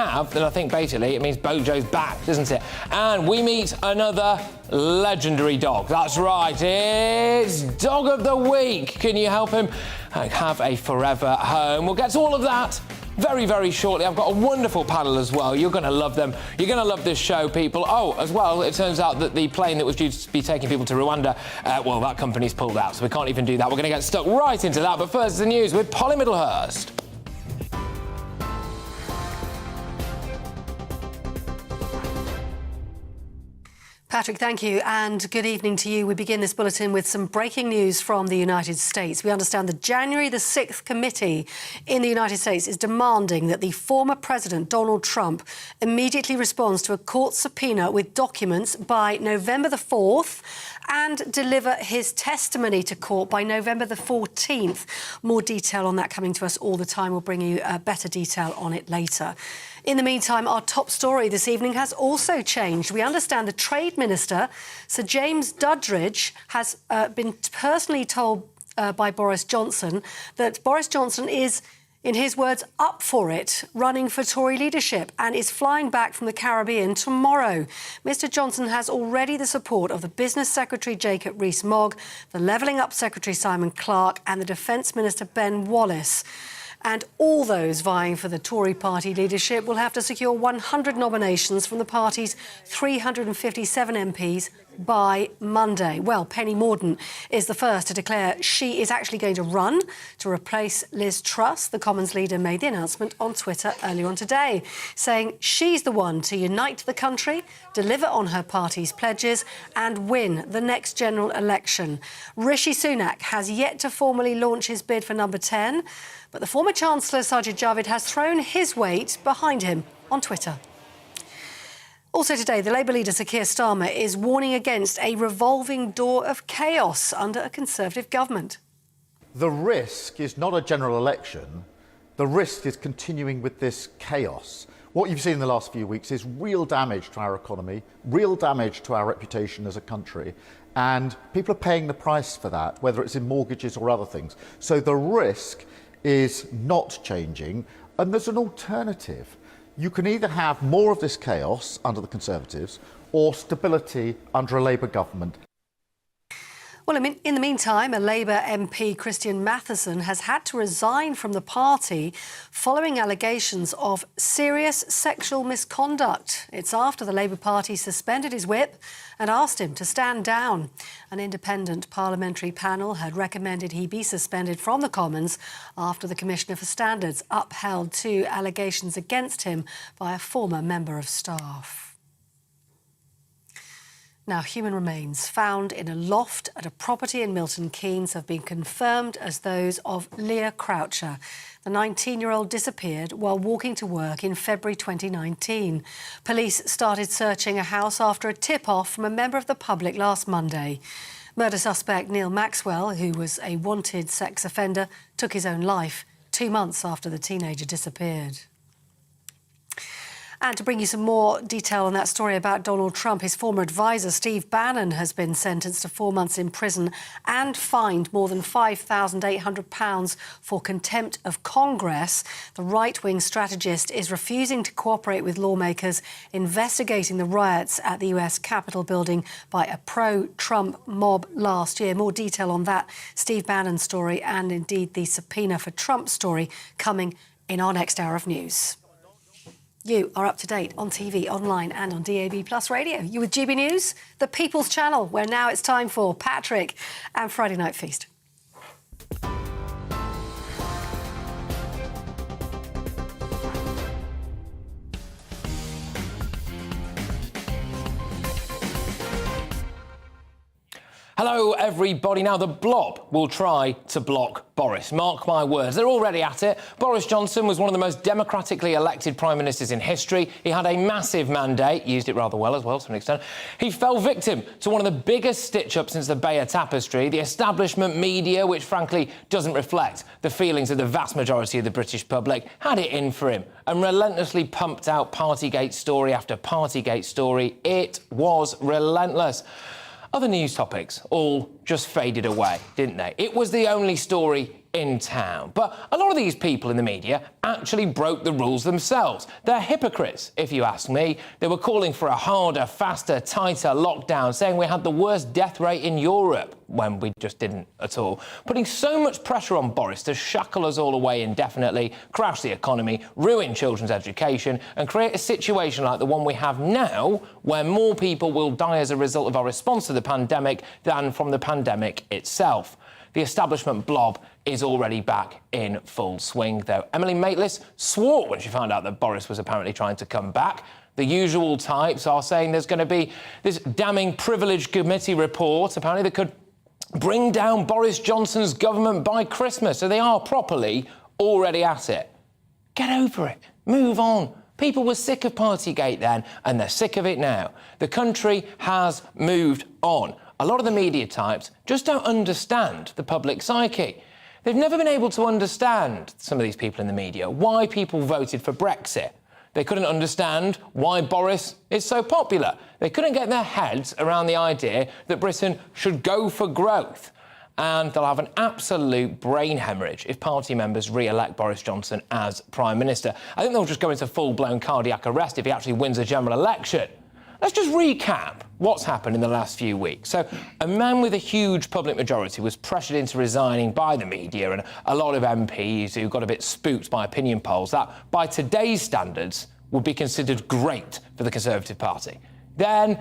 have, then I think basically it means Bojo's back, doesn't it? And we meet another legendary dog. That's right, it's Dog of the Week. Can you help him have a forever home? We'll get to all of that very, very shortly. I've got a wonderful panel as well. You're going to love them. You're going to love this show, people. Oh, as well, it turns out that the plane that was due to be taking people to Rwanda, well, that company's pulled out, so we can't even do that. We're going to get stuck right into that. But first, the news with Polly Middlehurst. Patrick, thank you, and good evening to you. We begin this bulletin with some breaking news from the United States. We understand the January the 6th committee in the United States is demanding that the former president, Donald Trump, immediately responds to a court subpoena with documents by November the 4th and deliver his testimony to court by November the 14th. More detail on that coming to us all the time. We'll bring you better detail on it later. In the meantime, our top story this evening has also changed. We understand the Trade Minister, Sir James Duddridge, has been personally told by Boris Johnson that Boris Johnson is, in his words, up for it, running for Tory leadership and is flying back from the Caribbean tomorrow. Mr Johnson has already the support of the Business Secretary Jacob Rees-Mogg, the Levelling Up Secretary Simon Clarke and the Defence Minister Ben Wallace. And all those vying for the Tory party leadership will have to secure 100 nominations from the party's 357 MPs by Monday. Well, Penny Mordaunt is the first to declare she is actually going to run to replace Liz Truss. The Commons leader made the announcement on Twitter earlier on today, saying she's the one to unite the country, deliver on her party's pledges and win the next general election. Rishi Sunak has yet to formally launch his bid for number 10, but the former Chancellor Sajid Javid has thrown his weight behind him on Twitter. Also today, the Labour leader Sir Keir Starmer is warning against a revolving door of chaos under a Conservative government. The risk is not a general election. The risk is continuing with this chaos. What you've seen in the last few weeks is real damage to our economy, real damage to our reputation as a country, and people are paying the price for that, whether it's in mortgages or other things. So the risk is not changing, and there's an alternative. You can either have more of this chaos under the Conservatives or stability under a Labour government. Well, in the meantime, a Labour MP, Christian Matheson, has had to resign from the party following allegations of serious sexual misconduct. It's after the Labour Party suspended his whip and asked him to stand down. An independent parliamentary panel had recommended he be suspended from the Commons after the Commissioner for Standards upheld 2 allegations against him by a former member of staff. Now, human remains found in a loft at a property in Milton Keynes have been confirmed as those of Leah Croucher. The 19-year-old disappeared while walking to work in February 2019. Police started searching a house after a tip-off from a member of the public last Monday. Murder suspect Neil Maxwell, who was a wanted sex offender, took his own life 2 months after the teenager disappeared. And to bring you some more detail on that story about Donald Trump, his former advisor, Steve Bannon, has been sentenced to 4 months in prison and fined more than £5,800 for contempt of Congress. The right-wing strategist is refusing to cooperate with lawmakers investigating the riots at the US Capitol building by a pro-Trump mob last year. More detail on that Steve Bannon story and indeed the subpoena for Trump story coming in our next hour of news. You are up to date on TV, online and on DAB Plus Radio. You with GB News, the People's Channel, where now it's time for Patrick and Friday Night Feast. Hello, everybody. Now, the blob will try to block Boris. Mark my words. They're already at it. Boris Johnson was one of the most democratically elected prime ministers in history. He had a massive mandate, used it rather well as well to an extent. He fell victim to one of the biggest stitch-ups since the Bayer Tapestry. The establishment media, which frankly doesn't reflect the feelings of the vast majority of the British public, had it in for him and relentlessly pumped out Partygate story after Partygate story. It was relentless. Other news topics all just faded away, didn't they? It was the only story in town. But a lot of these people in the media actually broke the rules themselves. They're hypocrites, if you ask me. They were calling for a harder, faster, tighter lockdown, saying we had the worst death rate in Europe, when we just didn't at all. Putting so much pressure on Boris to shackle us all away indefinitely, crash the economy, ruin children's education, and create a situation like the one we have now, where more people will die as a result of our response to the pandemic than from the pandemic itself. The establishment blob is already back in full swing, though. Emily Maitlis swore when she found out that Boris was apparently trying to come back. The usual types are saying there's going to be this damning privilege committee report, apparently, that could bring down Boris Johnson's government by Christmas. So they are properly already at it. Get over it. Move on. People were sick of Partygate then, and they're sick of it now. The country has moved on. A lot of the media types just don't understand the public psyche. They've never been able to understand, some of these people in the media, why people voted for Brexit. They couldn't understand why Boris is so popular. They couldn't get their heads around the idea that Britain should go for growth. And they'll have an absolute brain hemorrhage if party members re-elect Boris Johnson as Prime Minister. I think they'll just go into full-blown cardiac arrest if he actually wins a general election. Let's just recap what's happened in the last few weeks. So, a man with a huge public majority was pressured into resigning by the media, and a lot of MPs who got a bit spooked by opinion polls that, by today's standards, would be considered great for the Conservative Party. Then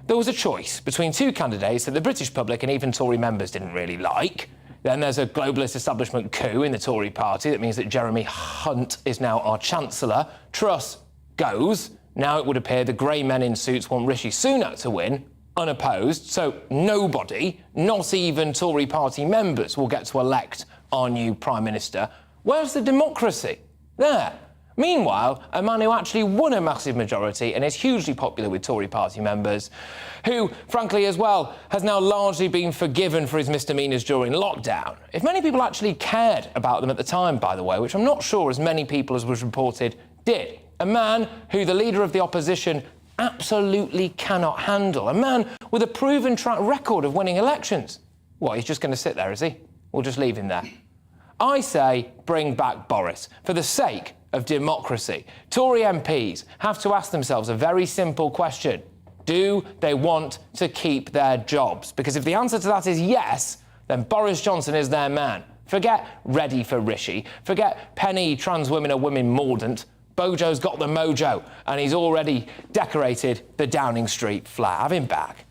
there was a choice between two candidates that the British public and even Tory members didn't really like. Then there's a globalist establishment coup in the Tory party that means that Jeremy Hunt is now our Chancellor. Truss goes. Now it would appear the grey men in suits want Rishi Sunak to win, unopposed, so nobody, not even Tory party members, will get to elect our new Prime Minister. Where's the democracy? There. Meanwhile, a man who actually won a massive majority and is hugely popular with Tory party members, who, frankly, as well, has now largely been forgiven for his misdemeanours during lockdown. If many people actually cared about them at the time, by the way, which I'm not sure as many people as was reported did. A man who the leader of the opposition absolutely cannot handle. A man with a proven track record of winning elections. What, he's just going to sit there, is he? We'll just leave him there. I say bring back Boris, for the sake of democracy. Tory MPs have to ask themselves a very simple question. Do they want to keep their jobs? Because if the answer to that is yes, then Boris Johnson is their man. Forget ready for Rishi. Forget penny trans women are women mordant. Bojo's got the mojo, and he's already decorated the Downing Street flat. Have him back.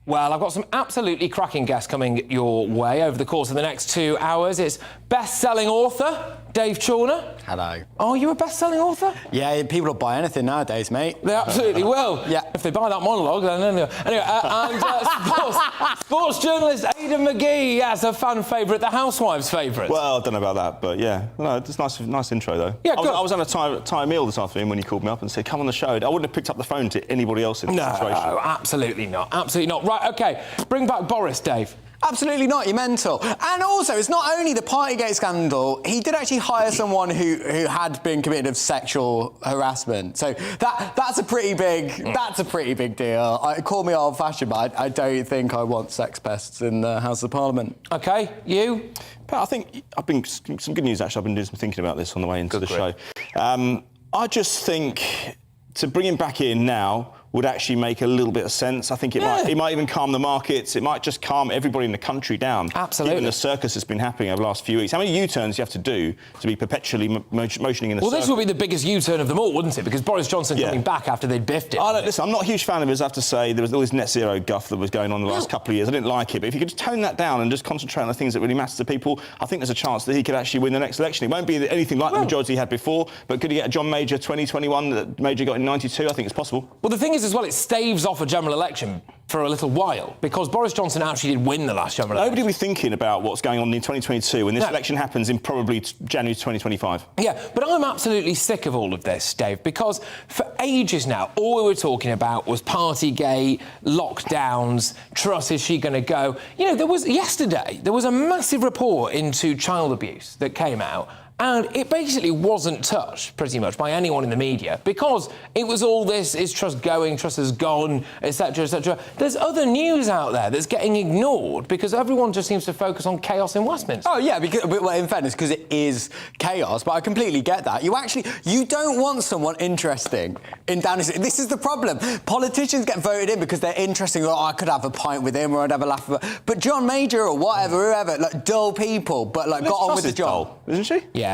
Well, I've got some absolutely cracking guests coming your way over the course of the next 2 hours. It's best-selling author Dave Chawner. Hello. Oh, you're a best-selling author? Yeah, people will buy anything nowadays, mate. They absolutely will. Yeah. If they buy that monologue, then anyway. Sports journalist Aidan McGee. Yes, a fan favourite, the Housewives' favourite. Well, I don't know about that, but yeah. No, it's nice intro, though. Yeah, I was on a Thai meal this afternoon when you called me up and said, come on the show. I wouldn't have picked up the phone to anybody else in this situation. No, absolutely not. Absolutely not. Right, OK. Bring back Boris, Dave. Absolutely not, you're mental. And also, it's not only the Partygate scandal, he did actually hire someone who had been convicted of sexual harassment. So that's a pretty big deal. Call me old-fashioned, but I don't think I want sex pests in the House of Parliament. OK, you? Pat, I think some good news, actually. I've been doing some thinking about this on the way into the show. I just think to bring him back in now would actually make a little bit of sense. I think it might even calm the markets. It might just calm everybody in the country down. Absolutely. Given the circus that's been happening over the last few weeks. How many U-turns do you have to do to be perpetually motioning in a circle? Well, this would be the biggest U-turn of them all, wouldn't it? Because Boris Johnson coming back after they'd biffed it. Listen, I'm not a huge fan of his, I have to say. There was all this net zero guff that was going on the last couple of years. I didn't like it. But if you could just tone that down and just concentrate on the things that really matter to people, I think there's a chance that he could actually win the next election. It won't be anything like the majority he had before, but could he get a John Major 2021 that Major got in 92? I think it's possible. Well, the thing is, as well, it staves off a general election for a little while, because Boris Johnson actually did win the last general election. Nobody will be thinking about what's going on in 2022 when this election happens in probably January 2025. Yeah, but I'm absolutely sick of all of this, Dave, because for ages now, all we were talking about was Partygate, lockdowns, Truss, is she going to go? You know, yesterday, there was a massive report into child abuse that came out, And it basically wasn't touched, pretty much, by anyone in the media because it was all this, is Truss going, Truss has gone, etc., etc. There's other news out there that's getting ignored because everyone just seems to focus on chaos in Westminster. Oh, yeah, because, well, in fairness, because it is chaos, but I completely get that. You don't want someone interesting in Downing Street. This is the problem. Politicians get voted in because they're interesting. Oh, I could have a pint with him or I'd have a laugh with him. But John Major or whatever, whoever, like, dull people, but, like, got on with the job. Dull, isn't she? Yeah.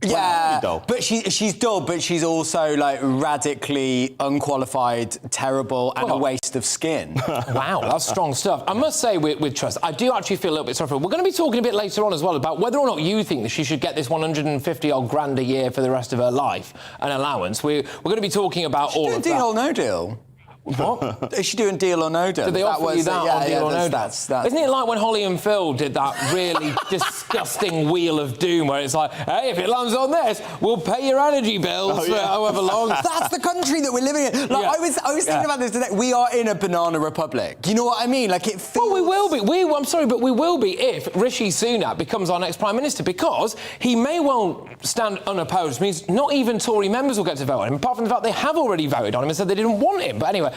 Yeah, dull. but she's dull, but she's also, like, radically unqualified, terrible, and a waste of skin. Wow, that's strong stuff. I must say with Truss, I do actually feel a little bit sorry for her. We're going to be talking a bit later on as well about whether or not you think that she should get this 150-odd grand a year for the rest of her life, an allowance. We're going to be talking about all of that. Deal or no deal? What? Is she doing Deal or No Deal? Did they offer you that on Deal or No Deal? Isn't it like when Holly and Phil did that really disgusting Wheel of Doom where it's like, hey, if it lands on this, we'll pay your energy bills for however long. That's the country that we're living in. Like, I was thinking about this today. We are in a banana republic. You know what I mean? Like, it feels... Well, we will be. I'm sorry, but we will be if Rishi Sunak becomes our next Prime Minister because he may well stand unopposed. It means not even Tory members will get to vote on him, apart from the fact they have already voted on him and said they didn't want him. But anyway...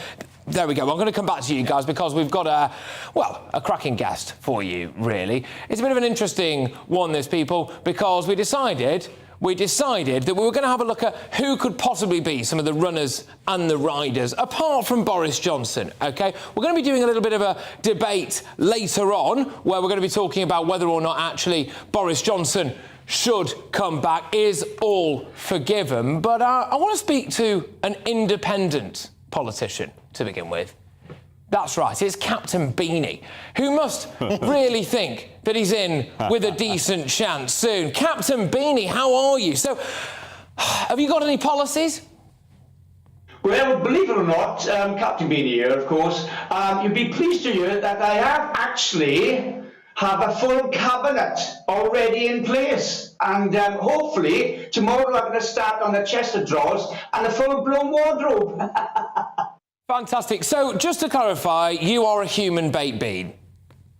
There we go. I'm going to come back to you guys because we've got a cracking guest for you, really. It's a bit of an interesting one, this, people, because we decided that we were going to have a look at who could possibly be some of the runners and the riders, apart from Boris Johnson, OK? We're going to be doing a little bit of a debate later on where we're going to be talking about whether or not actually Boris Johnson should come back. Is all forgiven? But I want to speak to an independent politician to begin with. That's right, it's Captain Beanie, who must really think that he's in with a decent chance soon. Captain Beanie, how are you? So, have you got any policies? Well, believe it or not, Captain Beanie here, of course, you'd be pleased to hear that I have a full cabinet already in place. And hopefully, tomorrow I'm going to start on the chest of drawers and a full-blown wardrobe. Fantastic. So, just to clarify, you are a human baked bean.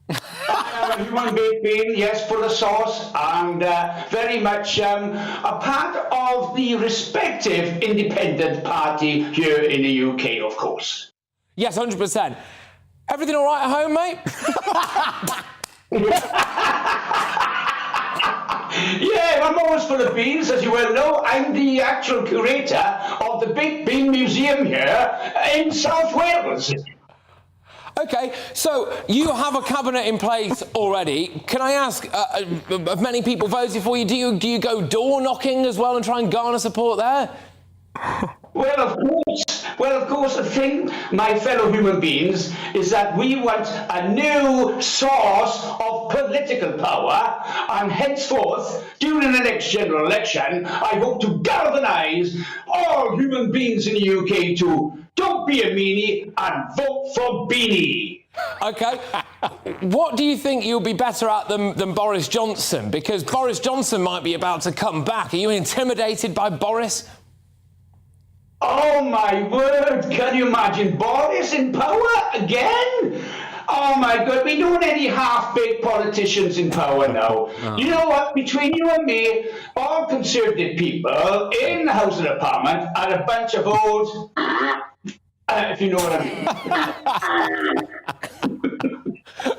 I am a human baked bean, yes, full of sauce, and very much a part of the respective independent party here in the UK, of course. Yes, 100%. Everything all right at home, mate? Yeah, I'm always full of beans, as you well know. I'm the actual curator of the Baked Bean Museum here in South Wales. OK, so you have a cabinet in place already. Can I ask, have many people voted for you? Do you go door knocking as well and try and garner support there? Well, of course, the thing, my fellow human beings, is that we want a new source of political power, and henceforth, during the next general election, I hope to galvanise all human beings in the UK to don't be a meanie and vote for Beanie. OK. What do you think you'll be better at than Boris Johnson? Because Boris Johnson might be about to come back. Are you intimidated by Boris? Oh, my word, can you imagine Boris in power again? Oh, my God, we don't want any half-baked politicians in power now. Oh. You know what, between you and me, all Conservative people in the House of Parliament are a bunch of old... if you know what I mean.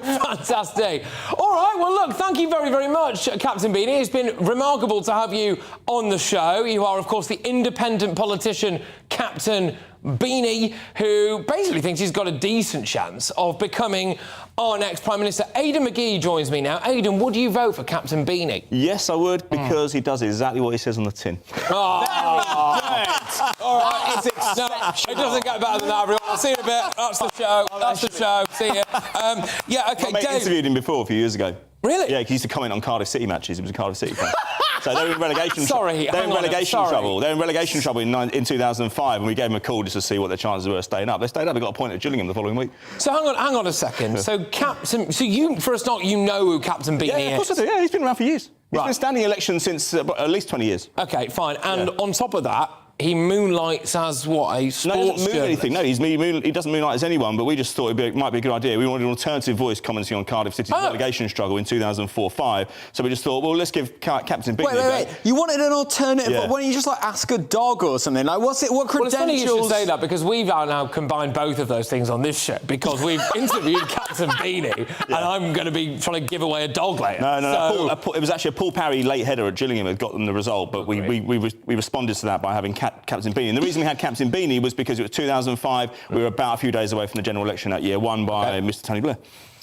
Fantastic. All right, well, look, thank you very, very much, Captain Beanie. It's been remarkable to have you on the show. You are, of course, the independent politician, Captain Beanie, who basically thinks he's got a decent chance of becoming our next Prime Minister. Aidan McGee joins me now. Aidan, would you vote for Captain Beanie? Yes, I would, because he does exactly what he says on the tin. Oh, all right, it's exceptional. It doesn't get better than that, everyone. I'll see you in a bit. That's the show. That's the show. See you. Yeah, OK, I interviewed him before a few years ago. Really? Yeah, he used to comment on Cardiff City matches. He was a Cardiff City fan. So they were in relegation. Sorry, they were in relegation trouble. They were in relegation trouble in 2005, and we gave them a call just to see what their chances were of staying up. They stayed up. They got a point at Gillingham the following week. So hang on a second. So you, for a start, you know who Captain Beanie is? Yeah, of course I do. Yeah, he's been around for years. He's been standing election since at least 20 years. OK, fine. And on top of that, he moonlights as, what, a sports No, he doesn't moon anything. journalist? No, he doesn't moonlight as anyone, but we just thought it might be a good idea. We wanted an alternative voice commenting on Cardiff City's relegation struggle in 2004-05, so we just thought, well, let's give Captain Beanie Wait. You wanted an alternative? Yeah. Why don't you just, like, ask a dog or something? Like, what Well, credentials... it's funny you should say that, because we've now combined both of those things on this show, because we've interviewed Captain Beanie, and I'm going to be trying to give away a dog later. No. It was actually a Paul Parry late header at Gillingham that got them the result, but we responded to that by having Captain Beanie. And the reason we had Captain Beanie was because it was 2005. We were about a few days away from the general election that year, won by Mr. Tony Blair.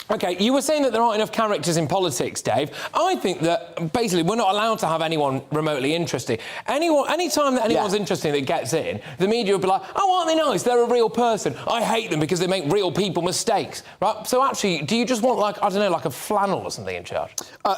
OK, you were saying that there aren't enough characters in politics, Dave. I think that, basically, we're not allowed to have anyone remotely interesting. Any time that anyone's interesting that gets in, the media will be like, oh, aren't they nice? They're a real person. I hate them because they make real people mistakes, right? So, actually, do you just want, like, I don't know, like a flannel or something in charge? A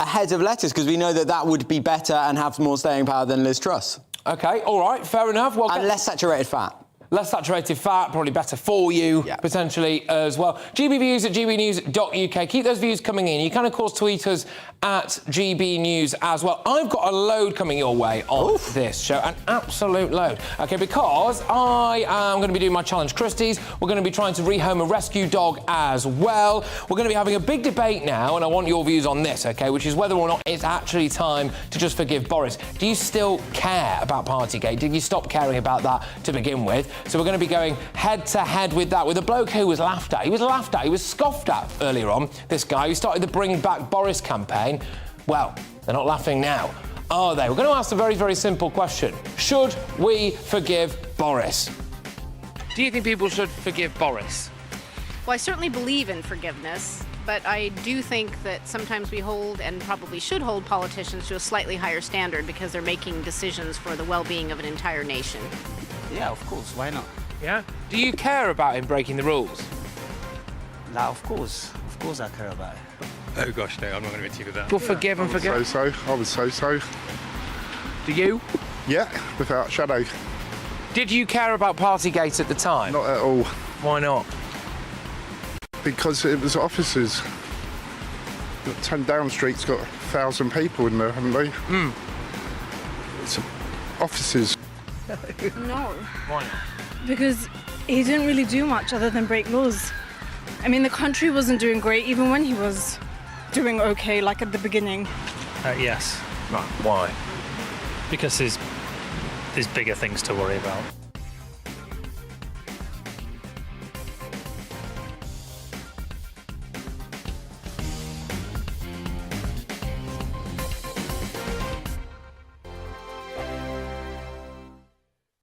head of lettuce, because we know that would be better and have more staying power than Liz Truss. OK, all right, fair enough. Well, And less saturated fat. Less saturated fat, probably better for you, potentially, as well. GBViews at gbnews.uk. Keep those views coming in. You can, of course, tweet us at GB News as well. I've got a load coming your way on this show, an absolute load. OK, because I am going to be doing my Challenge Christie's. We're going to be trying to rehome a rescue dog as well. We're going to be having a big debate now, and I want your views on this, OK, which is whether or not it's actually time to just forgive Boris. Do you still care about Partygate? Did you stop caring about that to begin with? So we're going to be going head-to-head with that, with a bloke who was laughed at. He was scoffed at earlier on, this guy who started the Bring Back Boris campaign. Well, they're not laughing now, are they? We're going to ask a very, very simple question. Should we forgive Boris? Do you think people should forgive Boris? Well, I certainly believe in forgiveness, but I do think that sometimes we hold, and probably should hold, politicians to a slightly higher standard because they're making decisions for the well-being of an entire nation. Yeah, of course. Why not? Yeah? Do you care about him breaking the rules? Nah, of course. Of course I care about it. Oh gosh, no, I'm not going to hit you with that. Well, forgive and forget. I would say so. Do you? Yeah, without a shadow. Did you care about Partygate at the time? Not at all. Why not? Because it was officers. 10 Down Street's got 1,000 people in there, haven't they? It's officers. No. Why not? Because he didn't really do much other than break laws. I mean, the country wasn't doing great even when he was doing okay, like at the beginning. Yes. Right, why? Because there's bigger things to worry about.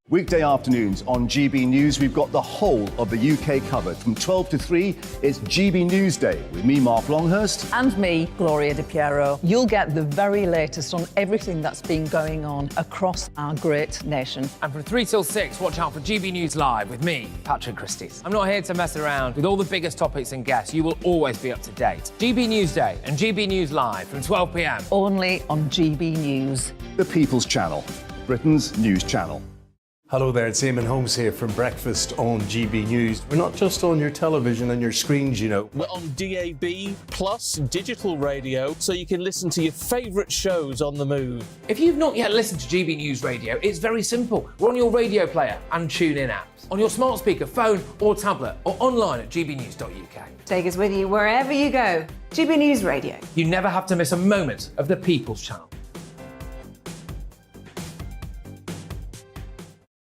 Weekday afternoons on GB News, we've got the whole of the UK covered. From 12 to 3, it's GB News Day with me, Mark Longhurst. And me, Gloria Di Piero. You'll get the very latest on everything that's been going on across our great nation. And from 3 till 6, watch out for GB News Live with me, Patrick Christie's. I'm not here to mess around with all the biggest topics and guests. You will always be up to date. GB News Day and GB News Live from 12 p.m. Only on GB News. The People's Channel, Britain's news channel. Hello there, it's Eamon Holmes here from Breakfast on GB News. We're not just on your television and your screens, you know. We're on DAB plus digital radio, so you can listen to your favourite shows on the move. If you've not yet listened to GB News Radio, it's very simple. We're on your radio player and tune-in apps, on your smart speaker, phone or tablet, or online at gbnews.uk. Take us with you wherever you go. GB News Radio. You never have to miss a moment of the People's Channel.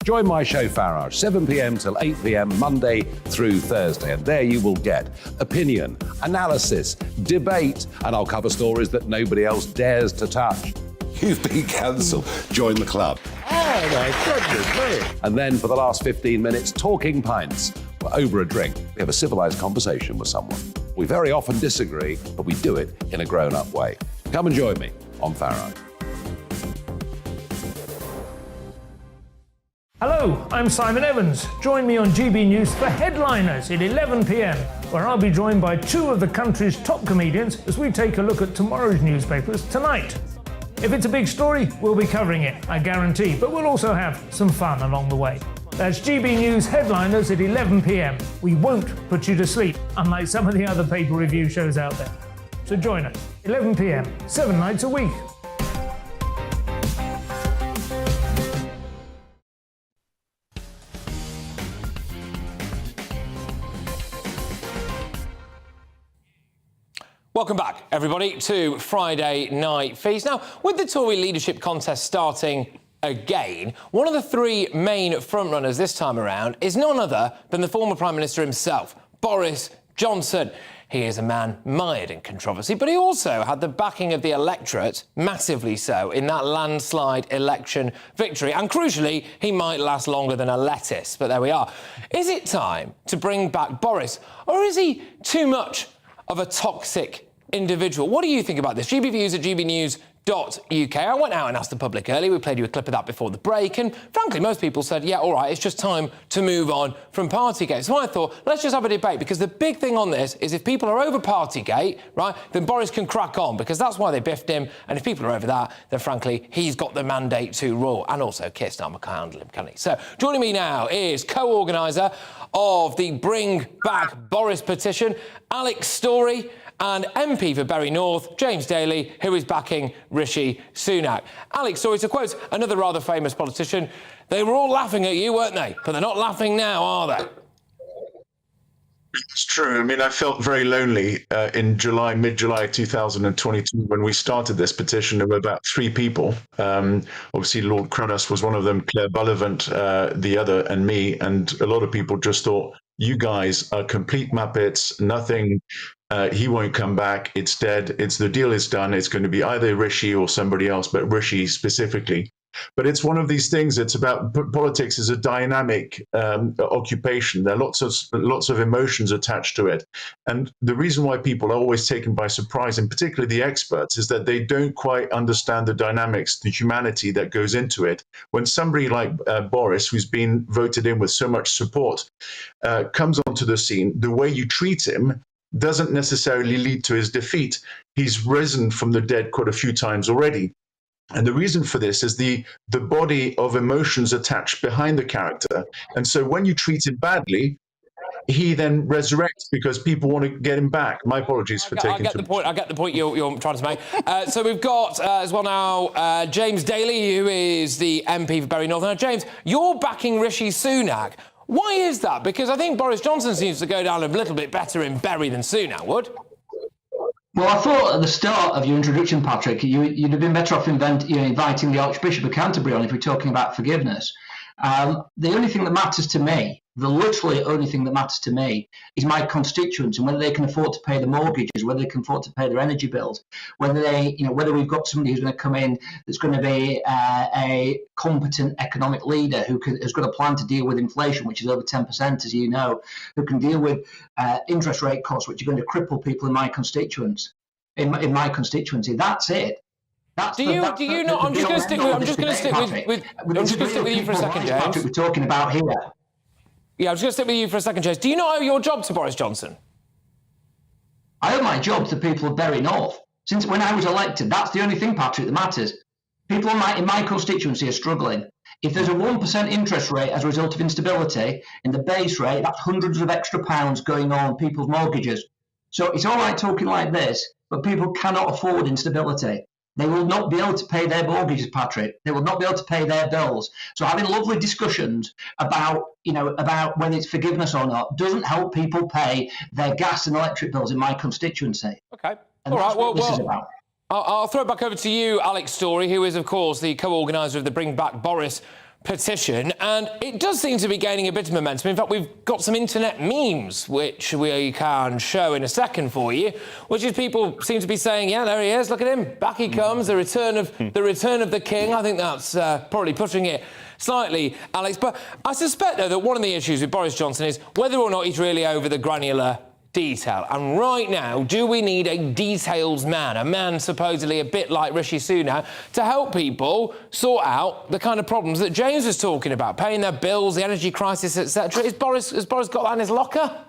Join my show Farage, 7 p.m. till 8 p.m. Monday through Thursday. And there you will get opinion, analysis, debate, and I'll cover stories that nobody else dares to touch. You've been cancelled. Join the club. Oh, my goodness me. And then for the last 15 minutes, Talking Pints. We're over a drink. We have a civilised conversation with someone. We very often disagree, but we do it in a grown-up way. Come and join me on Farage. Hello, I'm Simon Evans. Join me on GB News for Headliners at 11 p.m, where I'll be joined by two of the country's top comedians as we take a look at tomorrow's newspapers tonight. If it's a big story, we'll be covering it, I guarantee, but we'll also have some fun along the way. That's GB News Headliners at 11 p.m. We won't put you to sleep, unlike some of the other paper review shows out there. So join us, 11 p.m, 7 nights a week. Welcome back, everybody, to Friday Night Feast. Now, with the Tory leadership contest starting again, one of the three main frontrunners this time around is none other than the former Prime Minister himself, Boris Johnson. He is a man mired in controversy, but he also had the backing of the electorate, massively so, in that landslide election victory. And crucially, he might last longer than a lettuce, but there we are. Is it time to bring back Boris, or is he too much of a toxic individual? What do you think about this? GBViews at GBnews.uk. I went out and asked the public earlier. We played you a clip of that before the break, and frankly, most people said, yeah, all right, it's just time to move on from Partygate. So I thought, let's just have a debate, because the big thing on this is if people are over Partygate, right, then Boris can crack on, because that's why they biffed him, and if people are over that, then frankly, he's got the mandate to rule. And also, Keir Starmer can't handle him, can he? So joining me now is co-organiser of the Bring Back Boris petition, Alex Story, and MP for Bury North, James Daly, who is backing Rishi Sunak. Alex Story, to quote another rather famous politician, they were all laughing at you, weren't they? But they're not laughing now, are they? It's true. I mean, I felt very lonely in mid-July 2022, when we started this petition. There were about 3 people. Obviously, Lord Cronos was one of them, Claire Bullivant, the other, and me. And a lot of people just thought, you guys are complete muppets, nothing. He won't come back. It's dead. The deal is done. It's going to be either Rishi or somebody else, but Rishi specifically. But it's one of these things. It's about politics is a dynamic occupation. There are lots of emotions attached to it, and the reason why people are always taken by surprise, and particularly the experts, is that they don't quite understand the dynamics, the humanity that goes into it. When somebody like Boris, who's been voted in with so much support, comes onto the scene, the way you treat him doesn't necessarily lead to his defeat. He's risen from the dead quite a few times already. And the reason for this is the body of emotions attached behind the character. And so when you treat him badly, he then resurrects because people want to get him back. My apologies for taking too much. I get the point you're trying to make. So we've got as well now James Daly, who is the MP for Bury North. Now, James, you're backing Rishi Sunak. Why is that? Because I think Boris Johnson seems to go down a little bit better in Bury than Sunak would. Well, I thought at the start of your introduction, Patrick, you'd have been better off inviting the Archbishop of Canterbury on if we're talking about forgiveness. The only thing that matters to me, the literally only thing that matters to me, is my constituents and whether they can afford to pay the mortgages, whether they can afford to pay their energy bills, whether whether we've got somebody who's going to come in that's going to be a competent economic leader who has got a plan to deal with inflation, which is over 10%, as you know, who can deal with interest rate costs, which are going to cripple people in my constituents, in my constituency. That's it. I'm just going to stick with you for a second, James. We're talking about here. Yeah, I'm just going to stick with you for a second, James. Do you not owe your job to Boris Johnson? I owe my job to the people of Bury North. Since when I was elected, that's the only thing, Patrick, that matters. People in my constituency are struggling. If there's a 1% interest rate as a result of instability in the base rate, that's hundreds of extra pounds going on people's mortgages. So it's all right talking like this, but people cannot afford instability. They will not be able to pay their mortgages, Patrick. They will not be able to pay their bills. So having lovely discussions about whether it's forgiveness or not doesn't help people pay their gas and electric bills in my constituency. Okay. And that's what this is about. I'll throw it back over to you, Alex Story, who is, of course, the co-organiser of the Bring Back Boris petition, and it does seem to be gaining a bit of momentum. In fact, we've got some internet memes which we can show in a second for you, which is people seem to be saying, yeah, there he is, look at him, back he comes, the return of the king. I think that's probably pushing it slightly, Alex, but I suspect, though, that one of the issues with Boris Johnson is whether or not he's really over the granular detail. And right now, do we need a details man, a man supposedly a bit like Rishi Sunak, to help people sort out the kind of problems that James was talking about, paying their bills, the energy crisis, etc.? Has Boris got that in his locker?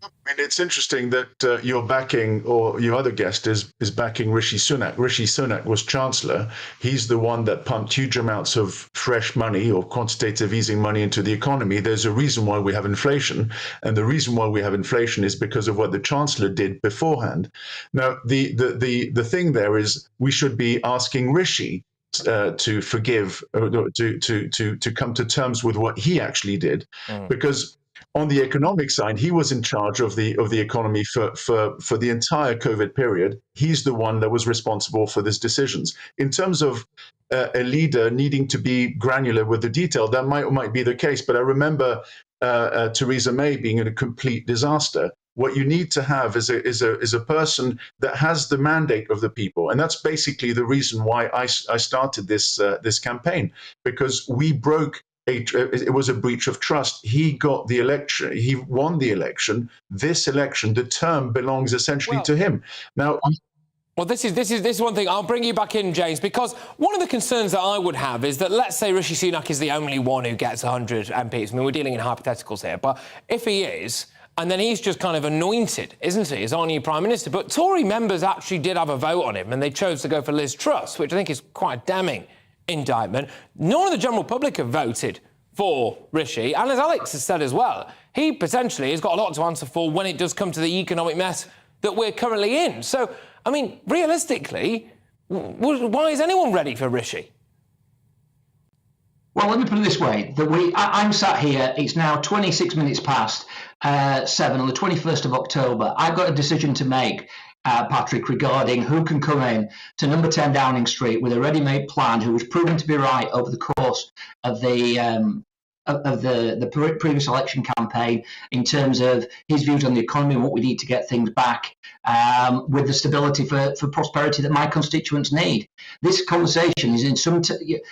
I mean, it's interesting that you're backing, or your other guest is backing Rishi Sunak. Rishi Sunak was Chancellor. He's the one that pumped huge amounts of fresh money or quantitative easing money into the economy. There's a reason why we have inflation. And the reason why we have inflation is because of what the Chancellor did beforehand. Now, the thing there is we should be asking Rishi to forgive, to come to terms with what he actually did. Because on the economic side, he was in charge of the economy for the entire COVID period. He's the one that was responsible for these decisions. In terms of a leader needing to be granular with the detail, that might be the case. But I remember Theresa May being a complete disaster. What you need to have is a person that has the mandate of the people, and that's basically the reason why I started this campaign, because we broke. It was a breach of trust. He got the election. He won the election. This election, the term belongs essentially to him. Now. Well, this is one thing. I'll bring you back in, James, because one of the concerns that I would have is that, let's say Rishi Sunak is the only one who gets 100 MPs. I mean, we're dealing in hypotheticals here, but if he is, and then he's just kind of anointed, isn't he, as our new Prime Minister? But Tory members actually did have a vote on him, and they chose to go for Liz Truss, which I think is quite a damning indictment. None of the general public have voted for Rishi, and as Alex has said as well, he potentially has got a lot to answer for when it does come to the economic mess that we're currently in. So, I mean, realistically, why is anyone ready for Rishi? Well, let me put it this way, that I'm sat here, it's now 26 minutes past 7 on the 21st of October. I've got a decision to make, Patrick, regarding who can come in to number 10 Downing Street with a ready-made plan, who was proven to be right over the course of the previous election campaign in terms of his views on the economy and what we need to get things back with the stability for prosperity that my constituents need. This conversation is in some... the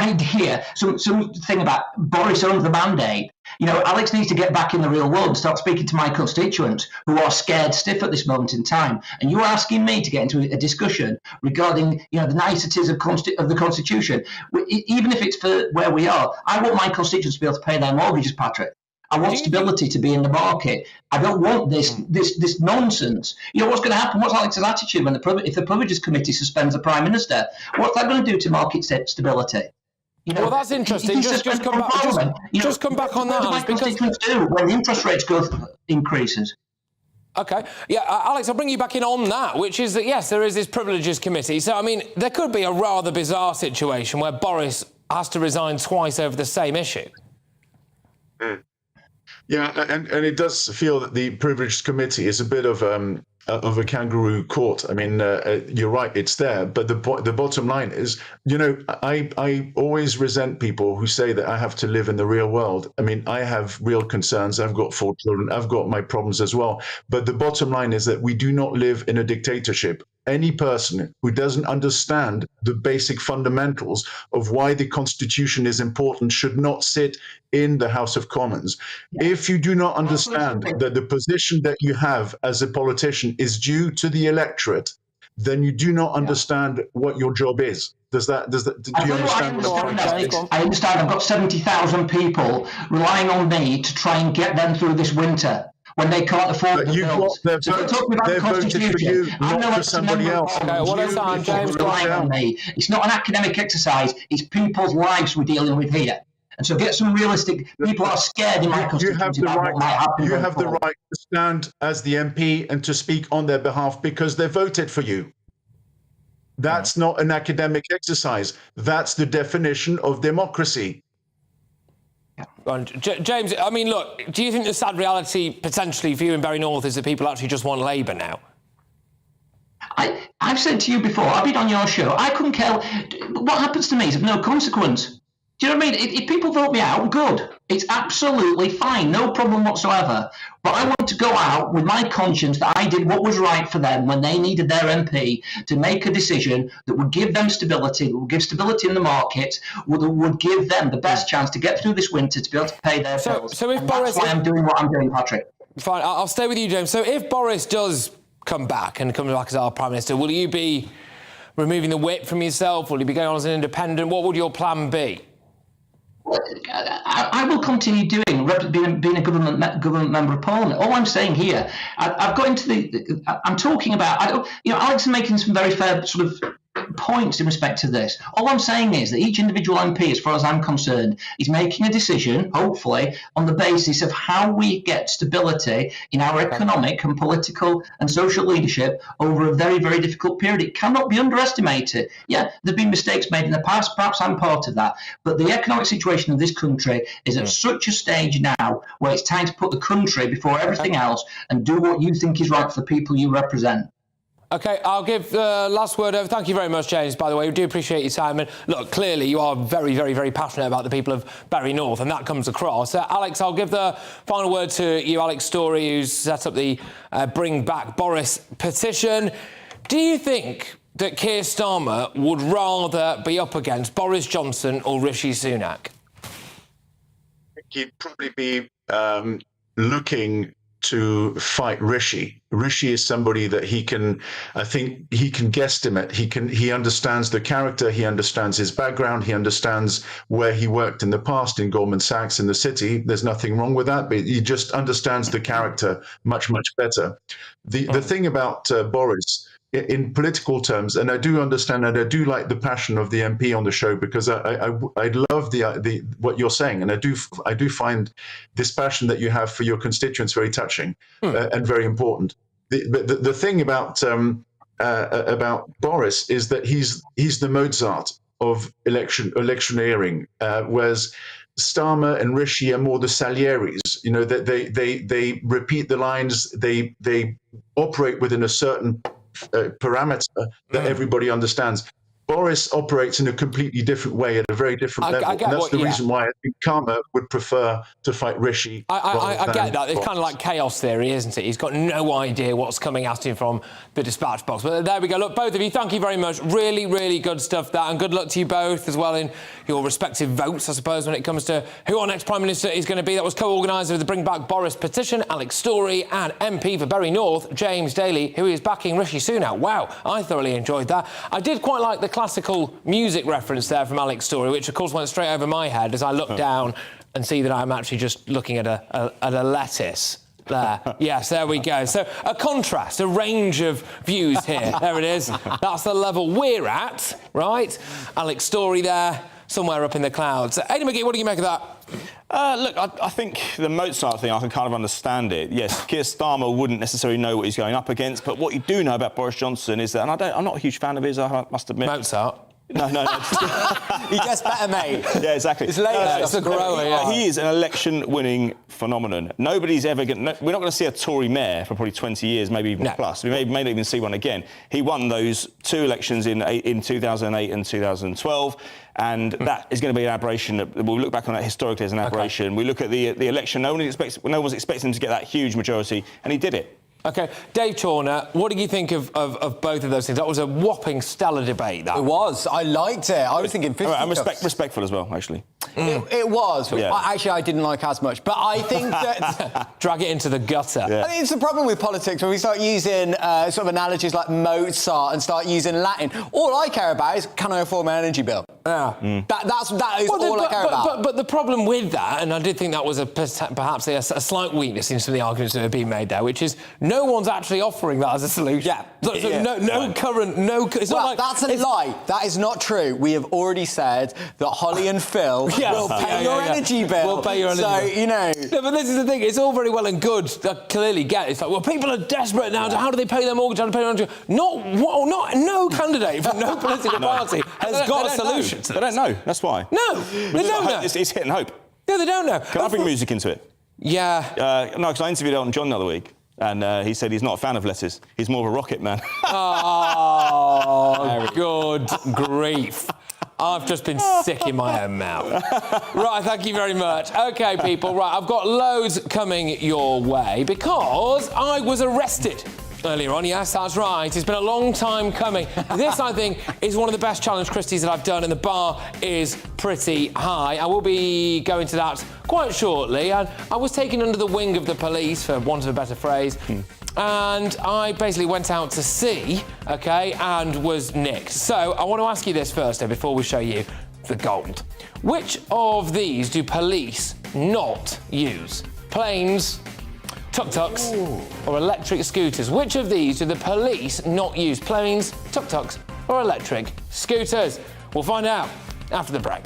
idea, something about Boris owns the mandate. Alex needs to get back in the real world and start speaking to my constituents who are scared stiff at this moment in time. And you are asking me to get into a discussion regarding, the niceties of the Constitution. Even if it's for where we are, I want my constituents to be able to pay their mortgages, Patrick. I want stability to be in the market. I don't want this nonsense. What's going to happen? What's Alex's attitude if the Privileges Committee suspends the Prime Minister? What's that going to do to market stability? Well, that's interesting. Just come back on that. What do my constituents do when the interest rates increases? OK. Yeah, Alex, I'll bring you back in on that, which is that, yes, there is this Privileges Committee. So, I mean, there could be a rather bizarre situation where Boris has to resign twice over the same issue. Yeah, and it does feel that the Privileged Committee is a bit of a kangaroo court. I mean, you're right, it's there. But the bottom line is, I always resent people who say that I have to live in the real world. I mean, I have real concerns. I've got 4 children. I've got my problems as well. But the bottom line is that we do not live in a dictatorship. Any person who doesn't understand the basic fundamentals of why the Constitution is important should not sit in the House of Commons. If you do not understand that the position that you have as a politician is due to the electorate, then you do not understand what your job is. Do you understand what I'm trying to say? I understand. I've got 70,000 people relying on me to try and get them through this winter when they can't afford the bills. They're voted for you, not for somebody else. Okay, what is that, James? On me. It's not an academic exercise. It's people's lives we're dealing with here. And so get some realistic... People are scared in my constituency about what might happen. You have the right to stand as the MP and to speak on their behalf because they voted for you. That's not an academic exercise. That's the definition of democracy. James, I mean, look, do you think the sad reality potentially for you in Bury North is that people actually just want Labour now? I've said to you before, I've been on your show, I couldn't care. What happens to me is of no consequence. Do you know what I mean? If people vote me out, good. It's absolutely fine, no problem whatsoever. But I want to go out with my conscience that I did what was right for them when they needed their MP to make a decision that would give them stability, that would give stability in the market, that would give them the best chance to get through this winter to be able to pay their bills. So if Boris, that's why I'm doing what I'm doing, Patrick. Fine, I'll stay with you, James. So if Boris does come back and comes back as our Prime Minister, will you be removing the whip from yourself? Will you be going on as an independent? What would your plan be? I will continue being a government member of Parliament. All I'm saying here, I've got into I'm talking about, Alex is making some very fair sort of points in respect to this. All I'm saying is that each individual MP, as far as I'm concerned, is making a decision, hopefully, on the basis of how we get stability in our economic and political and social leadership over a very, very difficult period. It cannot be underestimated. Yeah, there have been mistakes made in the past. Perhaps I'm part of that. But the economic situation of this country is at such a stage now where it's time to put the country before everything else and do what you think is right for the people you represent. OK, I'll give the last word over. Thank you very much, James, by the way. We do appreciate your time. And look, clearly you are very, very, very passionate about the people of Bury North, and that comes across. Alex, I'll give the final word to you, Alex Story, who's set up the Bring Back Boris petition. Do you think that Keir Starmer would rather be up against Boris Johnson or Rishi Sunak? He'd probably be looking to fight Rishi. Rishi is somebody that I think he can guesstimate. He understands the character, he understands his background, he understands where he worked in the past in Goldman Sachs in the city. There's nothing wrong with that, but he just understands the character much, much better. The thing about Boris, in political terms, and I do understand and I do like the passion of the MP on the show, because I love the what you're saying, and I do find this passion that you have for your constituents very touching and very important. The thing about Boris is that he's the Mozart of electioneering, whereas Starmer and Rishi are more the Salieri's. You know, that they repeat the lines, they operate within a certain parameter that everybody understands. Boris operates in a completely different way at a very different level. And that's the reason why I think Karma would prefer to fight Rishi. I get that. It's kind of like chaos theory, isn't it? He's got no idea what's coming at him from the dispatch box. But there we go. Look, both of you, thank you very much. Really, really good stuff, that. And good luck to you both as well in your respective votes, I suppose, when it comes to who our next Prime Minister is going to be. That was co-organiser of the Bring Back Boris petition, Alex Story, and MP for Bury North, James Daly, who is backing Rishi Sunak. Wow, I thoroughly enjoyed that. I did quite like the classical music reference there from Alex Story, which of course went straight over my head as I look down and see that I'm actually just looking at a lettuce. There. Yes, there we go. So a contrast, a range of views here. There it is. That's the level we're at, right? Alex Story there, somewhere up in the clouds. Aidan McGee, what do you make of that? Look, I think the Mozart thing, I can kind of understand it. Yes, Keir Starmer wouldn't necessarily know what he's going up against, but what you do know about Boris Johnson is that, and I'm not a huge fan of his, I must admit. Mozart? No. He gets better, mate. Yeah, exactly. It's later. It's a grower, yeah. He is an election-winning phenomenon. Nobody's ever we're not going to see a Tory mayor for probably 20 years, maybe even plus. We may not even see one again. He won those two elections in 2008 and 2012. And that is going to be an aberration. We'll look back on that historically as an aberration. Okay. We look at the election. No one was expecting him to get that huge majority, and he did it. OK. Dave Chorner, what did you think of both of those things? That was a whopping stellar debate, that. It was. I liked it. I was thinking 50 and respectful as well, actually. It was. Yeah. Actually, I didn't like as much. But I think that... Drag it into the gutter. Yeah. I think it's the problem with politics when we start using sort of analogies like Mozart and start using Latin. All I care about is, can I afford my energy bill? Yeah. That is all I care about. But the problem with that, and I did think that was perhaps a slight weakness in some of the arguments that have been made there, which is no one's actually offering that as a solution. Yeah. So no current... It's well, not like, that's a lie. That is not true. We have already said that Holly and Phil will pay your energy bill. We'll pay your energy bill. So, you know... No, but this is the thing. It's all very well and good. I clearly get it. It's like, well, people are desperate now. How do they pay their mortgage? How do they pay their energy? No candidate from no political party has got a solution to this. They don't know. That's why. No, they don't know. It's hit and hope. Yeah, they don't know. Can I bring music into it? Yeah. No, because I interviewed Elton John the other week. And he said he's not a fan of letters. He's more of a rocket man. Oh, good grief. I've just been sick in my own mouth. Right, thank you very much. OK, people, right, I've got loads coming your way because I was arrested earlier on. Yes, that's right. It's been a long time coming. This, I think, is one of the best Challenge Christies that I've done, and the bar is pretty high. I will be going to that quite shortly. I was taken under the wing of the police, for want of a better phrase, and I basically went out to sea, OK, and was nicked. So I want to ask you this first, though, before we show you the gold. Which of these do police not use? Planes, tuk-tuks, or electric scooters? Which of these do the police not use? Planes, tuk-tuks, or electric scooters? We'll find out after the break.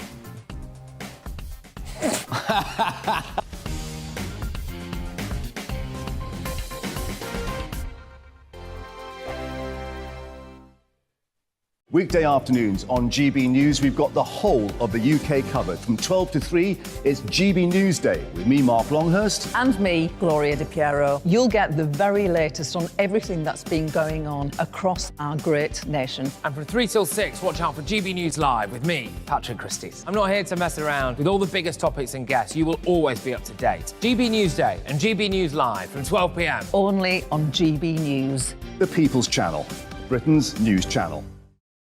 Weekday afternoons on GB News, we've got the whole of the UK covered. From 12 to 3, it's GB News Day with me, Mark Longhurst. And me, Gloria Di Piero. You'll get the very latest on everything that's been going on across our great nation. And from 3 till 6, watch out for GB News Live with me, Patrick Christys. I'm not here to mess around. With all the biggest topics and guests, you will always be up to date. GB News Day and GB News Live from 12 p.m. Only on GB News. The People's Channel, Britain's news channel.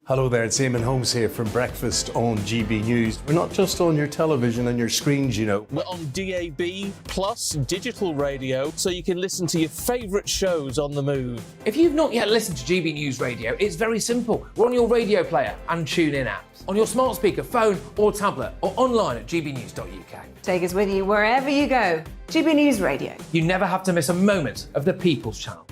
Hello there, it's Eamon Holmes here from Breakfast on GB News. We're not just on your television and your screens, you know. We're on DAB plus digital radio, so you can listen to your favourite shows on the move. If you've not yet listened to GB News Radio, it's very simple. We're on your radio player and tune-in apps, on your smart speaker, phone or tablet, or online at gbnews.uk. Take us with you wherever you go. GB News Radio. You never have to miss a moment of the People's Channel.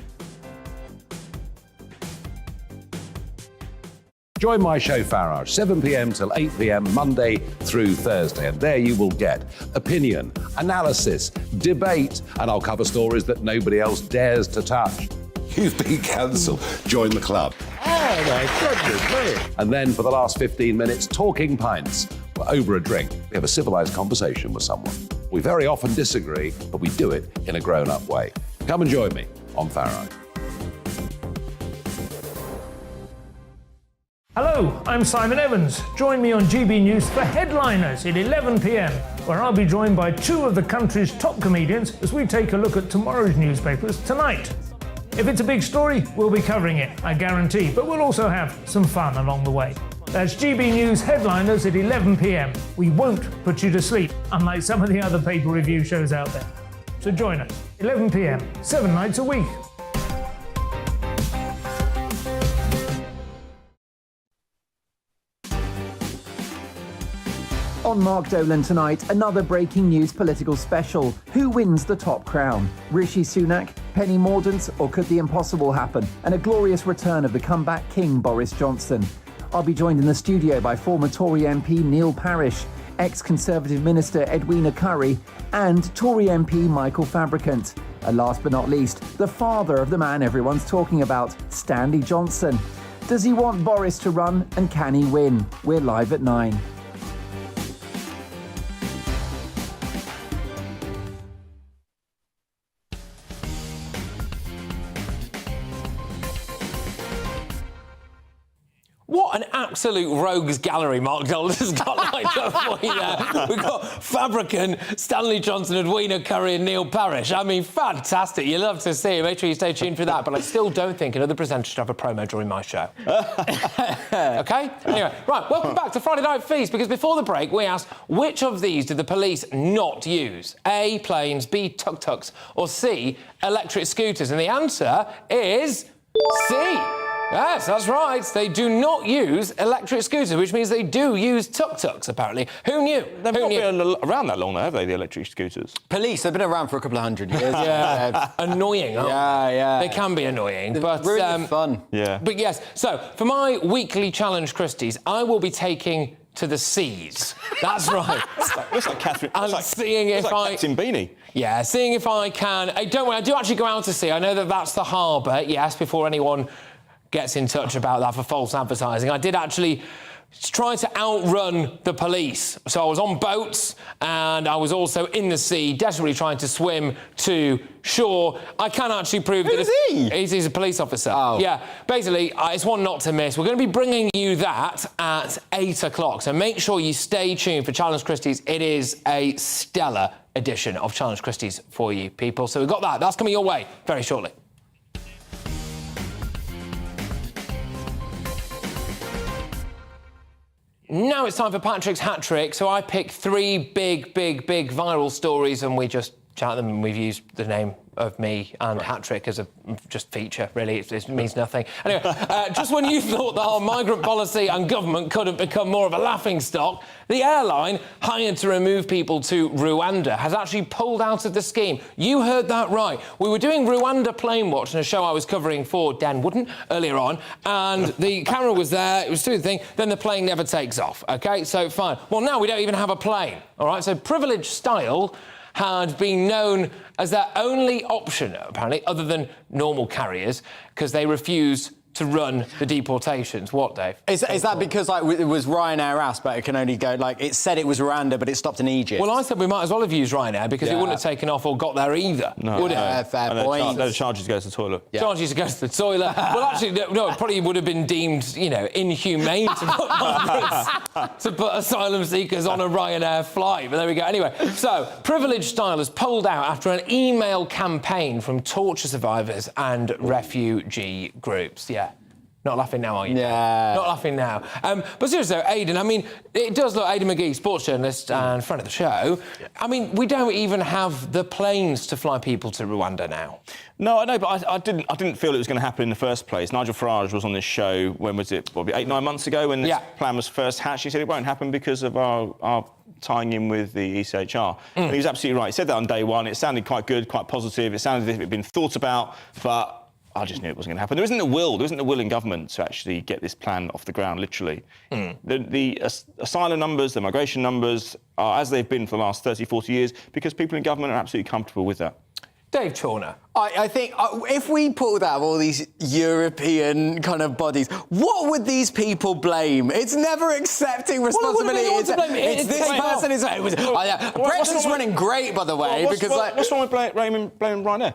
Join my show Farage, 7 p.m. till 8 p.m. Monday through Thursday, and there you will get opinion, analysis, debate, and I'll cover stories that nobody else dares to touch. You've been cancelled. Join the club. Oh my goodness me. And then for the last 15 minutes, talking pints. We're over a drink. We have a civilised conversation with someone. We very often disagree, but we do it in a grown-up way. Come and join me on Farage. Hello, I'm Simon Evans. Join me on GB News for Headliners at 11 p.m, where I'll be joined by two of the country's top comedians as we take a look at tomorrow's newspapers tonight. If it's a big story, we'll be covering it, I guarantee, but we'll also have some fun along the way. That's GB News Headliners at 11 p.m. We won't put you to sleep, unlike some of the other paper review shows out there. So join us, 11 p.m, 7 nights a week. On Mark Dolan tonight, another breaking news political special. Who wins the top crown? Rishi Sunak, Penny Mordaunt, or could the impossible happen? And a glorious return of the comeback king, Boris Johnson. I'll be joined in the studio by former Tory MP Neil Parish, ex-Conservative Minister Edwina and Tory MP Michael Fabricant. And last but not least, the father of the man everyone's talking about, Stanley Johnson. Does he want Boris to run, and can he win? We're live at 9. What an absolute rogues gallery Mark Dolan has got lined up for you there. We've got Fabricant, Stanley Johnson, Edwina and Neil Parish. I mean, fantastic. You love to see it. Make sure you stay tuned for that. But I still don't think another presenter should have a promo during my show. OK? Anyway, right, welcome back to Friday Night Feast, because before the break, we asked, which of these did the police not use? A, planes, B, tuk-tuks, or C, electric scooters? And the answer is C. Yes, that's right. They do not use electric scooters, which means they do use tuk-tuks, apparently. Who knew? They've not been around that long, though, have they, the electric scooters? Police, they've been around for a couple of hundred years. Yeah. Annoying, aren't they? Yeah. They can be annoying, but... really fun. Yeah. But yes, so for my weekly challenge, Christys, I will be taking to the seas. That's right. Looks like Catherine... And seeing if I... Captain Beanie. Yeah, seeing if I can... Hey, don't worry, I do actually go out to sea. I know that that's the harbour, yes, before anyone gets in touch about that for false advertising. I did actually try to outrun the police. So I was on boats and I was also in the sea, desperately trying to swim to shore. I can actually prove that... Who's he? He's a police officer. Oh. Yeah, basically, it's one not to miss. We're going to be bringing you that at 8 o'clock. So make sure you stay tuned for Challenge Christys. It is a stellar edition of Challenge Christys for you people. So we've got that. That's coming your way very shortly. Now it's time for Patrick's hat trick. So I pick 3 big viral stories and we just chat them, and we've used the name of me and Hat-Trick as a just feature, really. It means nothing. Anyway, just when you thought the whole migrant policy and government couldn't become more of a laughingstock, the airline hired to remove people to Rwanda has actually pulled out of the scheme. You heard that right. We were doing Rwanda Plane Watch in a show I was covering for Dan Wooden earlier on, and the camera was there, it was doing the thing, then the plane never takes off, OK? So, fine. Well, now we don't even have a plane, all right? So, Privilege Style had been known as their only option, apparently, other than normal carriers, because they refused to run the deportations. What, Dave? Is that because, like, it was Ryanair asked, but it can only go, like, it said it was Rwanda, but it stopped in Egypt? Well, I said we might as well have used Ryanair, because it wouldn't have taken off or got there either, would it? Fair point. No charges to go to the toilet. Yeah. Charges to go to the toilet. Well, actually, no, it probably would have been deemed, you know, inhumane to put asylum seekers on a Ryanair flight. But there we go. Anyway, so Privilege Style has pulled out after an email campaign from torture survivors and refugee groups. Yeah. Not laughing now, are you? Yeah. Not laughing now. But seriously, though, Aidan, I mean, it does look... Aidan McGee, sports journalist and friend of the show. Yeah. I mean, we don't even have the planes to fly people to Rwanda now. No, I know, but I didn't feel it was going to happen in the first place. Nigel Farage was on this show, when was it, probably 8-9 months ago, when this plan was first hatched. He said it won't happen because of our tying in with the ECHR. And he was absolutely right. He said that on day one. It sounded quite good, quite positive. It sounded as if it had been thought about, but I just knew it wasn't going to happen. There isn't the will in government to actually get this plan off the ground, literally. The asylum numbers, the migration numbers are as they've been for the last 30, 40 years because people in government are absolutely comfortable with that. Dave Chorner. I think if we pulled out all these European kind of bodies, what would these people blame? It's never accepting responsibility. It's this person. Brexit's running great, by the way. What's wrong with blaming Ryanair?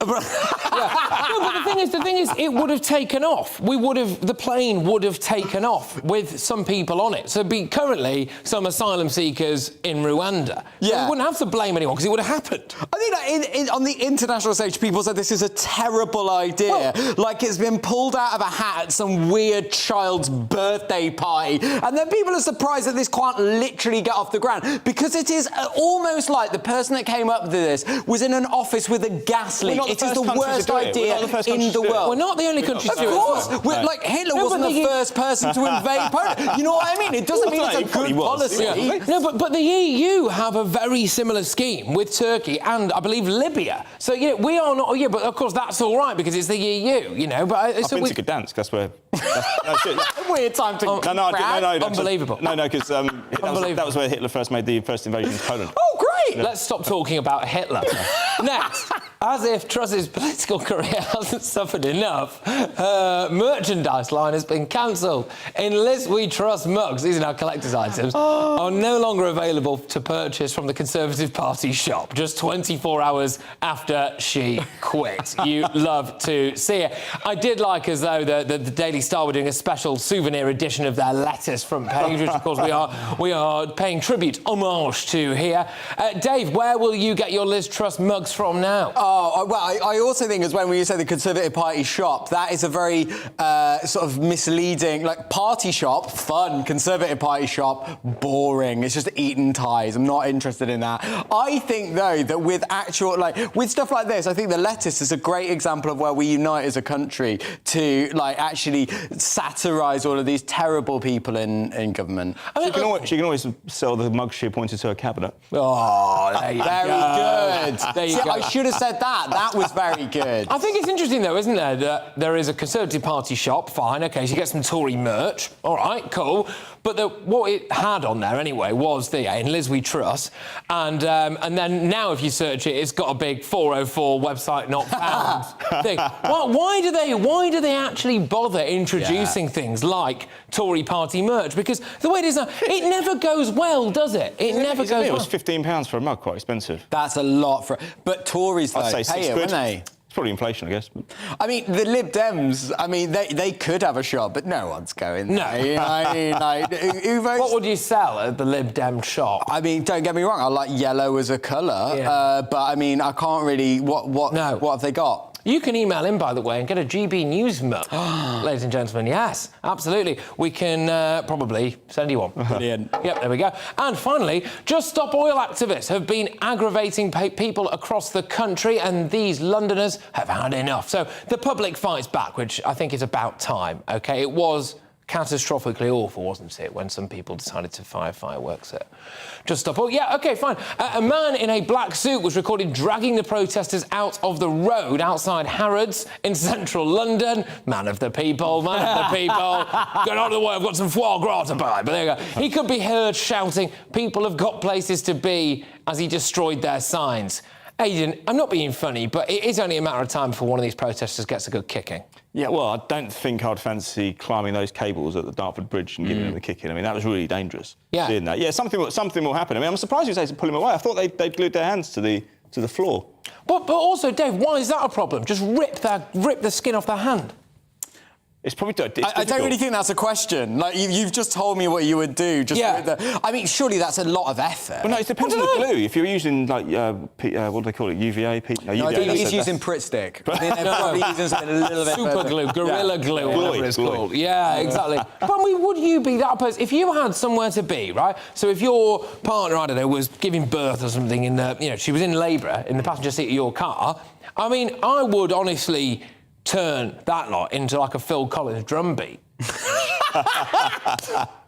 No, but the thing is, it would have taken off. The plane would have taken off with some people on it. So there'd be currently some asylum seekers in Rwanda. Yeah. So we wouldn't have to blame anyone because it would have happened. I think that on the international stage, people said this is a terrible idea. Like it's been pulled out of a hat at some weird child's birthday party. And then people are surprised that this can't literally get off the ground because it is almost like the person that came up with this was in an office with a gas leak. It is the worst idea in the world. We're not the only country to do it. Of course. Like, Hitler wasn't the first person to invade Poland. You know what I mean? It doesn't mean it's a good policy. Yeah. No, but the EU have a very similar scheme with Turkey and, I believe, Libya. So, you know, we are not... Yeah, but, of course, that's all right because it's the EU, you know. But I've been to Gdansk. That's where... That's it. Weird time to... No, unbelievable. No, because that was where Hitler first made the first invasion of Poland. Oh, great! Let's stop talking about Hitler. Next, as if Truss's political career hasn't suffered enough, her merchandise line has been cancelled. In Liz We Trust mugs, these are now collector's items, are no longer available to purchase from the Conservative Party shop, just 24 hours after she quit. You love to see it. I did like as though the Daily Star were doing a special souvenir edition of their Lettuce front page, which, of course, we are paying tribute, homage to here. Dave, where will you get your Liz Truss mugs from now? Oh, well, I also think as when you say the Conservative Party shop, that is a very sort of misleading, like, party shop, fun, Conservative Party shop, boring. It's just eating ties. I'm not interested in that. I think, though, that with actual, like, with stuff like this, I think the Lettuce is a great example of where we unite as a country to, like, actually satirise all of these terrible people in government. She can always sell the mug she appointed to her cabinet. Oh, there you very go. Good. There you go. I should have said that. That was very good. I think it's interesting, though, isn't there, that there is a Conservative Party shop, fine, OK, so you get some Tory merch, all right, cool, but what it had on there, anyway, was the In Liz We Trust, and then now if you search it, it's got a big 404 website not found thing. Why do they actually bother introducing things like Tory Party merch? Because the way it is now, it never goes well, does it? It never goes well. It was £15 for a mug, quite expensive. That's a lot for... But Tories, though, I'd say pay it, wouldn't they? It's probably inflation, I guess. I mean, the Lib Dems, I mean, they could have a shop, but no one's going there. No. You know, I mean, like, who votes? What would you sell at the Lib Dem shop? I mean, don't get me wrong, I like yellow as a colour, but I mean, I can't really... What have they got? You can email in, by the way, and get a GB News mug, ladies and gentlemen. Yes, absolutely. We can probably send you one. Brilliant. Yep, there we go. And finally, Just Stop Oil activists have been aggravating people across the country, and these Londoners have had enough. So the public fights back, which I think is about time, OK? It was catastrophically awful, wasn't it, when some people decided to fire fireworks at Just Stop Oil? Yeah, OK, fine. A man in a black suit was recorded dragging the protesters out of the road outside Harrods in central London. Man of the people, man of the people. Get out of the way, I've got some foie gras to buy. But there you go. He could be heard shouting, "People have got places to be," as he destroyed their signs. Aidan, I'm not being funny, but it is only a matter of time before one of these protesters gets a good kicking. Yeah, well, I don't think I'd fancy climbing those cables at the Dartford Bridge and giving them a kick in. I mean, that was really dangerous. Yeah. Seeing that. Yeah, something will happen. I mean, I'm surprised you say to pull him away. I thought they'd glued their hands to the floor. But also, Dave, why is that a problem? Just rip the skin off their hand. It's probably... I don't really think that's a question. Like, you've just told me what you would do. I mean, surely that's a lot of effort. Well, no, it depends on the glue. If you're using, like, what do they call it, UVA? No, I think he's using Pritt stick. I think they're probably using something a little bit Super glue, Gorilla Glue, whatever it's called. Yeah, exactly. But I mean, would you be that person? If you had somewhere to be, right? So if your partner, I don't know, was giving birth or something in the, she was in labour in the passenger seat of your car, I mean, I would honestly turn that lot into like a Phil Collins drum beat.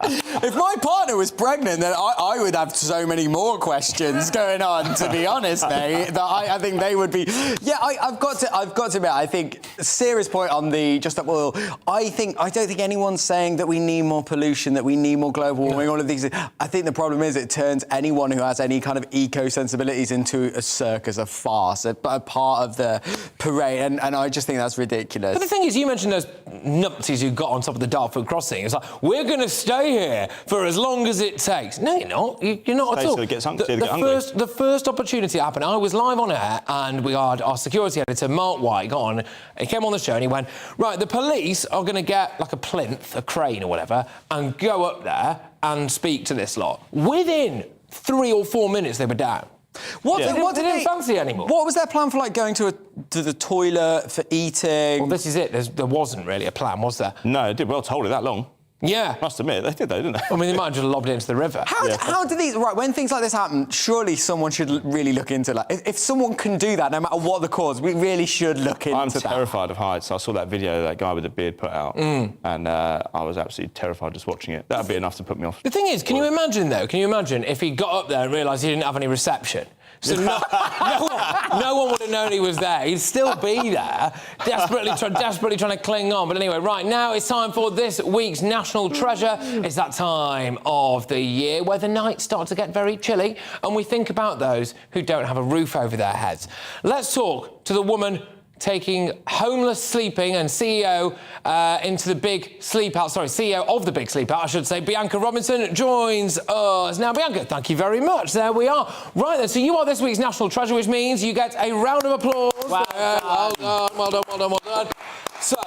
If my partner was pregnant, then I would have so many more questions going on, to be honest, mate, that I think they would be... Yeah, I've got to admit, I think, serious point on the Just Stop Oil, I don't think anyone's saying that we need more pollution, that we need more global warming, all of these. I think the problem is it turns anyone who has any kind of eco-sensibilities into a circus, a farce, a part of the parade, and I just think that's ridiculous. But the thing is, you mentioned those nupties who got on top of the Dartford crossing. It's like, we're going to stay here for as long as it takes. No, you're not. You're not at all. The first opportunity happened, I was live on air, and we had our security editor, Mark White, got on. He came on the show and he went, right, the police are going to get like a plinth, a crane or whatever, and go up there and speak to this lot. Within 3 or 4 minutes, they were down. What they didn't fancy anymore. What was their plan for, like, going to the toilet, for eating? Well, this is it. There wasn't really a plan, was there? No, it did well to hold it that long. Yeah. Must admit, they did though, didn't they? I mean, they might have just lobbed it into the river. How do these... Right, when things like this happen, surely someone should really look into it. Like, if someone can do that, no matter what the cause, we really should look into that. I'm terrified of heights. I saw that video that guy with the beard put out, and I was absolutely terrified just watching it. That would be enough to put me off. The thing is, can you imagine, though, if he got up there and realised he didn't have any reception? So no one would have known he was there. He'd still be there, desperately trying to cling on. But anyway, right now it's time for this week's National Treasure. It's that time of the year where the nights start to get very chilly and we think about those who don't have a roof over their heads. Let's talk to the woman taking homeless sleeping and CEO into the big sleep out. Sorry, CEO of the big sleep out, I should say. Bianca Robinson joins us now. Bianca, thank you very much. There we are. Right then, so you are this week's National Treasure, which means you get a round of applause. Well done. So,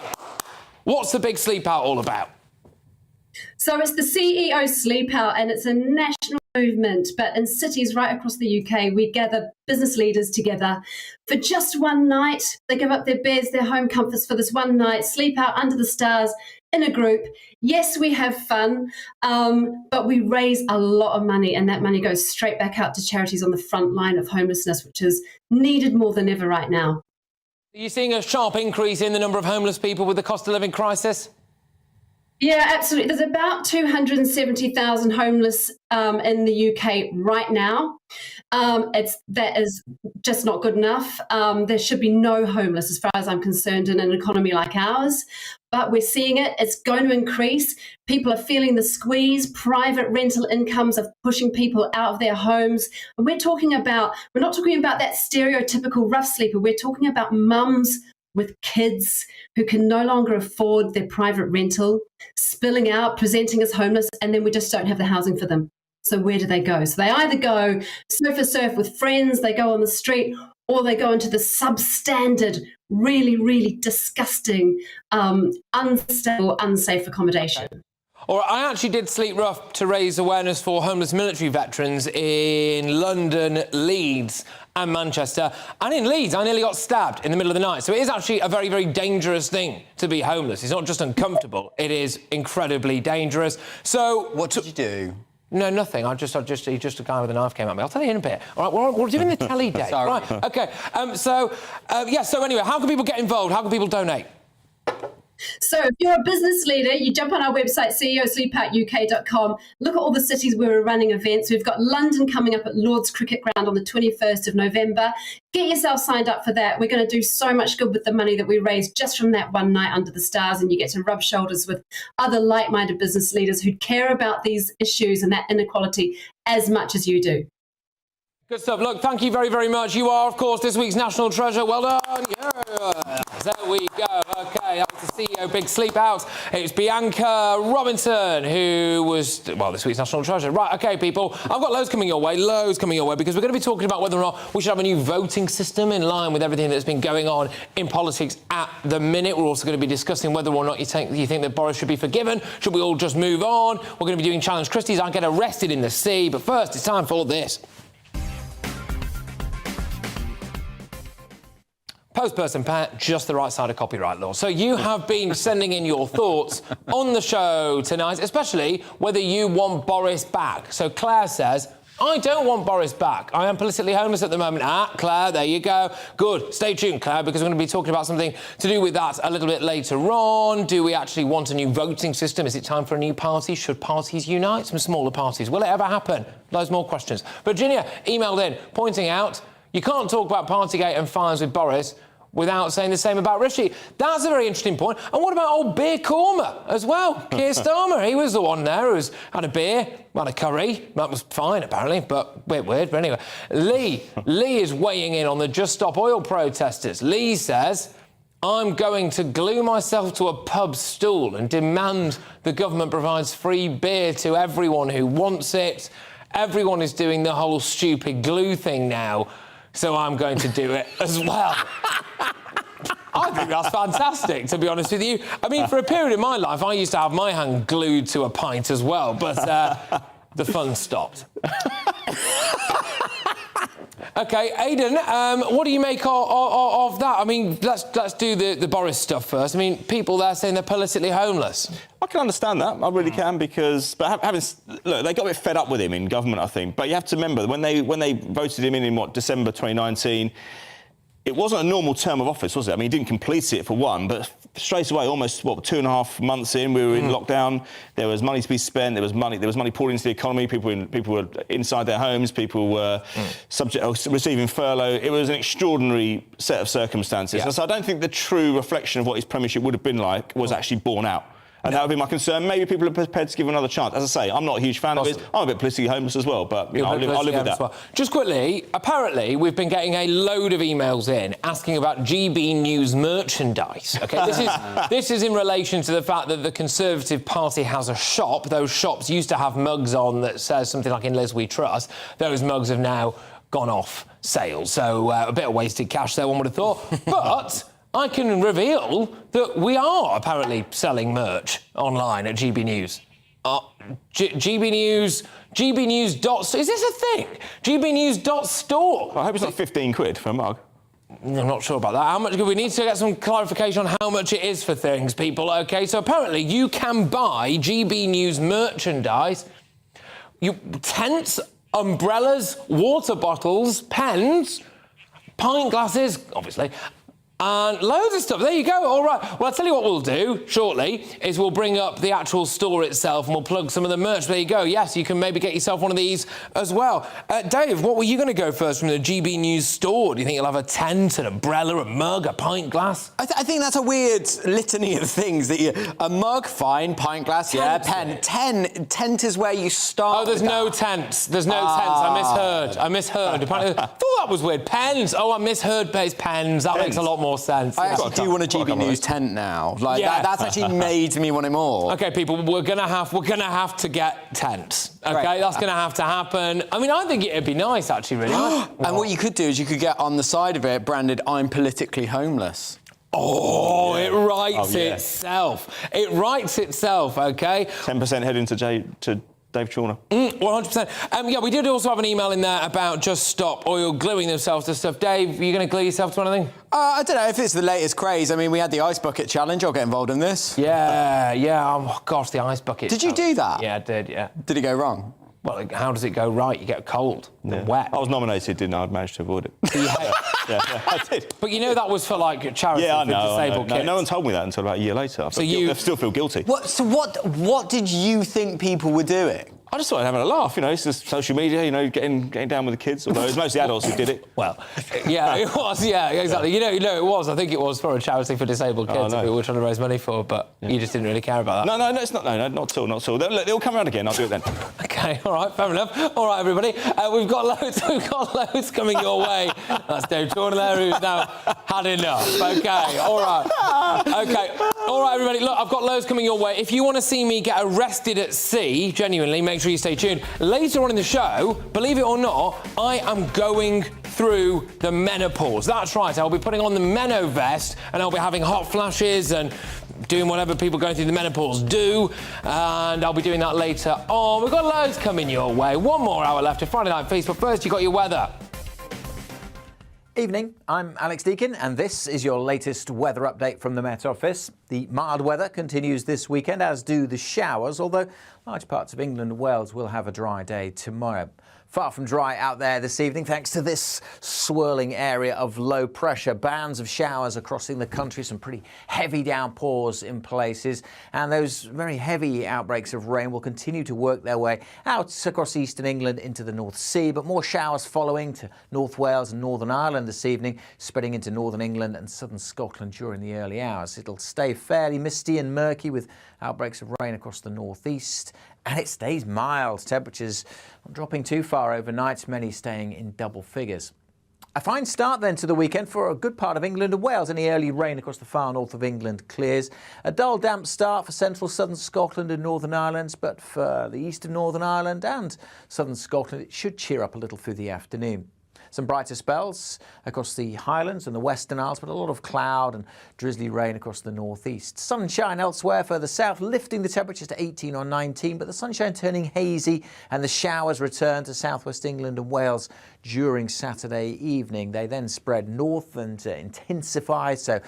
what's the big sleep out all about? So it's the CEO Sleep Out, and it's a national movement, but in cities right across the UK, we gather business leaders together for just one night. They give up their beds, their home comforts for this one night, sleep out under the stars in a group. Yes, we have fun, but we raise a lot of money, and that money goes straight back out to charities on the front line of homelessness, which is needed more than ever right now. Are you seeing a sharp increase in the number of homeless people with the cost of living crisis? Yeah, absolutely. There's about 270,000 homeless in the UK right now. That is just not good enough. There should be no homeless, as far as I'm concerned, in an economy like ours. But we're seeing it. It's going to increase. People are feeling the squeeze. Private rental incomes are pushing people out of their homes. And we're not talking about that stereotypical rough sleeper. We're talking about mums with kids who can no longer afford their private rental, spilling out, presenting as homeless, and then we just don't have the housing for them. So where do they go? So they either go surf with friends, they go on the street, or they go into the substandard, really, really disgusting, unstable, unsafe accommodation. Or I actually did Sleep Rough to raise awareness for homeless military veterans in London, Leeds and Manchester. And in Leeds, I nearly got stabbed in the middle of the night. So it is actually a very, very dangerous thing to be homeless. It's not just uncomfortable, it is incredibly dangerous. So... What did you do? No, nothing. Just a guy with a knife came at me. I'll tell you in a bit. All right, we're doing the telly day. Sorry. Right, OK. So anyway, how can people get involved? How can people donate? So if you're a business leader, you jump on our website, ceosleepout.uk.com, look at all the cities where we're running events. We've got London coming up at Lord's Cricket Ground on the 21st of November. Get yourself signed up for that. We're going to do so much good with the money that we raise just from that one night under the stars, and you get to rub shoulders with other like-minded business leaders who care about these issues and that inequality as much as you do. Good stuff. Look, thank you very, very much. You are, of course, this week's national treasure. Well done. Yeah. There we go. OK, that was the CEO Big Sleep Out. It was Bianca Robinson, who was, well, this week's national treasure. Right, OK, people, I've got loads coming your way, because we're going to be talking about whether or not we should have a new voting system in line with everything that's been going on in politics at the minute. We're also going to be discussing whether or not you think that Boris should be forgiven. Should we all just move on? We're going to be doing Challenge Christie's. I get arrested in the sea. But first, it's time for this. Postperson Pat, just the right side of copyright law. So you have been sending in your thoughts on the show tonight, especially whether you want Boris back. So Claire says, I don't want Boris back. I am politically homeless at the moment. Claire, there you go. Good. Stay tuned, Claire, because we're going to be talking about something to do with that a little bit later on. Do we actually want a new voting system? Is it time for a new party? Should parties unite? Some smaller parties. Will it ever happen? Loads more questions. Virginia emailed in, pointing out, you can't talk about Partygate and fines with Boris without saying the same about Rishi. That's a very interesting point. And what about old Beer Korma as well? Keir Starmer, he was the one there who's had a beer, had a curry. That was fine, apparently, but a bit weird. But anyway, Lee is weighing in on the Just Stop Oil protesters. Lee says, I'm going to glue myself to a pub stool and demand the government provides free beer to everyone who wants it. Everyone is doing the whole stupid glue thing now, so I'm going to do it as well. I think that's fantastic, to be honest with you. I mean, for a period in my life, I used to have my hand glued to a pint as well, but the fun stopped. OK, Aidan, what do you make of that? I mean, let's do the Boris stuff first. I mean, people there saying they're politically homeless. I can understand that. I really can, because... But look, they got a bit fed up with him in government, I think. But you have to remember, when they voted him in December 2019... It wasn't a normal term of office, was it? I mean, he didn't complete it for one, but straight away, almost 2.5 months in, we were in lockdown. There was money to be spent. There was money poured into the economy. People were inside their homes. People were receiving furlough. It was an extraordinary set of circumstances. Yeah. And so I don't think the true reflection of what his premiership would have been like was actually borne out. And that would be my concern. Maybe people are prepared to give him another chance. As I say, I'm not a huge fan of it. I'm a bit politically homeless as well, but I'll live with that. Well. Just quickly, apparently, we've been getting a load of emails in asking about GBNews merchandise. OK, this is in relation to the fact that the Conservative Party has a shop. Those shops used to have mugs on that says something like "In Liz We Trust." Those mugs have now gone off sale. So a bit of wasted cash there, one would have thought. But I can reveal that we are apparently selling merch online at GB News. GB News... Is this a thing? GBnews.store. I hope it's not 15 quid for a mug. I'm not sure about that. How much? We need to get some clarification on how much it is for things, people. OK, so apparently you can buy GB News merchandise. Tents, umbrellas, water bottles, pens, pint glasses, obviously, and loads of stuff. There you go. All right. Well, I'll tell you what we'll do shortly is we'll bring up the actual store itself and we'll plug some of the merch. There you go. Yes, you can maybe get yourself one of these as well. Dave, what were you going to go first from the GB News store? Do you think you'll have a tent, an umbrella, a mug, a pint glass? I think that's a weird litany of things. A mug, fine. Pint glass, yeah. Pen. Tent is where you start. Oh, there's no tents. There's no tents. I misheard. Apparently, I thought that was weird. Pens. Oh, I misheard pens. That makes a lot more sense. I actually do want a GB News tent now. Like that's actually made me want it more. OK, people, we're gonna have to get tents. OK, right. That's gonna have to happen. I mean, I think it'd be nice, actually, really. And what you could do is you could get on the side of it branded "I'm politically homeless." Oh, yeah. It writes itself. It writes itself. OK. 10% heading to Dave Chawner. 100%. Yeah, we did also have an email in there about Just Stop Oil gluing themselves to stuff. Dave, are you going to glue yourself to anything? I don't know if it's the latest craze. I mean, we had the ice bucket challenge. I'll get involved in this. Yeah. Oh, gosh, the ice bucket. Did you do that? Yeah, I did, yeah. Did it go wrong? Well, how does it go right? You get cold and wet. I was nominated, didn't I? I'd managed to avoid it. yeah, I did. But you know that was for, like, charity for disabled kids. No one told me that until about a year later. I still feel guilty. What did you think people were doing? I just started having a laugh, it's just social media, getting down with the kids, although it was mostly adults who did it. Well, yeah, it was, yeah, exactly. It was. I think it was for a charity for disabled kids that we were trying to raise money for, but you just didn't really care about that. No, it's not. No, not at all. They'll come around again. I'll do it then. OK, all right, fair enough. All right, everybody, we've got loads coming your way. That's Dave Chawner there, who's now had enough. OK, all right, everybody. Look, I've got loads coming your way. If you want to see me get arrested at sea, genuinely, make sure you stay tuned. Later on in the show, believe it or not, I am going through the menopause. That's right, I'll be putting on the Meno vest and I'll be having hot flashes and doing whatever people going through the menopause do, and I'll be doing that later on. We've got loads coming your way. One more hour left of Friday Night Feast, but first you got your weather. Evening, I'm Alex Deakin, and this is your latest weather update from the Met Office. The mild weather continues this weekend, as do the showers, although large parts of England and Wales will have a dry day tomorrow. Far from dry out there this evening, thanks to this swirling area of low pressure. Bands of showers are crossing the country, some pretty heavy downpours in places, and those very heavy outbreaks of rain will continue to work their way out across eastern England into the North Sea, but more showers following to North Wales and Northern Ireland this evening, spreading into northern England and southern Scotland during the early hours. It'll stay fairly misty and murky with outbreaks of rain across the northeast, and it stays mild. Temperatures not dropping too far overnight, many staying in double figures. A fine start then to the weekend for a good part of England and Wales. Any early rain across the far north of England clears. A dull, damp start for central southern Scotland and Northern Ireland, but for the east of Northern Ireland and southern Scotland, it should cheer up a little through the afternoon. Some brighter spells across the Highlands and the Western Isles, but a lot of cloud and drizzly rain across the northeast. Sunshine elsewhere further south, lifting the temperatures to 18 or 19, but the sunshine turning hazy and the showers return to southwest England and Wales during Saturday evening. They then spread north and intensify, so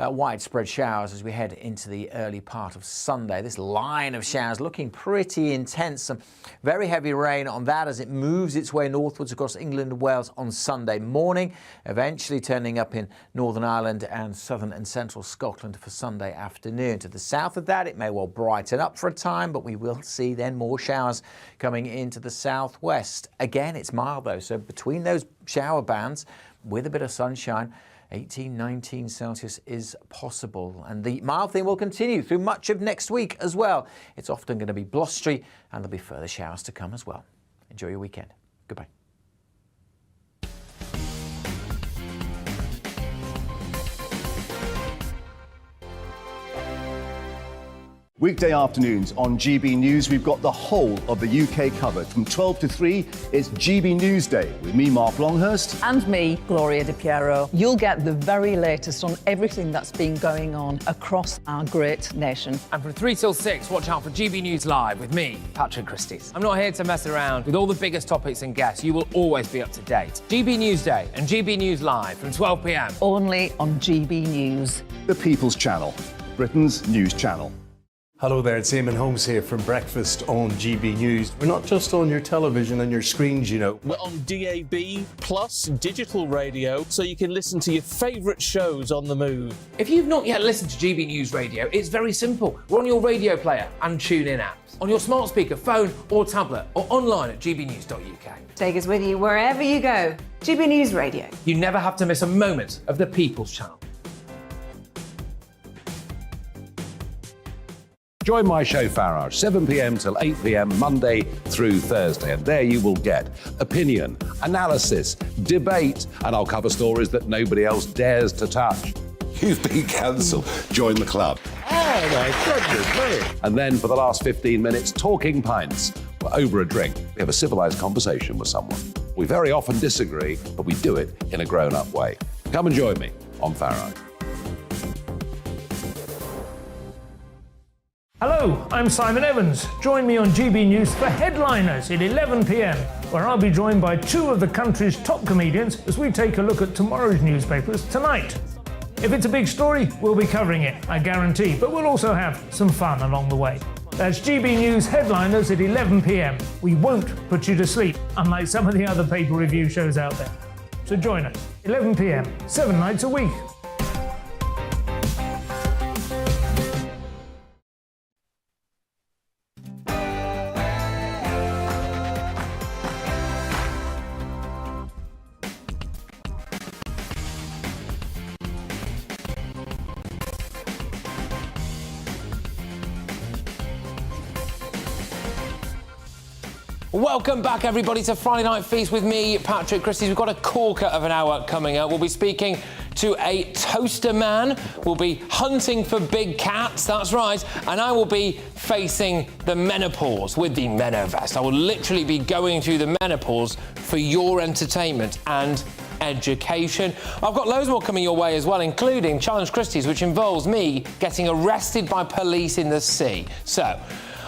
widespread showers as we head into the early part of Sunday. This line of showers looking pretty intense. Some very heavy rain on that as it moves its way northwards across England and Wales on Sunday morning, eventually turning up in Northern Ireland and southern and central Scotland for Sunday afternoon. To the south of that, it may well brighten up for a time, but we will see then more showers coming into the southwest. Again, it's mild though, so between those shower bands with a bit of sunshine, 18, 19 Celsius is possible. And the mild thing will continue through much of next week as well. It's often going to be blustery and there'll be further showers to come as well. Enjoy your weekend. Goodbye. Weekday afternoons on GB News, we've got the whole of the UK covered. From 12 to 3, it's GB News Day with me, Mark Longhurst. And me, Gloria Di Piero. You'll get the very latest on everything that's been going on across our great nation. And from 3 till 6, watch out for GB News Live with me, Patrick Christys. I'm not here to mess around. With all the biggest topics and guests, you will always be up to date. GB News Day and GB News Live from 12 p.m. Only on GB News. The People's Channel, Britain's news channel. Hello there, it's Eamon Holmes here from Breakfast on GB News. We're not just on your television and your screens, you know. We're on DAB plus digital radio, so you can listen to your favourite shows on the move. If you've not yet listened to GB News Radio, it's very simple. We're on your radio player and TuneIn apps, on your smart speaker, phone or tablet, or online at gbnews.uk. Take us with you wherever you go. GB News Radio. You never have to miss a moment of the People's Channel. Join my show Farage, 7 p.m. till 8 p.m. Monday through Thursday, and there you will get opinion, analysis, debate, and I'll cover stories that nobody else dares to touch. You've been cancelled. Join the club. Oh my goodness me. And then for the last 15 minutes, talking pints. We're over a drink. We have a civilised conversation with someone. We very often disagree, but we do it in a grown-up way. Come and join me on Farage. Hello, I'm Simon Evans. Join me on GB News for Headliners at 11 p.m, where I'll be joined by two of the country's top comedians as we take a look at tomorrow's newspapers tonight. If it's a big story, we'll be covering it, I guarantee, but we'll also have some fun along the way. That's GB News Headliners at 11 p.m. We won't put you to sleep, unlike some of the other paper review shows out there. So join us, 11 p.m, 7 nights a week. Welcome back, everybody, to Friday Night Feast with me, Patrick Christys. We've got a corker of an hour coming up. We'll be speaking to a toaster man. We'll be hunting for big cats, that's right. And I will be facing the menopause with the Menovest. I will literally be going through the menopause for your entertainment and education. I've got loads more coming your way as well, including Challenge Christys, which involves me getting arrested by police in the sea. So,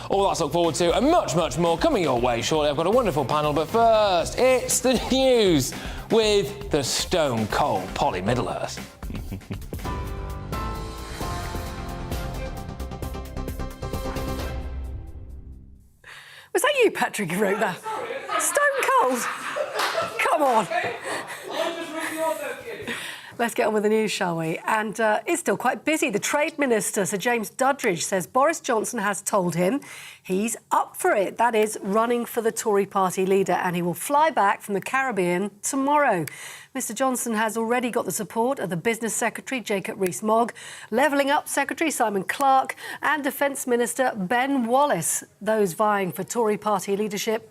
all that's to look forward to and much, much more coming your way shortly. I've got a wonderful panel, but first, it's the news with the stone cold Polly Middlehurst. Was that you, Patrick, who wrote that? Stone cold? Come on. Let's get on with the news, shall we? And it's still quite busy. The Trade Minister, Sir James Duddridge, says Boris Johnson has told him he's up for it. That is, running for the Tory party leader, and he will fly back from the Caribbean tomorrow. Mr Johnson has already got the support of the Business Secretary, Jacob Rees-Mogg, Levelling Up Secretary, Simon Clarke, and Defence Minister, Ben Wallace. Those vying for Tory party leadership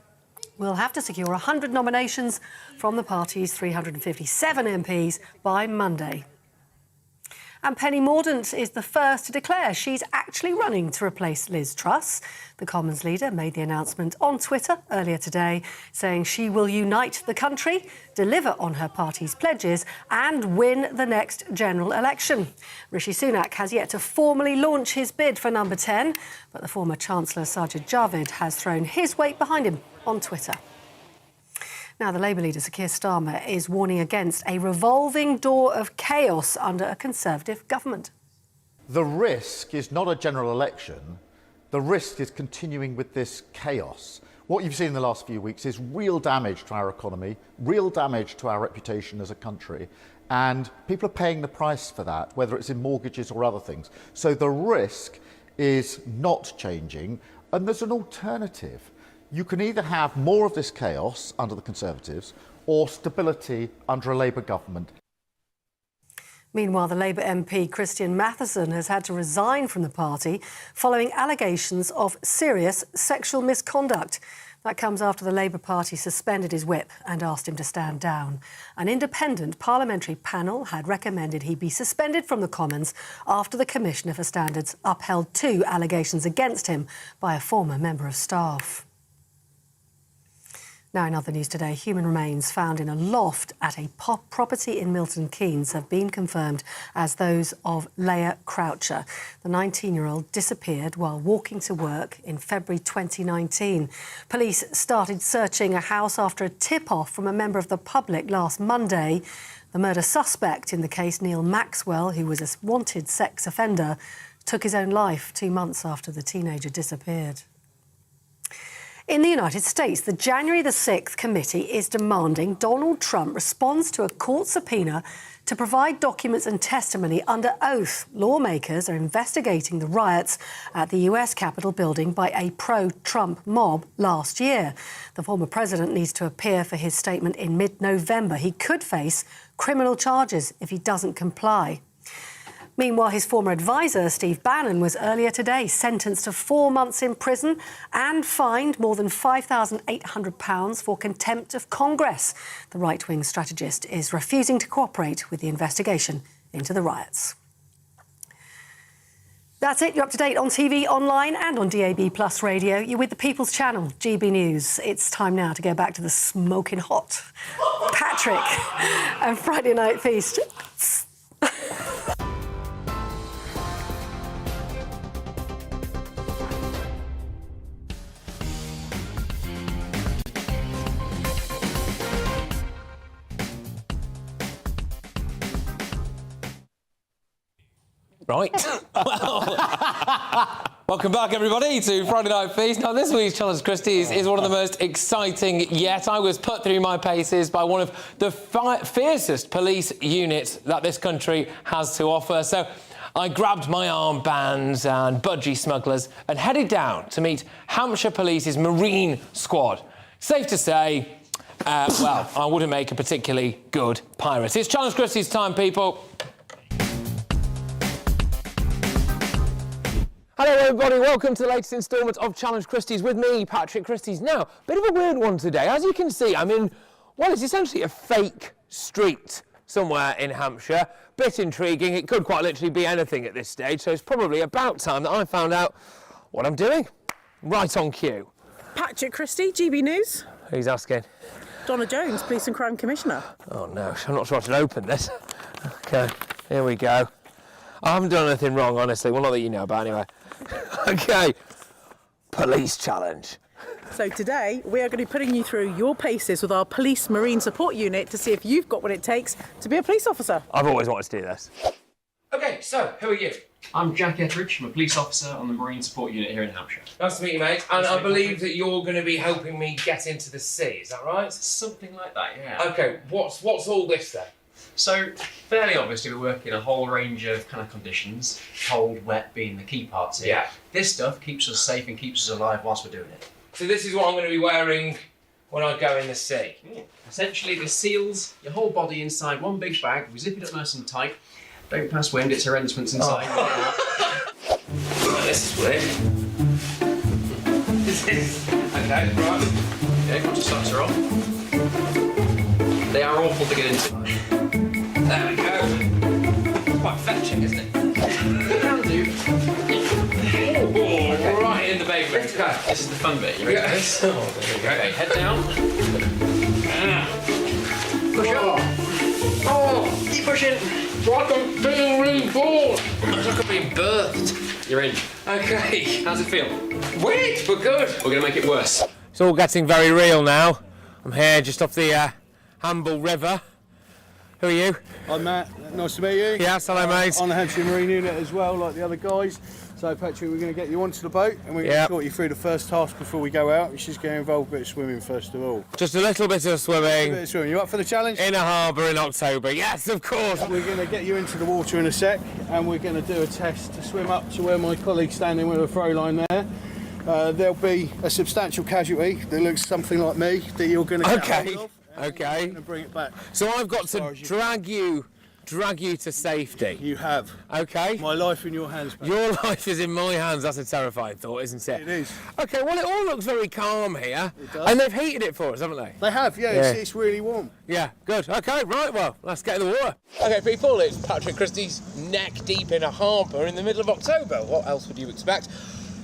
will have to secure 100 nominations from the party's 357 MPs by Monday. And Penny Mordaunt is the first to declare she's actually running to replace Liz Truss. The Commons leader made the announcement on Twitter earlier today, saying she will unite the country, deliver on her party's pledges and win the next general election. Rishi Sunak has yet to formally launch his bid for number 10, but the former Chancellor Sajid Javid has thrown his weight behind him on Twitter. Now, the Labour leader, Sir Keir Starmer, is warning against a revolving door of chaos under a Conservative government. The risk is not a general election. The risk is continuing with this chaos. What you've seen in the last few weeks is real damage to our economy, real damage to our reputation as a country, and people are paying the price for that, whether it's in mortgages or other things. So the risk is not changing, and there's an alternative. You can either have more of this chaos under the Conservatives or stability under a Labour government. Meanwhile, the Labour MP Christian Matheson has had to resign from the party following allegations of serious sexual misconduct. That comes after the Labour Party suspended his whip and asked him to stand down. An independent parliamentary panel had recommended he be suspended from the Commons after the Commissioner for Standards upheld 2 allegations against him by a former member of staff. Now, in other news today, human remains found in a loft at a property in Milton Keynes have been confirmed as those of Leah Croucher. The 19-year-old disappeared while walking to work in February 2019. Police started searching a house after a tip-off from a member of the public last Monday. The murder suspect in the case, Neil Maxwell, who was a wanted sex offender, took his own life 2 months after the teenager disappeared. In the United States, the January the 6th committee is demanding Donald Trump responds to a court subpoena to provide documents and testimony under oath. Lawmakers are investigating the riots at the US Capitol building by a pro-Trump mob last year. The former president needs to appear for his statement in mid-November. He could face criminal charges if he doesn't comply. Meanwhile, his former advisor, Steve Bannon, was earlier today sentenced to 4 months in prison and fined more than £5,800 for contempt of Congress. The right-wing strategist is refusing to cooperate with the investigation into the riots. That's it. You're up to date on TV, online and on DAB Plus radio. You're with the People's Channel, GB News. It's time now to go back to the smoking hot Patrick and Friday Night Feast. Right. Well, welcome back, everybody, to Friday Night Feast. Now, this week's Challenge Christie is one of the most exciting yet. I was put through my paces by one of the fiercest police units that this country has to offer. So I grabbed my armbands and budgie smugglers and headed down to meet Hampshire Police's Marine Squad. Safe to say, well, I wouldn't make a particularly good pirate. It's Challenge Christie's time, people. Hello, everybody. Welcome to the latest instalment of Challenge Christie's with me, Patrick Christie's. Now, bit of a weird one today. As you can see, I'm in, well, it's essentially a fake street somewhere in Hampshire. Bit intriguing. It could quite literally be anything at this stage, so it's probably about time that I found out what I'm doing. Right on cue. Patrick Christie, GB News. Who's asking? Donna Jones, Police and Crime Commissioner. Oh, no. I'm not sure I should open this. OK, here we go. I haven't done anything wrong, honestly. Well, not that you know about, anyway. OK, police challenge. So today, we are going to be putting you through your paces with our Police Marine Support Unit to see if you've got what it takes to be a police officer. I've always wanted to do this. OK, so, who are you? I'm Jack Etheridge. I'm a police officer on the Marine Support Unit here in Hampshire. Nice to meet you, mate. And I believe that you're going to be helping me get into the sea, is that right? Something like that, yeah. OK, what's all this then? So, fairly obviously, we work in a whole range of kind of conditions, cold, wet being the key parts here. Yeah. This stuff keeps us safe and keeps us alive whilst we're doing it. So this is what I'm going to be wearing when I go in the sea? Essentially, this seals your whole body inside one big bag. We zip it up nice and tight. Don't pass wind, it's horrendous when it's inside. Oh. This is weird. This is... OK, right. OK, once your socks are on. They are awful to get into. There we go. It's quite fetching, isn't it? You can do. Okay. Right in the pavement. Okay. This is the fun bit. You ready for this? Oh, there we go. Okay, head down. Push up. Oh, keep pushing. It's like I'm being reborn. It's like I'm being birthed. You're in. Okay. How's it feel? Weird, but good. We're going to make it worse. It's all getting very real now. I'm here just off the Hamble River. Who are you? I'm Matt. Nice to meet you. Yes, hello, mate. On the Hampshire Marine Unit as well, like the other guys. So, Patrick, we're going to get you onto the boat and we're going to talk you through the first task before we go out, which is going to involve a bit of swimming first of all. Just a little bit of swimming. A bit of swimming. You up for the challenge? In a harbour in October. Yes, of course. We're going to get you into the water in a sec and we're going to do a test to swim up to where my colleague's standing with a throw line there. There'll be a substantial casualty that looks something like me that you're going to get hold of. Okay. And bring it back. So I've got to drag you to safety. You have. Okay. My life in your hands, mate. Your life is in my hands. That's a terrifying thought, isn't it? It is. Okay, well, it all looks very calm here. It does. And they've heated it for us, haven't they? They have, yeah. It's really warm. Yeah, good. Okay, right, well, let's get in the water. Okay, people, it's Patrick Christie's neck deep in a harbour in the middle of October. What else would you expect?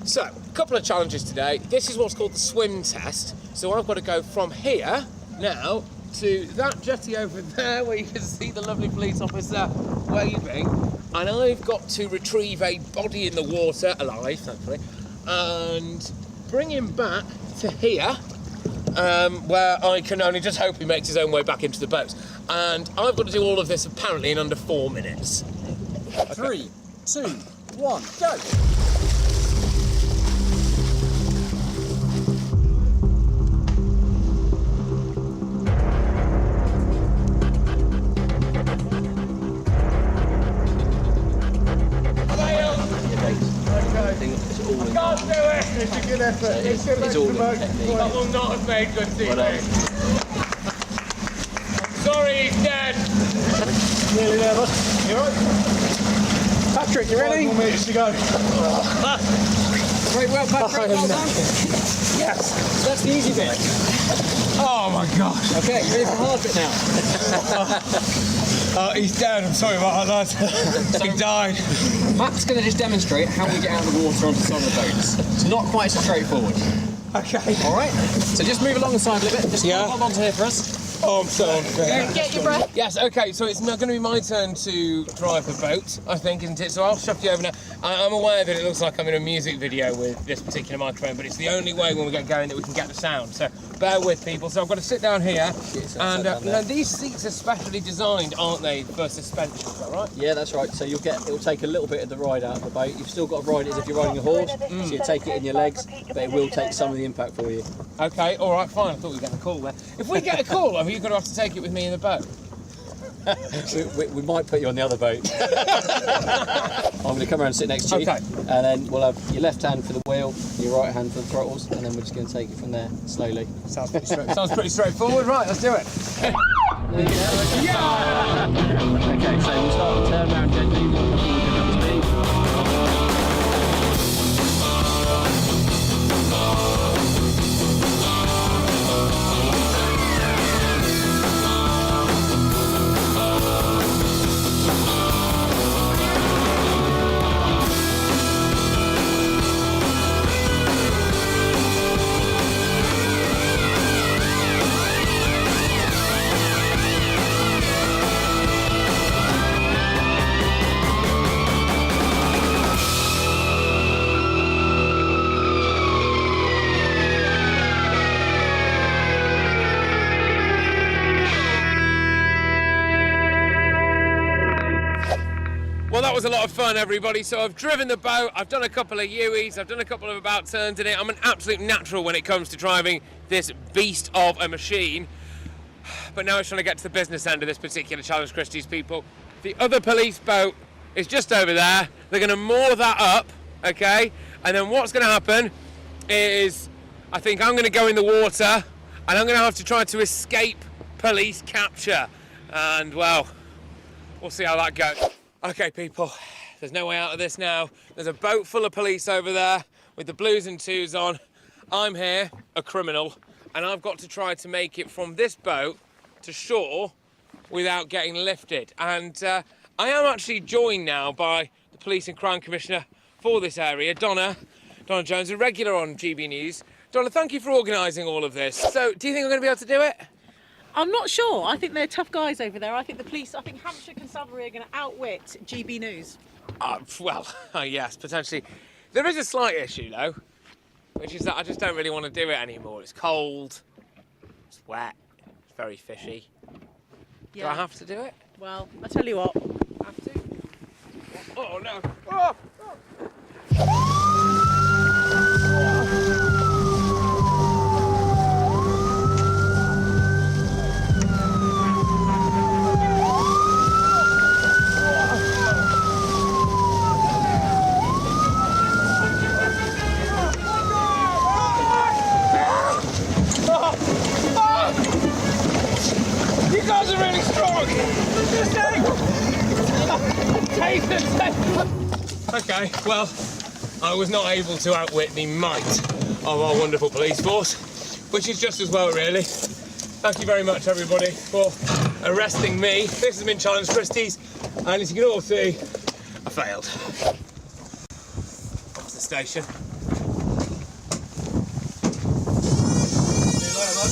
So, a couple of challenges today. This is what's called the swim test. So I've got to go from here now to that jetty over there where you can see the lovely police officer waving, and I've got to retrieve a body in the water, alive thankfully, and bring him back to here, where I can only just hope he makes his own way back into the boat. And I've got to do all of this apparently in under 4 minutes. Okay. 3, 2, 1, go! I can't do it! It's a good effort. It's all good technique. That will not have made good TV. Sorry, he's dead. Nearly there, bud. You alright? Patrick, you ready? 5 more minutes to go. Great, well, Patrick, well done. Yes. So that's the easy bit. Oh my gosh. Okay, you ready for the hard bit now? He's dead. I'm sorry about that, lad. He died. Matt's going to just demonstrate how we get out of the water onto some of the boats. It's not quite so straightforward. Okay. All right. So just move along the side a little bit. Just hold on to here for us. Oh, I'm so unfair. Get your breath. Yes, OK, so it's now going to be my turn to drive the boat, I think, isn't it? So I'll shift you over now. I'm aware that it looks like I'm in a music video with this particular microphone, but it's the only way when we get going that we can get the sound. So bear with, people. So I've got to sit down here. And now these seats are specially designed, aren't they, for suspension? Is that right? Yeah, that's right. So it'll take a little bit of the ride out of the boat. You've still got to ride it as if you're riding a horse, so you take it in your legs, but it will take some of the impact for you. OK, all right, fine. I thought we were getting a call there. If we get a call, are you going to have to take it with me in the boat? we might put you on the other boat. I'm going to come around and sit next to you, and then we'll have your left hand for the wheel, your right hand for the throttles, and then we're just going to take it from there slowly. Sounds pretty straightforward. Right, let's do it. Yeah! Okay, so we'll start with turn around gently, walk up and pick up speed. Well, that was a lot of fun, everybody. So I've driven the boat, I've done a couple of U-E's, I've done a couple of about turns in it. I'm an absolute natural when it comes to driving this beast of a machine. But now it's trying to get to the business end of this particular challenge, Christie's people. The other police boat is just over there. They're going to moor that up, okay? And then what's going to happen is I think I'm going to go in the water and I'm going to have to try to escape police capture. And, well, we'll see how that goes. OK, people, there's no way out of this now. There's a boat full of police over there with the blues and twos on. I'm here, a criminal, and I've got to try to make it from this boat to shore without getting lifted. And I am actually joined now by the Police and Crime Commissioner for this area, Donna Jones, a regular on GB News. Donna, thank you for organising all of this. So, do you think I'm going to be able to do it? I'm not sure. I think they're tough guys over there. I think Hampshire Constabulary are going to outwit GB News. Well, yes, potentially. There is a slight issue, though, which is that I just don't really want to do it anymore. It's cold, it's wet, it's very fishy. Yeah. Do I have to do it? Well, I tell you what. Have to? Oh, no. Oh! You guys are really strong! Okay, well, I was not able to outwit the might of our wonderful police force, which is just as well, really. Thank you very much, everybody, for arresting me. This has been Challenge Christie's, and as you can all see, I failed. Off to the station. See you later, man.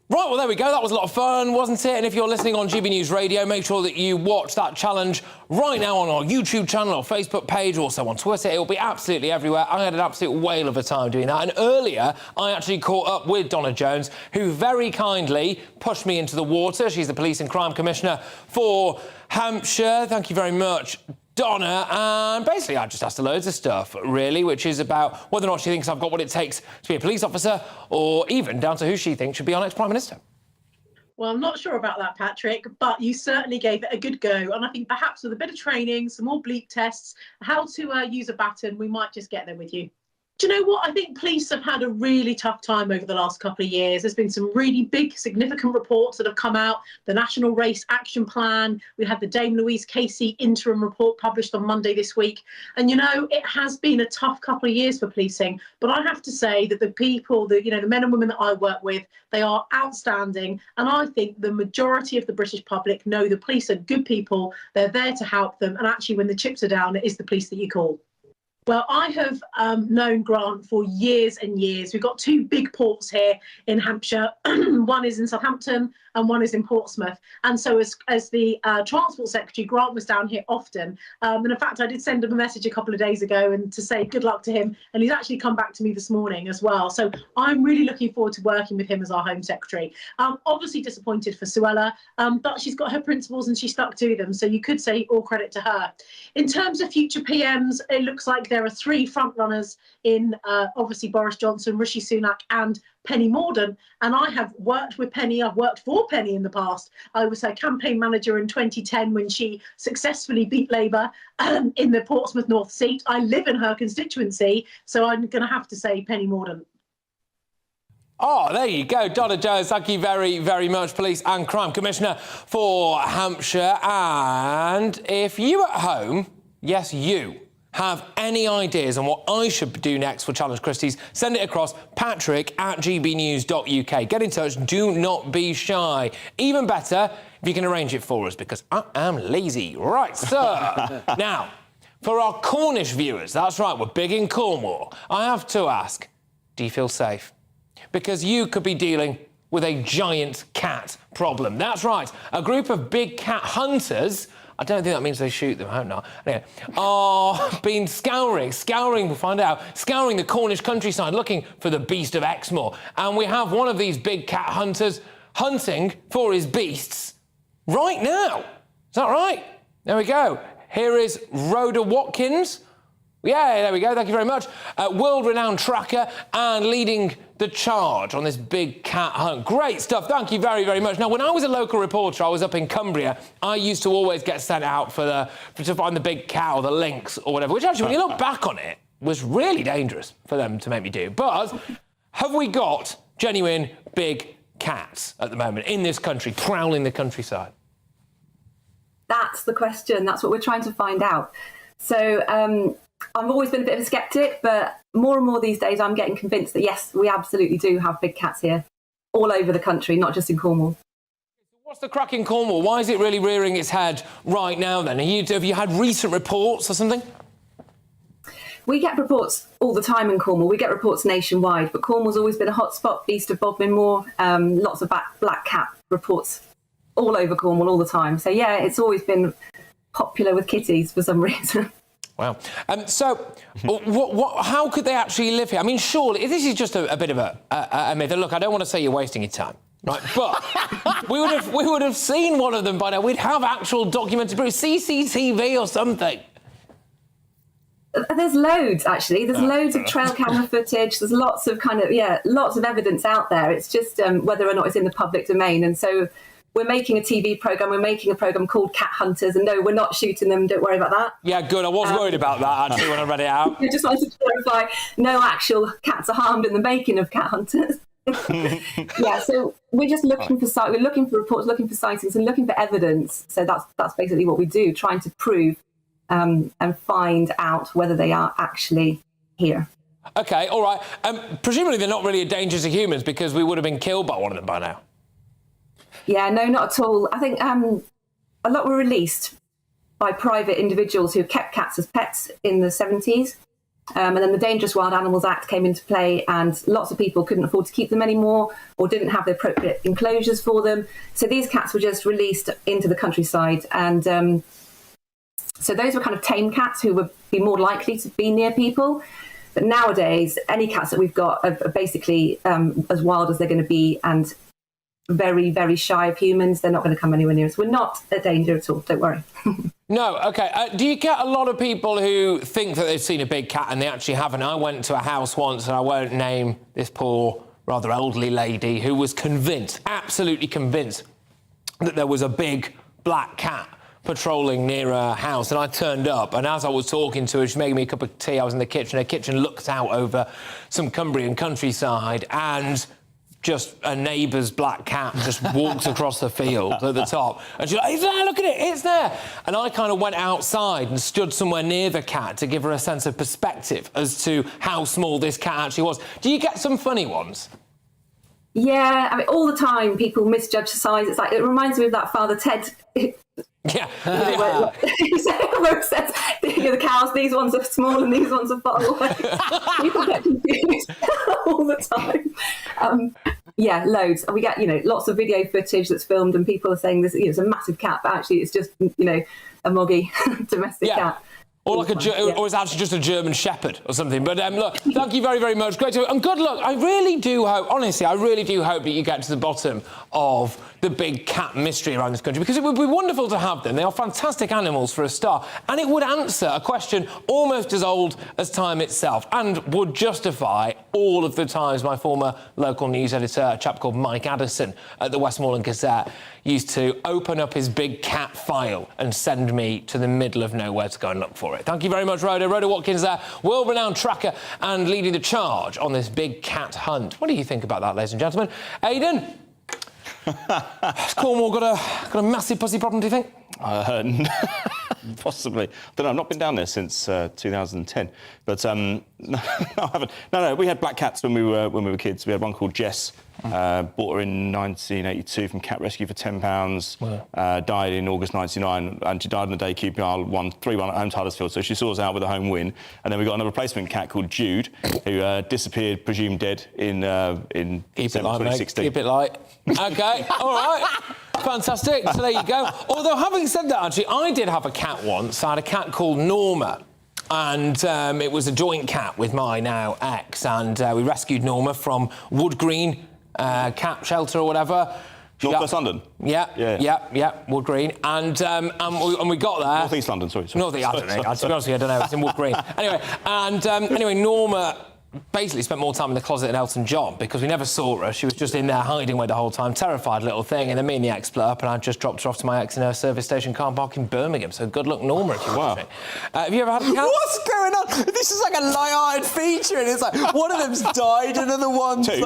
Right, well, there we go. That was a lot of fun, wasn't it? And if you're listening on GB News Radio, make sure that you watch that challenge right now on our YouTube channel, our Facebook page, also on Twitter. It will be absolutely everywhere. I had an absolute whale of a time doing that. And earlier, I actually caught up with Donna Jones, who very kindly pushed me into the water. She's the Police and Crime Commissioner for Hampshire. Thank you very much, Donna, and basically I just asked her loads of stuff, really, which is about whether or not she thinks I've got what it takes to be a police officer, or even down to who she thinks should be our next Prime Minister. Well, I'm not sure about that, Patrick, but you certainly gave it a good go. And I think perhaps with a bit of training, some more bleep tests, how to use a baton, we might just get there with you. Do you know what? I think police have had a really tough time over the last couple of years. There's been some really big, significant reports that have come out. The National Race Action Plan. We had the Dame Louise Casey interim report published on Monday this week. And, you know, it has been a tough couple of years for policing. But I have to say that the people, the men and women that I work with, they are outstanding. And I think the majority of the British public know the police are good people. They're there to help them. And actually, when the chips are down, it is the police that you call. Well, I have known Grant for years and years. We've got two big ports here in Hampshire. One is in Southampton and one is in Portsmouth. And so as the Transport Secretary, Grant was down here often. And in fact, I did send him a message a couple of days ago and to say good luck to him. And he's actually come back to me this morning as well. So I'm really looking forward to working with him as our Home Secretary. Obviously disappointed for Suella, but she's got her principles and she stuck to them. So you could say all credit to her. In terms of future PMs, it looks like there are three front runners in obviously Boris Johnson, Rishi Sunak and Penny Mordaunt. And I have worked with Penny. I've worked for Penny in the past. I was her campaign manager in 2010 when she successfully beat Labour in the Portsmouth North seat. I live in her constituency, so I'm going to have to say Penny Mordaunt. Oh, there you go. Donna Jones, thank you very, very much, Police and Crime Commissioner for Hampshire. And if you at home, yes, you, have any ideas on what I should do next for Challenge Christie's, send it across, patrick@gbnews.uk. Get in touch, do not be shy. Even better, if you can arrange it for us, because I am lazy. Right, sir. Now, for our Cornish viewers, that's right, we're big in Cornwall, I have to ask, do you feel safe? Because you could be dealing with a giant cat problem. That's right, a group of big cat hunters, I don't think that means they shoot them, I hope not. Anyway, are been scouring, we'll find out, scouring the Cornish countryside looking for the beast of Exmoor. And we have one of these big cat hunters hunting for his beasts right now. Is that right? There we go. Here is Rhoda Watkins. Yeah, there we go, thank you very much. World-renowned tracker and leading the charge on this big cat hunt. Great stuff, thank you very, very much. Now, when I was a local reporter, I was up in Cumbria, I used to always get sent out to find the big cat or the lynx or whatever, which actually, when you look back on it, was really dangerous for them to make me do. But have we got genuine big cats at the moment in this country, prowling the countryside? That's the question, that's what we're trying to find out. So, I've always been a bit of a skeptic, but more and more these days I'm getting convinced that, yes, we absolutely do have big cats here, all over the country, not just in Cornwall. What's the crack in Cornwall? Why is it really rearing its head right now, then? Have you had recent reports or something? We get reports all the time in Cornwall. We get reports nationwide, but Cornwall's always been a hotspot east of Bodmin Moor. Lots of black cat reports all over Cornwall all the time. So, yeah, it's always been popular with kitties for some reason. Wow. So, how could they actually live here? I mean, surely, this is just a bit of a myth. Look, I don't want to say you're wasting your time, right? But we would have seen one of them by now. We'd have actual documented proof, CCTV or something. There's loads, actually. There's loads of trail camera footage. There's lots of lots of evidence out there. It's just whether or not it's in the public domain. And so we're making a TV programme. We're making a programme called Cat Hunters. And no, we're not shooting them. Don't worry about that. Yeah, good. I was worried about that, actually, when I read it out. I just wanted to clarify, no actual cats are harmed in the making of Cat Hunters. Yeah, so we're just looking for reports, looking for sightings and looking for evidence. So that's basically what we do, trying to prove and find out whether they are actually here. OK, all right. Presumably they're not really a danger to humans because we would have been killed by one of them by now. Yeah, no, not at all. I think a lot were released by private individuals who kept cats as pets in the 70s. And then the Dangerous Wild Animals Act came into play and lots of people couldn't afford to keep them anymore or didn't have the appropriate enclosures for them. So these cats were just released into the countryside. And so those were kind of tame cats who would be more likely to be near people. But nowadays, any cats that we've got are basically as wild as they're going to be and very, very shy of humans. They're not going to come anywhere near us. We're not a danger at all, don't worry. No, OK. Do you get a lot of people who think that they've seen a big cat and they actually haven't? I went to a house once, and I won't name this poor, rather elderly lady who was convinced, absolutely convinced, that there was a big black cat patrolling near her house. And I turned up, and as I was talking to her, she made me a cup of tea. I was in the kitchen. Her kitchen looked out over some Cumbrian countryside, and just a neighbour's black cat just walked across the field at the top. And she's like, it's there, look at it, it's there. And I kind of went outside and stood somewhere near the cat to give her a sense of perspective as to how small this cat actually was. Do you get some funny ones? Yeah, I mean, all the time people misjudge the size. It's like, it reminds me of that Father Ted Yeah. Where it says, the cows, these ones are small and these ones are far away. People get confused all the time. Yeah, loads. And we get, lots of video footage that's filmed and people are saying this, it's a massive cat, but actually it's just, a moggy domestic cat. Or or it's actually just a German Shepherd or something. But look, thank you very, very much. Great to and good luck. I really do hope, honestly, I really do hope that you get to the bottom of the big cat mystery around this country, because it would be wonderful to have them. They are fantastic animals for a start, and it would answer a question almost as old as time itself, and would justify all of the times my former local news editor, a chap called Mike Addison at the Westmoreland Gazette, used to open up his big cat file and send me to the middle of nowhere to go and look for it. Thank you very much, Rhoda. Rhoda Watkins there, world-renowned tracker and leading the charge on this big cat hunt. What do you think about that, ladies and gentlemen? Aidan? Has Cornwall got a massive pussy problem, do you think? Possibly. I don't know, I've not been down there since 2010. But no, I haven't. No, we had black cats when we were kids. We had one called Jess. Bought her in 1982 from Cat Rescue for £10. Wow. Died in August 99, and she died in the day keeping our 3-1 at home to Huddersfield. So she saw us out with a home win. And then we got another replacement cat called Jude, who disappeared, presumed Dead, in December 2016. Keep it light. OK, all right. Fantastic. So there you go. Although, having said that, actually, I did have a cat once. I had a cat called Norma. And it was a joint cat with my now ex. And we rescued Norma from Wood Green cat shelter or whatever. North West London? Yeah, Wood Green. And we got there. North East London, sorry. North East, I don't know. To be honest with you, I don't know. It's in Wood Green. Anyway, Norma basically spent more time in the closet than Elton John, because we never saw her. She was just in there hiding away the whole time, terrified little thing. And then me and the ex split up, and I just dropped her off to my ex in her service station car park in Birmingham. So good luck, Norma, if you want me. Have you ever had a cat? What's going on? This is like a light-hearted feature, and it's like one of them's died, another one's two.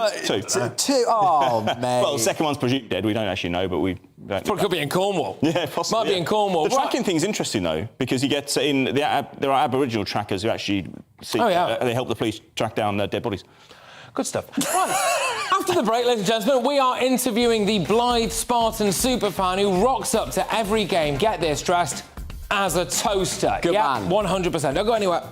Oh, mate. Well, the second one's presumed dead. We don't actually know, but we don't. Probably could be in Cornwall. Yeah, possibly. Might be in Cornwall. The tracking thing's interesting though, because you get there are Aboriginal trackers who actually see. They help the police track down dead bodies. Good stuff. Right. After the break, ladies and gentlemen, we are interviewing the blithe Spartan superfan who rocks up to every game, get this, dressed as a toaster. Good man. 100%. Don't go anywhere.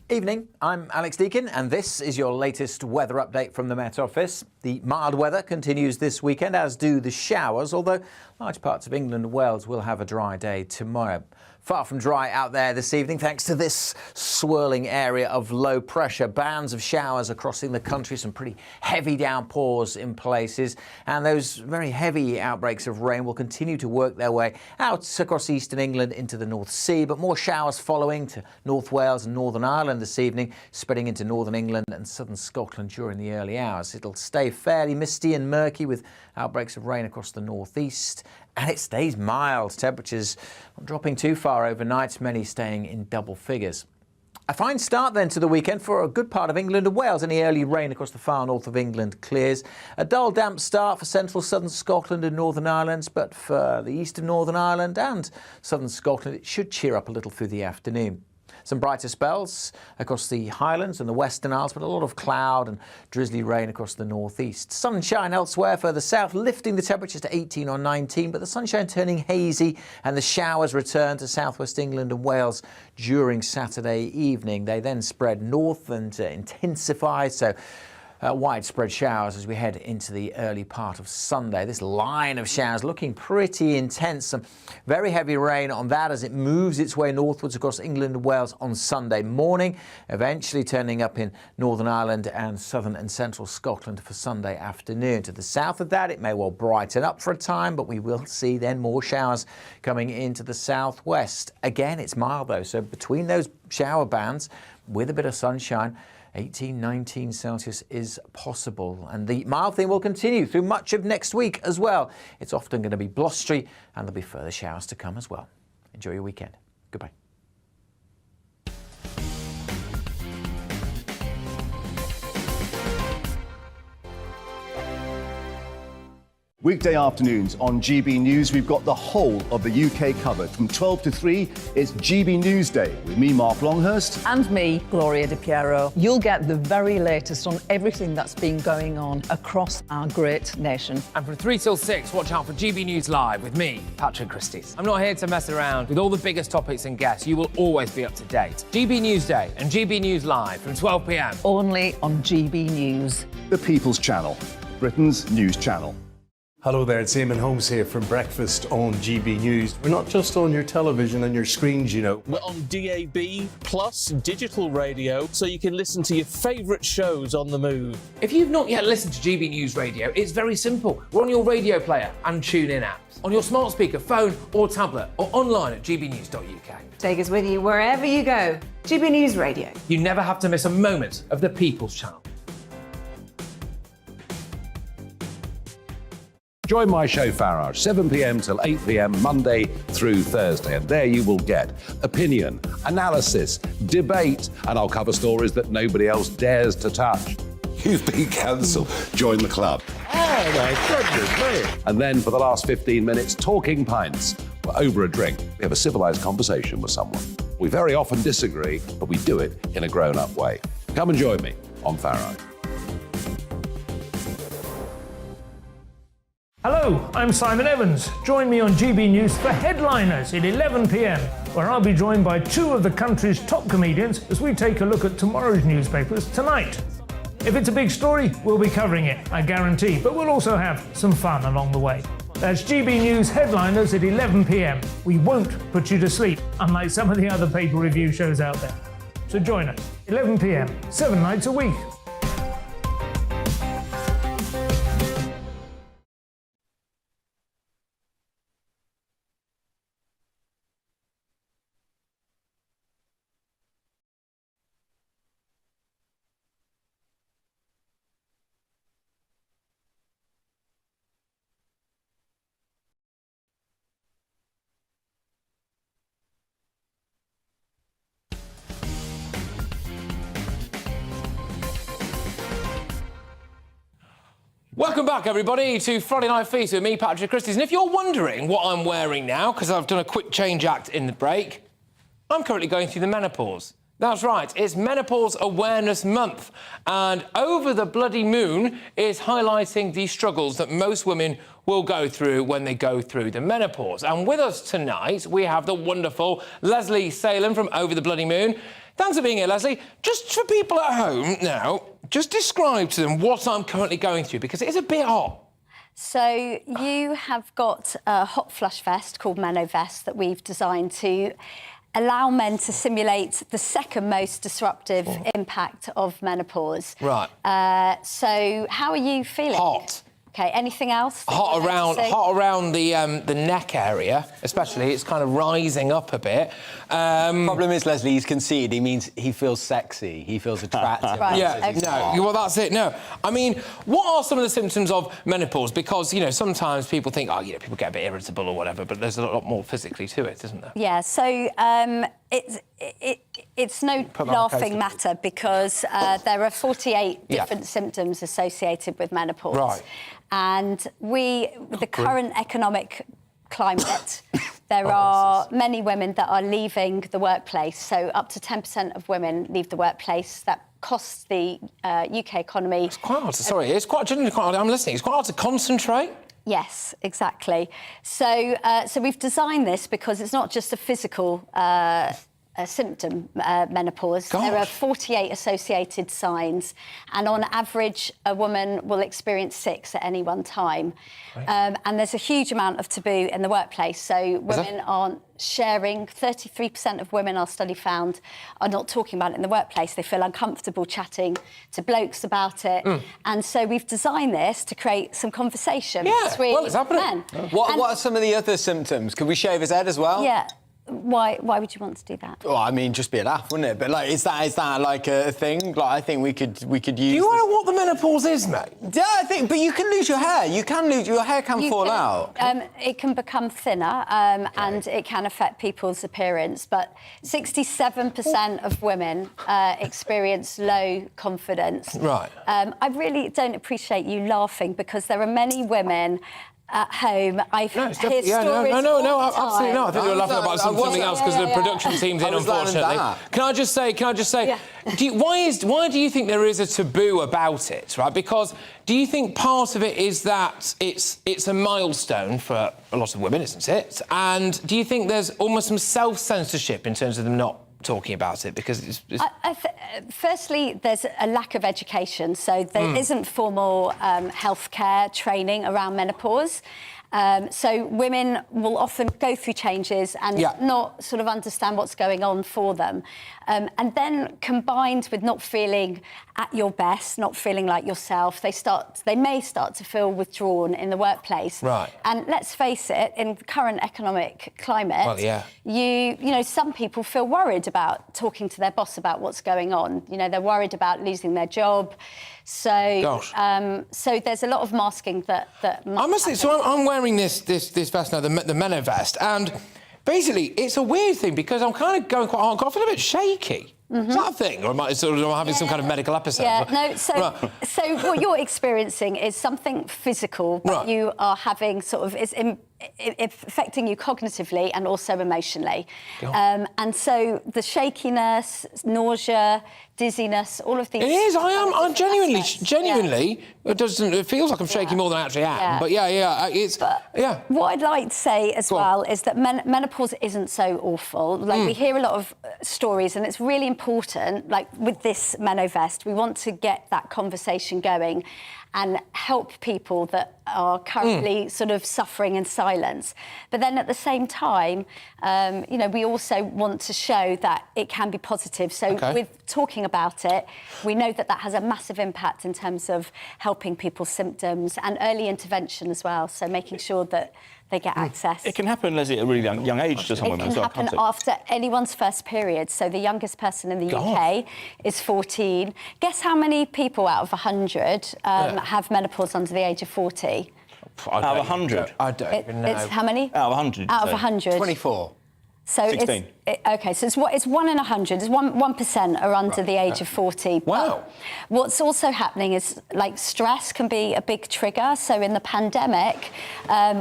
Evening, I'm Alex Deakin, and this is your latest weather update from the Met Office. The mild weather continues this weekend, as do the showers, although large parts of England and Wales will have a dry day tomorrow. Far from dry out there this evening, thanks to this swirling area of low pressure. Bands of showers are crossing the country, some pretty heavy downpours in places, and those very heavy outbreaks of rain will continue to work their way out across eastern England into the North Sea, but more showers following to North Wales and Northern Ireland this evening, spreading into northern England and southern Scotland during the early hours. It'll stay fairly misty and murky with outbreaks of rain across the northeast. And it stays mild. Temperatures not dropping too far overnight, many staying in double figures. A fine start then to the weekend for a good part of England and Wales. Any early rain across the far north of England clears. A dull, damp start for central southern Scotland and Northern Ireland, but for the east of Northern Ireland and southern Scotland, it should cheer up a little through the afternoon. Some brighter spells across the Highlands and the Western Isles, but a lot of cloud and drizzly rain across the northeast. Sunshine elsewhere further south, lifting the temperatures to 18 or 19, but the sunshine turning hazy and the showers return to southwest England and Wales during Saturday evening. They then spread north and intensify, so widespread showers as we head into the early part of Sunday. This line of showers looking pretty intense. Some very heavy rain on that as it moves its way northwards across England and Wales on Sunday morning, eventually turning up in Northern Ireland and southern and central Scotland for Sunday afternoon. To the south of that, it may well brighten up for a time, but we will see then more showers coming into the southwest. Again, it's mild though, so between those shower bands with a bit of sunshine, 18, 19 Celsius is possible. And the mild thing will continue through much of next week as well. It's often going to be blustery, and there'll be further showers to come as well. Enjoy your weekend. Goodbye. Weekday afternoons on GB News, we've got the whole of the UK covered. From 12 to 3, it's GB News Day with me, Mark Longhurst. And me, Gloria Di Piero. You'll get the very latest on everything that's been going on across our great nation. And from 3 till 6, watch out for GB News Live with me, Patrick Christys. I'm not here to mess around. With all the biggest topics and guests, you will always be up to date. GB News Day and GB News Live from 12 p.m. Only on GB News. The People's Channel, Britain's news channel. Hello there, it's Eamon Holmes here from Breakfast on GB News. We're not just on your television and your screens, you know. We're on DAB plus digital radio, so you can listen to your favourite shows on the move. If you've not yet listened to GB News Radio, it's very simple. We're on your radio player and tune-in apps, on your smart speaker, phone or tablet, or online at gbnews.uk. Take us with you wherever you go. GB News Radio. You never have to miss a moment of the People's Channel. Join my show Farage, 7 p.m. till 8 p.m. Monday through Thursday, and there you will get opinion, analysis, debate, and I'll cover stories that nobody else dares to touch. You've been cancelled. Join the club. Oh my goodness me. And then for the last 15 minutes, talking pints. We're over a drink. We have a civilised conversation with someone. We very often disagree, but we do it in a grown-up way. Come and join me on Farage. Hello, I'm Simon Evans. Join me on GB News for Headliners at 11 p.m, where I'll be joined by two of the country's top comedians as we take a look at tomorrow's newspapers tonight. If it's a big story, we'll be covering it, I guarantee, but we'll also have some fun along the way. That's GB News Headliners at 11 p.m. We won't put you to sleep, unlike some of the other paper review shows out there. So join us, 11 p.m, 7 nights a week. Welcome back, everybody, to Friday Night Feast with me, Patrick Christys. And if you're wondering what I'm wearing now, because I've done a quick change act in the break, I'm currently going through the menopause. That's right, it's Menopause Awareness Month. And Over the Bloody Moon is highlighting the struggles that most women will go through when they go through the menopause. And with us tonight, we have the wonderful Leslie Salem from Over the Bloody Moon. Thanks for being here, Leslie. Just for people at home now, just describe to them what I'm currently going through, because it is a bit hot. So you have got a hot flush vest called Menopause that we've designed to allow men to simulate the second most disruptive impact of menopause. Right. So how are you feeling? Hot. Okay, anything else? Hot around the neck area, especially. It's kind of rising up a bit. Problem is, Leslie, he's conceited. He means he feels sexy. He feels attractive. Right, yeah, okay. no. Well, that's it. No, I mean, what are some of the symptoms of menopause? Because sometimes people think, people get a bit irritable or whatever, but there's a lot more physically to it, isn't there? Yeah. So it's no laughing matter because there are 48 different symptoms associated with menopause. Right. And with the current economic climate, there are many women that are leaving the workplace. So up to 10% of women leave the workplace. That costs the UK economy. It's quite hard I'm listening. It's quite hard to concentrate. Yes, exactly. So we've designed this because it's not just a physical symptom, menopause. Gosh. There are 48 associated signs, and on average, a woman will experience 6 at any one time. Right. And there's a huge amount of taboo in the workplace, so women aren't sharing. 33% of women, our study found, are not talking about it in the workplace. They feel uncomfortable chatting to blokes about it. And so we've designed this to create some conversation between men. What are some of the other symptoms? Could we shave his head as well? Yeah. Why would you want to do that? Well, I mean, just be a laugh, wouldn't it? But like, is that like a thing? Like, I think we could use. Do you know what the menopause is, mate? Yeah, I think. But you can lose your hair. You can lose your hair. Can fall out. It can become thinner, and it can affect people's appearance. But 67% of women experience low confidence. Right. I really don't appreciate you laughing because there are many women at home. I hear stories all the absolutely time. not. I think you were laughing about something else because the production team's in, unfortunately. Can I just say, why do you think there is a taboo about it, right? Because do you think part of it is that it's a milestone for a lot of women, isn't it? And do you think there's almost some self-censorship in terms of them not talking about it because it's... Firstly, there's a lack of education, so there isn't formal healthcare training around menopause. So women will often go through changes and not sort of understand what's going on for them. And then combined with not feeling at your best, not feeling like yourself, they may start to feel withdrawn in the workplace. Right. And let's face it, in the current economic climate, you know, some people feel worried about talking to their boss about what's going on. You know, they're worried about losing their job. So, so there's a lot of masking that I must say, so I'm wearing this vest now, the Meno vest, and basically it's a weird thing because I'm kind of going quite hard. I feel a bit shaky. Is that a thing, or am I having some kind of medical episode? Yeah, no. So what you're experiencing is something physical, but you are having sort of it's affecting you cognitively and also emotionally. And so the shakiness, nausea, dizziness, all of these. It is. I'm genuinely. It feels like I'm shaking more than I actually am. But What I'd like to say as well is that menopause isn't so awful. Like we hear a lot of stories, and it's really important. Like with this Meno vest, we want to get that conversation going and help people that are currently sort of suffering in silence. But then at the same time, you know, we also want to show that it can be positive. So with talking about it, we know that that has a massive impact in terms of helping people's symptoms and early intervention as well. So making sure that they get access. It can happen, Leslie, at a really young age to some women as well, It can happen after anyone's first period. So the youngest person in the UK is 14. Guess how many people out of 100 have menopause under the age of 40? Out of 100? I don't even know. It's how many? Out of 100. Out of 100. 24. So 16. So it's 1 in 100. It's 1% are under the age of 40. Wow. But what's also happening is, like, stress can be a big trigger. So in the pandemic,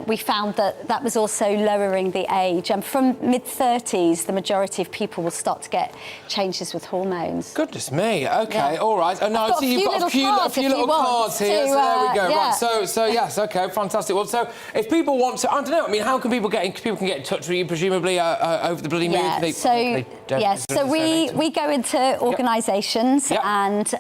we found that was also lowering the age. And from mid-30s, the majority of people will start to get changes with hormones. Goodness me. OK, all right. And now I see you've got a few little cards here. To, so there we go. yeah. Right. So yes. OK. Fantastic. Well, so if people want to, I don't know. I mean, how can people can get in touch with you? Presumably over the bloody moon. So we go into organisations and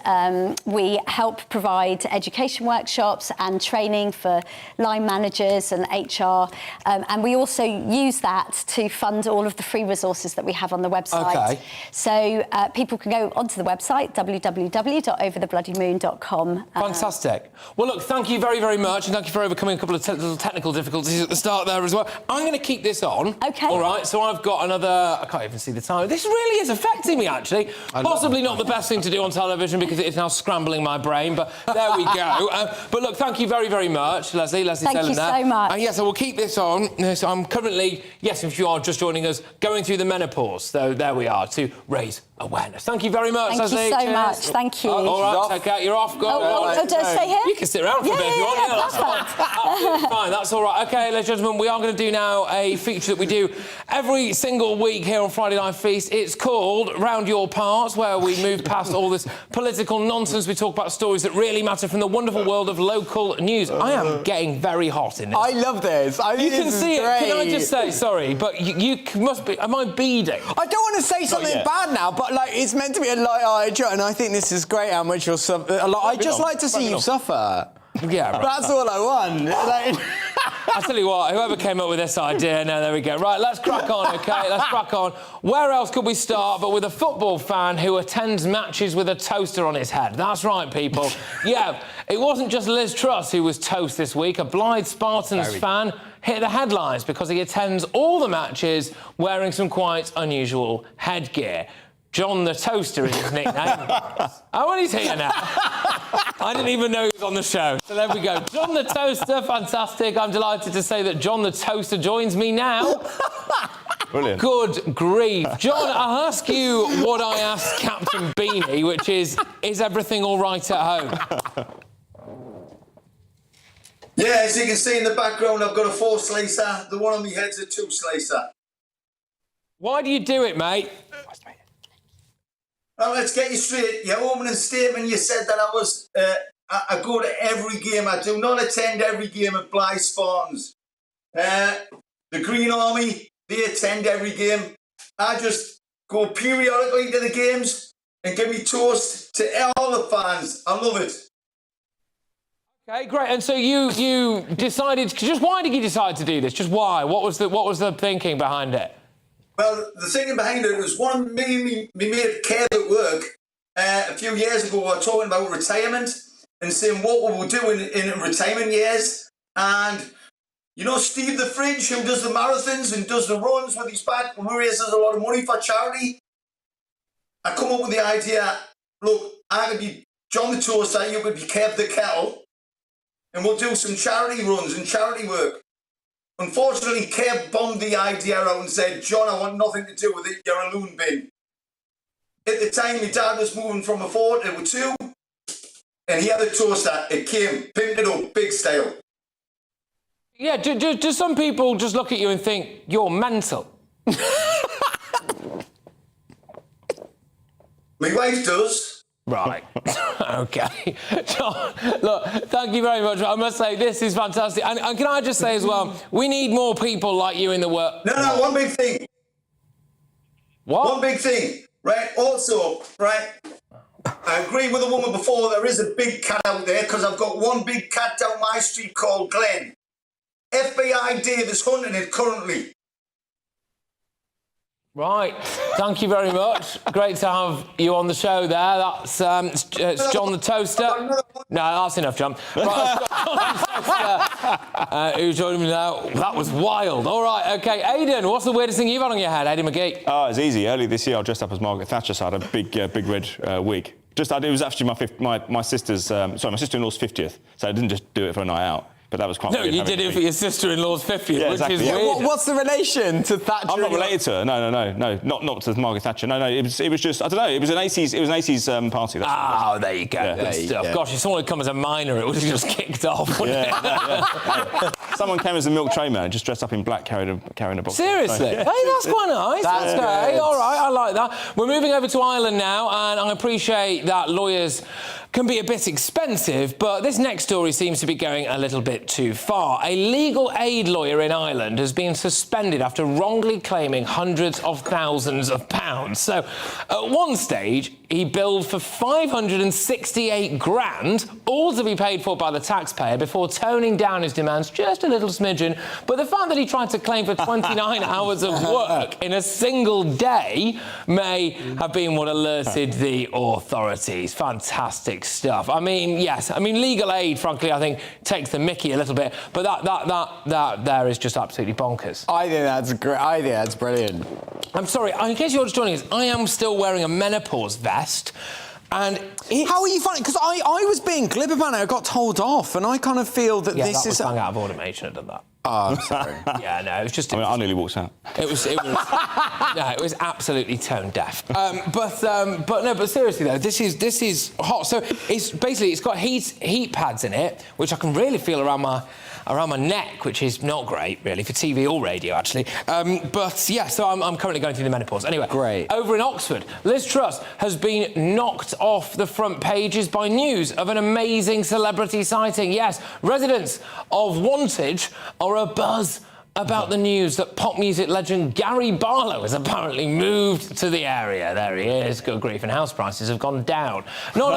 we help provide education workshops and training for line managers and HR, and we also use that to fund all of the free resources that we have on the website. Okay. So people can go onto the website www.overthebloodymoon.com. Fantastic. Well, look, thank you very, very much, and thank you for overcoming a couple of little technical difficulties at the start there as well. I'm going to keep this on. Okay. All right. So I've got another. I can't even see the time. This really is affecting me, actually. Possibly not the best thing to do on television because it is now scrambling my brain, but there we go. But look, thank you very, very much, Leslie. Thank you so much. And yes, I will keep this on. So I'm currently, yes, if you are just joining us, going through the menopause. So there we are, to raise awareness. Thank you very much, Leslie. Thank you so much. Thank you. All right, take care. You're off. Go. Do I stay here? You can sit around for a bit if you want. That's absolutely fine. That's all right. OK, ladies and gentlemen, we are going to do now a feature that we do every single week here on Friday Night Feast. It's called Round Your Parts, where we move past all this political nonsense. We talk about stories that really matter from the wonderful world of local news. I am getting very hot in this. I love this. You can see it. Can I just say, sorry, but you must be... Am I beading? I don't want to say something bad now, but, like, it's meant to be a light-hearted joke, and I think this is great how much you'll suffer. I just like to see you suffer. Yeah, right. That's all I want. I tell you what, whoever came up with this idea, no, there we go. Right, let's crack on, OK? Let's crack on. Where else could we start but with a football fan who attends matches with a toaster on his head? That's right, people. Yeah, it wasn't just Liz Truss who was toast this week. A Blythe Spartans fan hit the headlines because he attends all the matches wearing some quite unusual headgear. John the Toaster is his nickname. Oh, well, he's here now. I didn't even know he was on the show. So there we go. John the Toaster, fantastic. I'm delighted to say that John the Toaster joins me now. Brilliant. Good grief. John, I'll ask you what I asked Captain Beanie, which is everything all right at home? Yeah, as you can see in the background, I've got a 4-slicer. The one on my head's a 2-slicer. Why do you do it, mate? Well, let's get you straight. Your opening statement, you said that I go to every game. I do not attend every game at Blythe Spartans. The Green Army, they attend every game. I just go periodically to the games and give me toast to all the fans. I love it. Okay, great. And so you decided, just why did you decide to do this? Just why? What was the thinking behind it? Well, the thinking behind it was one, me mate Kev at work a few years ago, we were talking about retirement and saying what we were doing in retirement years. And, you know, Steve the Fridge, who does the marathons and does the runs with his back, who raises a lot of money for charity, I come up with the idea, look, I could be John the Toaster, you could be Kev the Kettle, and we'll do some charity runs and charity work. Unfortunately, Kev bombed the idea out and said, John, I want nothing to do with it, you're a loon bin. At the time, my dad was moving from a 4 to a 2, and he had a toaster. It came, pimped it up, big style. Yeah, do some people just look at you and think, you're mental? My wife does. Right. OK. John, look, thank you very much. I must say, this is fantastic. And can I just say as well, we need more people like you in the work. No, one big thing. What? One big thing, right? Also, right, I agree with the woman before, there is a big cat out there, because I've got one big cat down my street called Glenn. FBI Dave is hunting it currently. Right. Thank you very much. Great to have you on the show there. That's it's John the Toaster. No, that's enough, John. Right, who's joining me now? That was wild. All right, OK. Aidan, what's the weirdest thing you've had on your head, Aidan McGee? Oh, it's easy. Earlier this year, I dressed up as Margaret Thatcher, so I had a big red wig. It was actually my sister's, my sister-in-law's 50th, so I didn't just do it for a night out. But that was quite weird. No, you did it for your sister-in-law's 50th, yeah, which exactly. is weird. What's the relation to Thatcher? I'm not related to her. No, not to Margaret Thatcher. No, it was just, I don't know. It was an 80s party. Oh, there you go. Yeah. Good stuff. Yeah. Gosh, if someone had come as a minor, it would have just kicked off, wouldn't it? Yeah. Someone came as a milk tray man, just dressed up in black, carrying a box. Seriously? Hey, that's quite nice. That's great. All right, I like that. We're moving over to Ireland now, and I appreciate that lawyers can be a bit expensive, but this next story seems to be going a little bit too far. A legal aid lawyer in Ireland has been suspended after wrongly claiming hundreds of thousands of pounds. So, at one stage, he billed for 568 grand, all to be paid for by the taxpayer, before toning down his demands just a little smidgen. But the fact that he tried to claim for 29 hours of work in a single day may have been what alerted the authorities. Fantastic stuff. I mean, yes. I mean, legal aid, frankly, I think takes the mickey a little bit, but that there is just absolutely bonkers. I think that's great. I think that's brilliant. I'm sorry, in case you're just joining us, I am still wearing a menopause vest. And how are you finding? Because I was being glib about it. I got told off, and I kind of feel that this that is was hung out of order, mate. You shouldn't have done that. Oh, I'm sorry. Yeah, no, it was just. I nearly walked out. It was no, it was absolutely tone deaf. But seriously though, this is hot. So it's got heat pads in it, which I can really feel around my neck, which is not great really for TV or radio actually. But yeah, so I'm currently going through the menopause. Anyway, great. Over in Oxford, Liz Truss has been knocked off the front pages by news of an amazing celebrity sighting. Yes, residents of Wantage are abuzz about the news that pop music legend Gary Barlow has apparently moved to the area. There he is. Good grief, and house prices have gone down. Not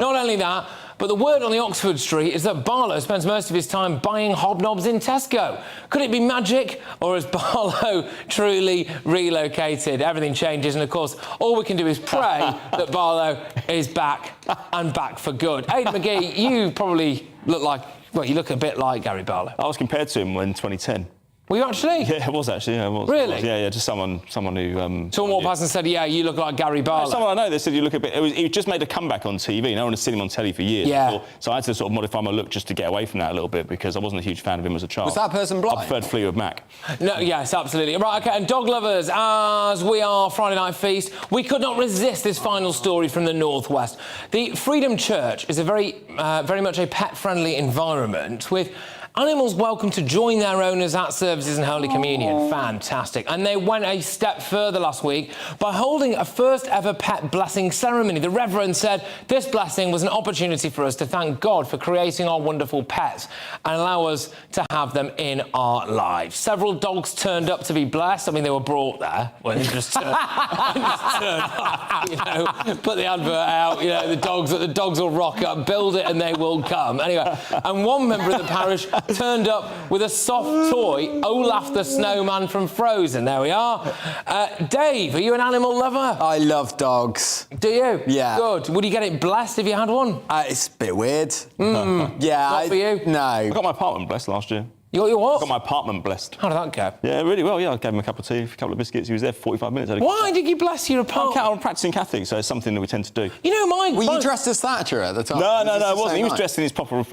only that, but the word on the Oxford street is that Barlow spends most of his time buying hobnobs in Tesco. Could it be magic, or has Barlow truly relocated? Everything changes, and of course, all we can do is pray that Barlow is back and back for good. Aidan McGee, you probably look like Well, you look a bit like Gary Barlow. I was compared to him in 2010. Were you actually? Yeah, it was actually. Yeah, it was. Really? It was. Yeah, just someone who. Someone walked past and said, "Yeah, you look like Gary Barlow." Someone I know. They said you look a bit. He just made a comeback on TV. No one had seen him on telly for years. Yeah. So I had to sort of modify my look just to get away from that a little bit because I wasn't a huge fan of him as a child. Was that person blind? I preferred Fleetwood Mac. No, yes, absolutely. Right, OK, and dog lovers, as we are Friday Night Feast, we could not resist this final story from the Northwest. The Freedom Church is a very much a pet-friendly environment with animals welcome to join their owners at services and Holy Communion. Fantastic. And they went a step further last week by holding a first-ever pet blessing ceremony. The Reverend said this blessing was an opportunity for us to thank God for creating our wonderful pets and allow us to have them in our lives. Several dogs turned up to be blessed. I mean, they were brought there. Well, they just turned up, you know, put the advert out, you know, the dogs will rock up, build it and they will come. Anyway, and one member of the parish turned up with a soft toy, Olaf the Snowman from Frozen. There we are. Dave, are you an animal lover? I love dogs. Do you? Yeah. Good. Would you get it blessed if you had one? It's a bit weird. Yeah. Not for you? No. I got my apartment blessed last year. You got your what? I got my apartment blessed. How did that go? Yeah, really well. Yeah, I gave him a cup of tea, a couple of biscuits. He was there for 45 minutes. Why did you bless your apartment? I'm practising Catholic, so it's something that we tend to do. You know, Were you dressed as Thatcher at the time? No, I wasn't. He was dressed in his proper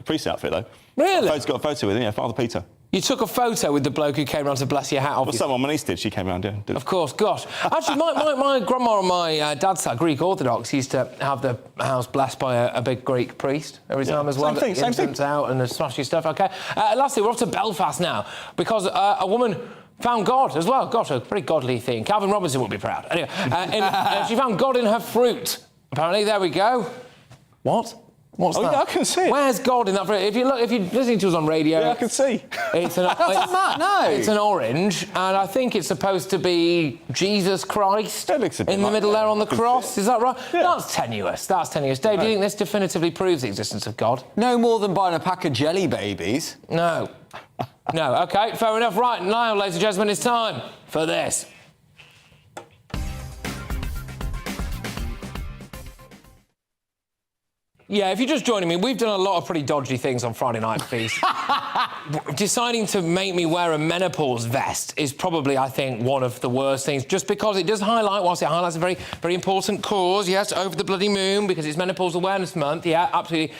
priest outfit, though. Really? Got a photo with him, yeah, Father Peter. You took a photo with the bloke who came round to bless your hat, obviously. Well, someone, my niece did. She came round, yeah. Did. Of course, gosh. Actually, my grandma on my dad's side, Greek Orthodox, used to have the house blessed by a big Greek priest every time as well. Same thing. Incense out and the smashy stuff, OK. Lastly, we're off to Belfast now because a woman found God as well. Gosh, a pretty godly thing. Calvin Robinson would be proud. Anyway, she found God in her fruit. Apparently, there we go. What? What's that? Yeah, I can see it. Where's God in that fruit? If you're listening to us on radio... Yeah, I can see. It's an, it's an orange, and I think it's supposed to be Jesus Christ in the middle there on the cross. Is that right? Yeah. That's tenuous. That's tenuous. Dave, do you think this definitively proves the existence of God? No more than buying a pack of jelly babies. No. No. OK, fair enough. Right, now, ladies and gentlemen, it's time for this. Yeah, if you're just joining me, we've done a lot of pretty dodgy things on Friday Night Feast. Deciding to make me wear a menopause vest is probably, I think, one of the worst things, just because it does highlight, whilst it highlights a very, very important cause, yes, over the bloody moon, because it's Menopause Awareness Month, yeah, absolutely.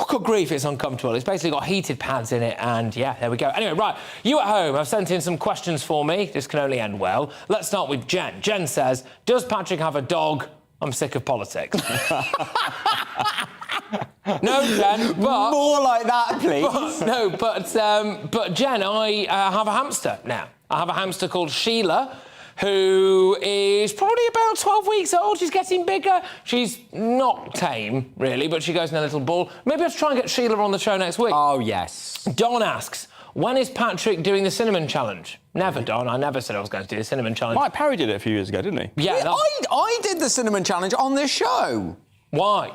Good grief, it's uncomfortable. It's basically got heated pads in it, and yeah, there we go. Anyway, right, you at home have sent in some questions for me. This can only end well. Let's start with Jen. Jen says, does Patrick have a dog? I'm sick of politics. No, Jen, but... More like that, please. But Jen, I have a hamster now. I have a hamster called Sheila, who is probably about 12 weeks old. She's getting bigger. She's not tame, really, but she goes in a little ball. Maybe I'll try and get Sheila on the show next week. Oh, yes. Don asks, when is Patrick doing the cinnamon challenge? Never, Don. I never said I was going to do the cinnamon challenge. Mike Parry did it a few years ago, didn't he? Yeah. I did the cinnamon challenge on this show. Why?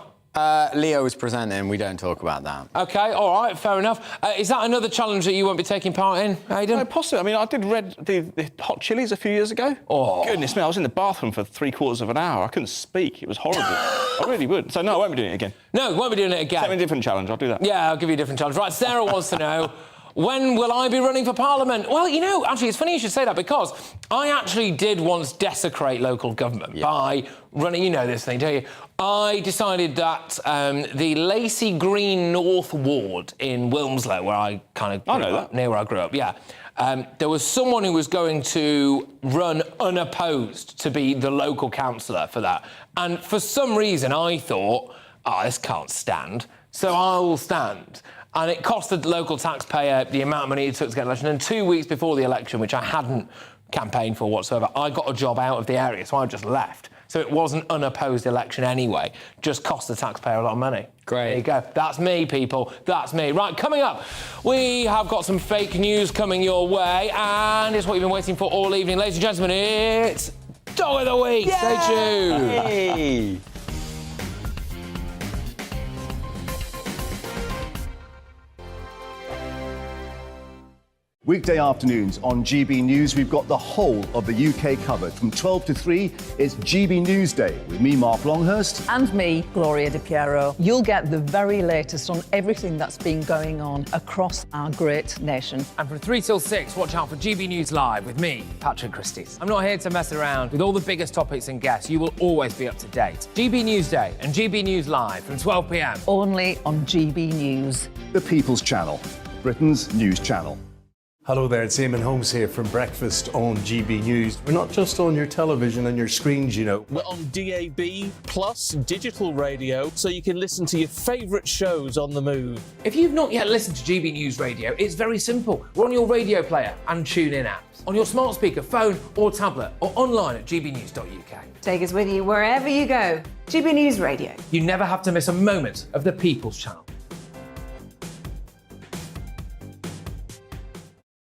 Leo was presenting. We don't talk about that. OK, all right, fair enough. Is that another challenge that you won't be taking part in, Aidan? No, possibly. I mean, I did the hot chilies a few years ago. Oh. Goodness me, I was in the bathroom for 3/4 of an hour. I couldn't speak. It was horrible. I really would. So, no, I won't be doing it again. No, won't be doing it again. Send me a different challenge. I'll do that. Yeah, I'll give you a different challenge. Right, Sarah wants to know... When will I be running for Parliament? Well, you know, actually, it's funny you should say that because I actually did once desecrate local government by running... You know this thing, don't you? I decided that the Lacey Green North Ward in Wilmslow, where I kind of grew up, near where I grew up, yeah, there was someone who was going to run unopposed to be the local councillor for that. And for some reason, I thought, this can't stand, so I will stand. And it cost the local taxpayer the amount of money it took to get an election. And 2 weeks before the election, which I hadn't campaigned for whatsoever, I got a job out of the area, so I just left. So it was an unopposed election anyway. Just cost the taxpayer a lot of money. Great. There you go. That's me, people. That's me. Right, coming up, we have got some fake news coming your way, and it's what you've been waiting for all evening. Ladies and gentlemen, it's Dog of the Week. Yay! Stay tuned. Weekday afternoons on GB News, we've got the whole of the UK covered. From 12 to 3, it's GB News Day with me, Mark Longhurst. And me, Gloria Di Piero. You'll get the very latest on everything that's been going on across our great nation. And from 3 till 6, watch out for GB News Live with me, Patrick Christie's. I'm not here to mess around. With all the biggest topics and guests, you will always be up to date. GB News Day and GB News Live from 12 p.m. Only on GB News. The People's Channel, Britain's news channel. Hello there, it's Eamon Holmes here from Breakfast on GB News. We're not just on your television and your screens, you know. We're on DAB plus digital radio, so you can listen to your favourite shows on the move. If you've not yet listened to GB News Radio, it's very simple. We're on your radio player and TuneIn apps, on your smart speaker, phone or tablet, or online at gbnews.uk. Take us with you wherever you go. GB News Radio. You never have to miss a moment of the People's Channel.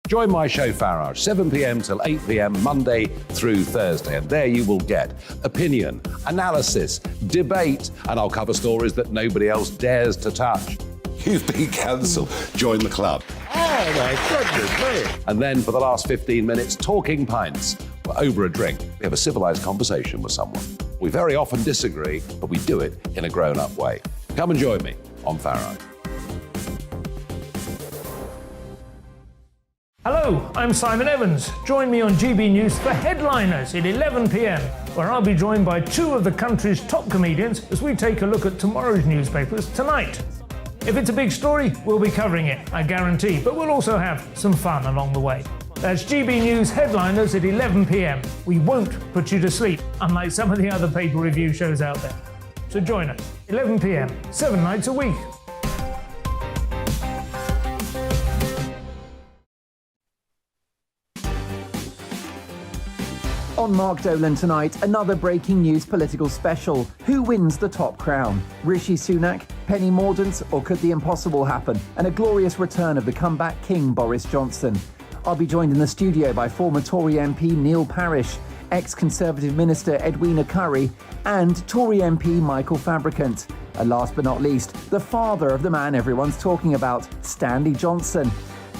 Join my show Farage, 7 p.m. till 8 p.m. Monday through Thursday, and there you will get opinion, analysis, debate, and I'll cover stories that nobody else dares to touch. You've been cancelled. Join the club. Oh my goodness me. And then for the last 15 minutes, talking pints. We're over a drink. We have a civilised conversation with someone. We very often disagree, but we do it in a grown-up way. Come and join me on Farage. Hello, I'm Simon Evans. Join me on GB News for Headliners at 11 p.m, where I'll be joined by two of the country's top comedians as we take a look at tomorrow's newspapers tonight. If it's a big story, we'll be covering it, I guarantee, but we'll also have some fun along the way. That's GB News Headliners at 11 p.m. We won't put you to sleep, unlike some of the other paper review shows out there. So join us, 11 p.m, 7 nights a week. On Mark Dolan tonight, another breaking news political special. Who wins the top crown? Rishi Sunak, Penny Mordaunt, or could the impossible happen? And a glorious return of the comeback king, Boris Johnson. I'll be joined in the studio by former Tory MP Neil Parish, ex-Conservative Minister Edwina and Tory MP Michael Fabricant. And last but not least, the father of the man everyone's talking about, Stanley Johnson.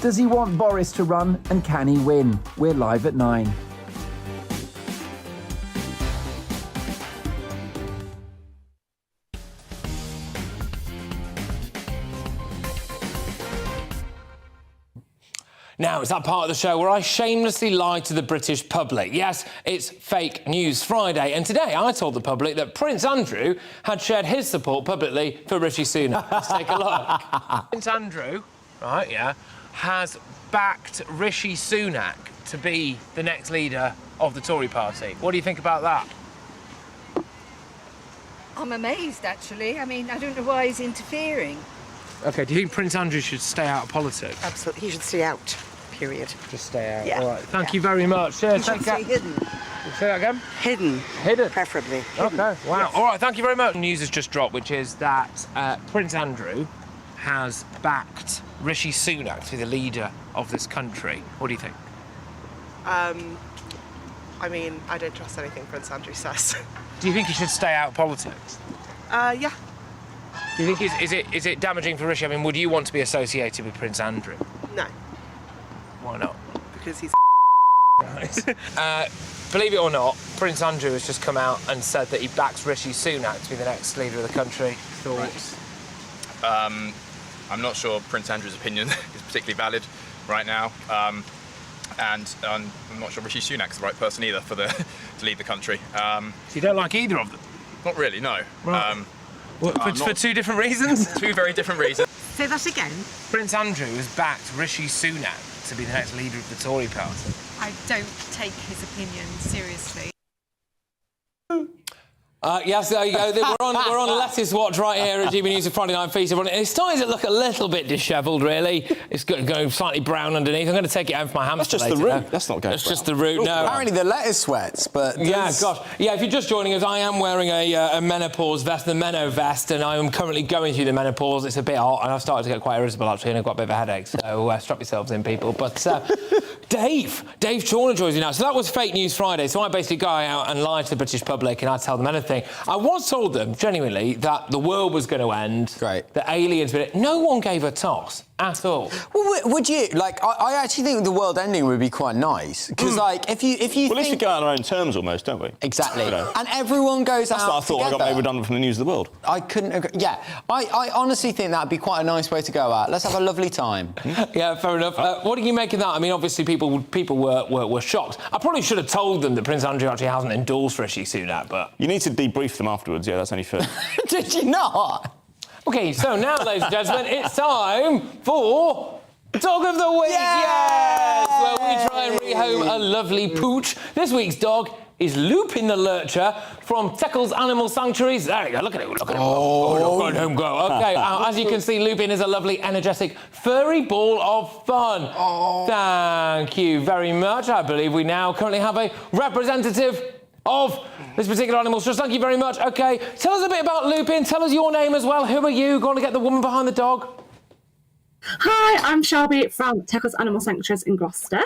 Does he want Boris to run, and can he win? We're live at 9. Now, it's that part of the show where I shamelessly lie to the British public. Yes, it's Fake News Friday, and today I told the public that Prince Andrew had shared his support publicly for Rishi Sunak. Let's take a look. Prince Andrew, right, yeah, has backed Rishi Sunak to be the next leader of the Tory party. What do you think about that? I'm amazed, actually. I mean, I don't know why he's interfering. OK, do you think Prince Andrew should stay out of politics? Absolutely, he should stay out, period. Just stay out. Yeah. All right, thank you very much. He should stay hidden. Say that again? Hidden. Hidden? Preferably. Hidden. OK, wow. Yes. All right, thank you very much. News has just dropped, which is that Prince Andrew has backed Rishi Sunak to be the leader of this country. What do you think? I mean, I don't trust anything Prince Andrew says. Do you think he should stay out of politics? Yeah. Do you think is it damaging for Rishi? I mean, would you want to be associated with Prince Andrew? No. Why not? Because he's Believe it or not, Prince Andrew has just come out and said that he backs Rishi Sunak to be the next leader of the country. Thoughts? I'm not sure Prince Andrew's opinion is particularly valid right now. And I'm not sure Rishi Sunak's the right person either to lead the country. So you don't like either of them? Not really, no. Right. For two different reasons? Two very different reasons. Say that again. Prince Andrew has backed Rishi Sunak to be the next leader of the Tory party. I don't take his opinion seriously. Yes, there you go. We're on Lettuce Watch right here at GB News of Friday Night Feast. It's starting to look a little bit dishevelled, really. It's going slightly brown underneath. I'm going to take it home for my hamster. That's just the root. That's not going. That's just the root. No. Apparently the lettuce sweats, but yeah, gosh, yeah. If you're just joining us, I am wearing a menopause vest, the Meno vest, and I am currently going through the menopause. It's a bit hot, and I've started to get quite irritable actually, and I've got a bit of a headache. So strap yourselves in, people. But Dave Chorner joins me now. So that was Fake News Friday. So I basically go out and lie to the British public and I tell them anything. I once told them, genuinely, that the world was going to end. Great. The aliens... No one gave a toss at all. Well, would you? Like, I actually think the world ending would be quite nice. Because, like, if you Well, at least we go out on our own terms almost, don't we? Exactly. You know. And everyone goes That's out what I thought together. I got made redundant from the News of the World. I couldn't agree. Yeah, I honestly think that'd be quite a nice way to go out. Let's have a lovely time. Yeah, fair enough. What do you make of that? I mean, obviously, people were shocked. I probably should have told them that Prince Andrew actually hasn't endorsed Rishi Sunak, but... You need to debrief them afterwards, yeah, that's only fair. Did you not? OK, so now, ladies and gentlemen, it's time for... Dog of the Week! Yes! Where we try and rehome a lovely pooch. This week's dog is Lupin the Lurcher from Teckle's Animal Sanctuaries. There you go, look at it, look at him. Oh, look at him go. OK, as you can see, Lupin is a lovely, energetic, furry ball of fun. Oh. Thank you very much. I believe we now currently have a representative of this particular animal. So thank you very much. OK, tell us a bit about Lupin. Tell us your name as well. Who are you? Going to get the woman behind the dog? Hi, I'm Shelby from Teckle's Animal Sanctuaries in Gloucester.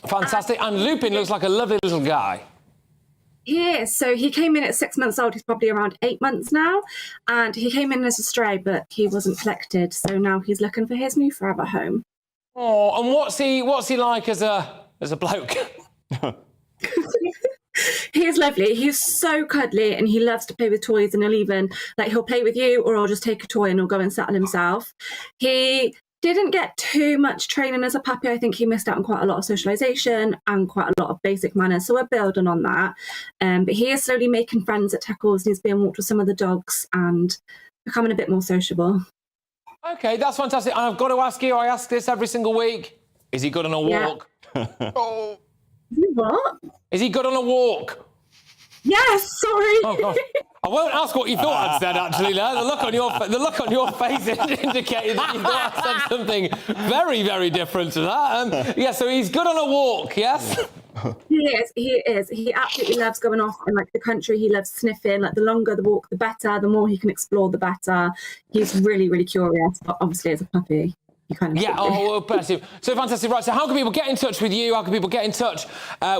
Fantastic. And Lupin looks like a lovely little guy. He is. So he came in at 6 months old. He's probably around 8 months now. And he came in as a stray, but he wasn't collected. So now he's looking for his new forever home. Oh, and what's he like as a bloke? He is lovely. He's so cuddly and he loves to play with toys, and he'll play with you, or he'll just take a toy and he'll go and settle himself. He didn't get too much training as a puppy. I think he missed out on quite a lot of socialisation and quite a lot of basic manners. So we're building on that. But he is slowly making friends at Teckle's. He's being walked with some of the dogs and becoming a bit more sociable. OK, that's fantastic. And I've got to ask you, I ask this every single week, is he good on a walk? Oh. What? Is he good on a walk? Yes, sorry. Oh, gosh. I won't ask what you thought I'd said, actually, now. The look on your face indicated that you thought I said something very, very different to that. Yeah, so he's good on a walk, yes? He is. He absolutely loves going off in, the country. He loves sniffing. The longer the walk, the better. The more he can explore, the better. He's really, really curious, but obviously as a puppy... Yeah, well, bless him. So fantastic. Right, so how can people get in touch with you? How can people get in touch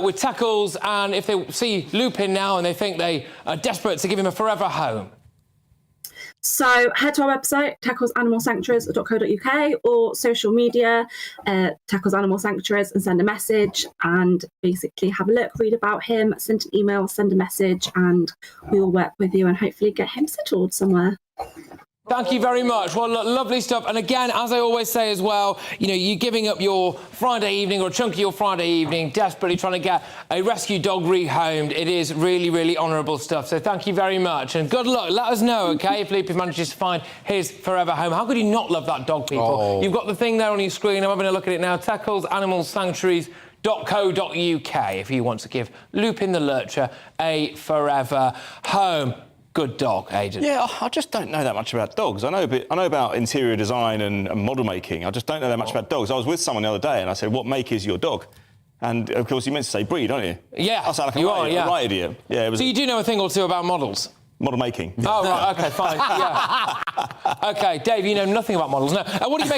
with Teckle's? And if they see Lupin now and they think they are desperate to give him a forever home? So head to our website, tecklesanimalsanctuaries.co.uk, or social media, Teckle's Animal Sanctuaries, and send a message and basically have a look, read about him, send an email, send a message, and we will work with you and hopefully get him settled somewhere. Thank you very much. Well, look, lovely stuff. And again, as I always say as well, you're giving up your Friday evening or a chunk of your Friday evening, desperately trying to get a rescue dog rehomed. It is really, really honourable stuff. So thank you very much. And good luck. Let us know, OK, if Lupin manages to find his forever home. How could you not love that dog, people? Oh. You've got the thing there on your screen. I'm having a look at it now. Teckle's Animal Sanctuaries.co.uk if you want to give Lupin the Lurcher a forever home. Good dog, Agent. Yeah, I just don't know that much about dogs. I know about interior design and model making. I just don't know that much about dogs. I was with someone the other day and I said, what make is your dog? And, of course, you meant to say breed, don't you? Yeah, I sound like a right idiot. Yeah, so you do know a thing or two about models? Model making. Oh, right, OK, fine, yeah. OK, Dave, you know nothing about models. No. What do you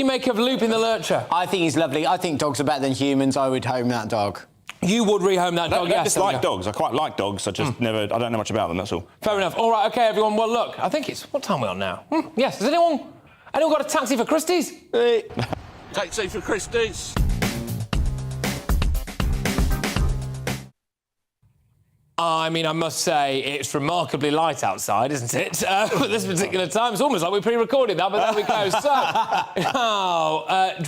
make of Lupin the Lurcher? I think he's lovely. I think dogs are better than humans. I would home that dog. You would rehome that dog, yes. I just like dogs. I quite like dogs. I just I don't know much about them, that's all. Fair enough. All right, OK, everyone. Well, look, I think it's... What time are we on now? Yes, has anyone got a taxi for Christie's? Taxi for Christie's. I mean, I must say, it's remarkably light outside, isn't it? At this particular time. It's almost like we pre-recorded that, but there we go.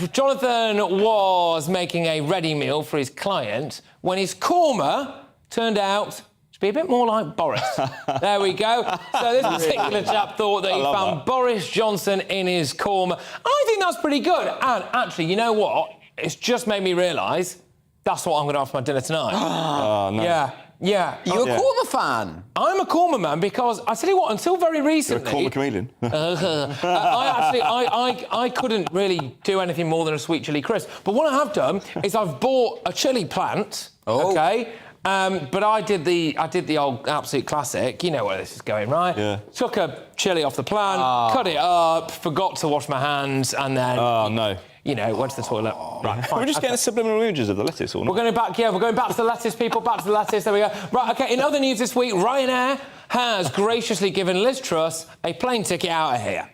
So, Jonathan was making a ready meal for his client when his korma turned out to be a bit more like Boris. There we go. So this particular chap thought that he found Boris Johnson in his korma. I think that's pretty good. And actually, you know what? It's just made me realise that's what I'm going to have for my dinner tonight. Oh, no. Yeah. You're a korma fan? I'm a korma man because, I tell you what, until very recently... You're a korma chameleon. I couldn't really do anything more than a sweet chilli crisp. But what I have done is I've bought a chilli plant, OK? But I did the old absolute classic. You know where this is going, right? Yeah. Took a chilli off the plant, cut it up, forgot to wash my hands, and then... Oh, no. went to the toilet. Right, fine. We're just getting subliminal images of the lettuce, or not? We're going back to the lettuce, people. Back to the lettuce. There we go. Right, OK, in other news this week, Ryanair has graciously given Liz Truss a plane ticket out of here.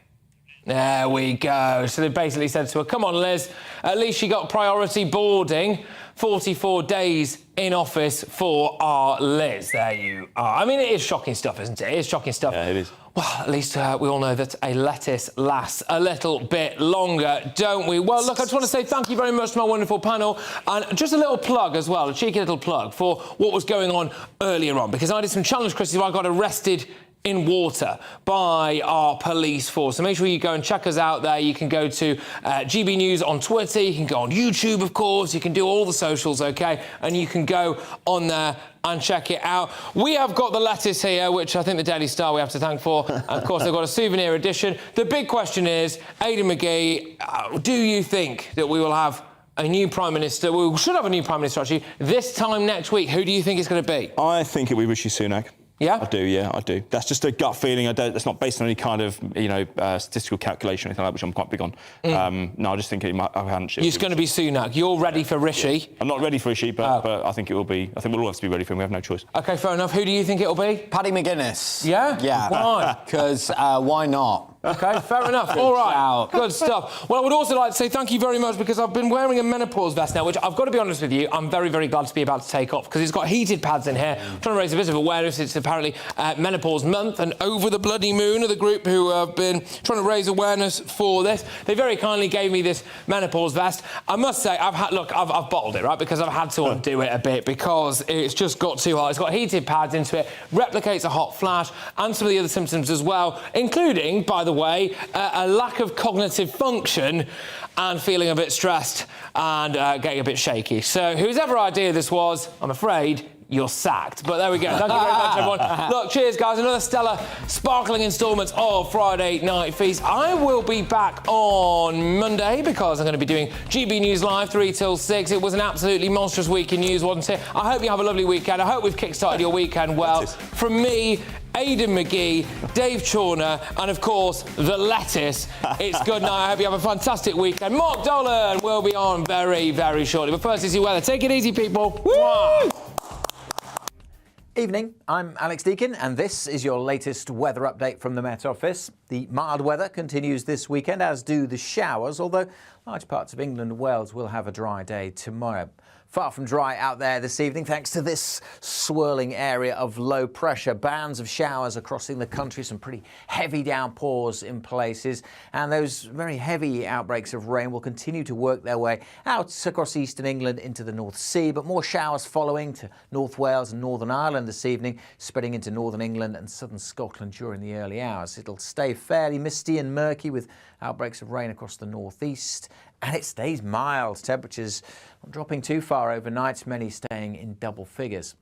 There we go. So they basically said to her, come on, Liz, at least she got priority boarding. 44 days in office for our Liz. There you are. I mean, it is shocking stuff, isn't it? It is shocking stuff. Yeah, it is. Well, at least we all know that a lettuce lasts a little bit longer, don't we? Well, look, I just want to say thank you very much to my wonderful panel. And just a little plug as well, a cheeky little plug for what was going on earlier on, because I did some challenge quizzes where I got arrested in water by our police force. So make sure you go and check us out there. You can go to GB News on Twitter. You can go on YouTube, of course. You can do all the socials, OK? And you can go on there and check it out. We have got the lettuce here, which I think the Daily Star we have to thank for. And of course, they've got a souvenir edition. The big question is, Aidan McGee, do you think that we will have a new Prime Minister? We should have a new Prime Minister, actually, this time next week. Who do you think it's going to be? I think it'll be Rishi Sunak. Yeah? I do. That's just a gut feeling. That's not based on any kind of, statistical calculation or anything like that, which I'm quite big on. No, I just think it might have a handshake. It's going to be Sunak. You're ready for Rishi? Yeah. I'm not ready for Rishi, but I think it will be. I think we'll all have to be ready for him. We have no choice. OK, fair enough. Who do you think it'll be? Paddy McGuinness. Yeah? Yeah. Why? Because why not? OK, fair enough. All right. Good stuff. Well, I would also like to say thank you very much, because I've been wearing a menopause vest now, which I've got to be honest with you, I'm very, very glad to be about to take off, because it's got heated pads in here. I'm trying to raise a bit of awareness. It's apparently Menopause Month, and Over the Bloody Moon are the group who have been trying to raise awareness for this. They very kindly gave me this menopause vest. I must say, I've bottled it, right, because I've had to undo it a bit, because it's just got too hot. It's got heated pads into it, replicates a hot flash, and some of the other symptoms as well, including, by the way, a lack of cognitive function and feeling a bit stressed and getting a bit shaky. So whoever idea this was, I'm afraid you're sacked. But there we go. Thank you very much, everyone. Look, cheers, guys. Another stellar, sparkling instalment of Friday Night Feast. I will be back on Monday, because I'm going to be doing GB News Live 3 till 6. It was an absolutely monstrous week in news, wasn't it? I hope you have a lovely weekend. I hope we've kick-started your weekend well. From me, Aidan McGee, Dave Chawner, and of course, the lettuce. It's good night. I hope you have a fantastic weekend. Mark Dolan will be on very, very shortly. But first is your weather. Take it easy, people. Woo! Evening, I'm Alex Deakin, and this is your latest weather update from the Met Office. The mild weather continues this weekend, as do the showers, although large parts of England and Wales will have a dry day tomorrow. Far from dry out there this evening, thanks to this swirling area of low pressure. Bands of showers are crossing the country, some pretty heavy downpours in places, and those very heavy outbreaks of rain will continue to work their way out across eastern England into the North Sea, but more showers following to North Wales and Northern Ireland this evening, spreading into northern England and southern Scotland during the early hours. It'll stay fairly misty and murky with outbreaks of rain across the northeast, and it stays mild. Temperatures not dropping too far overnight, many staying in double figures.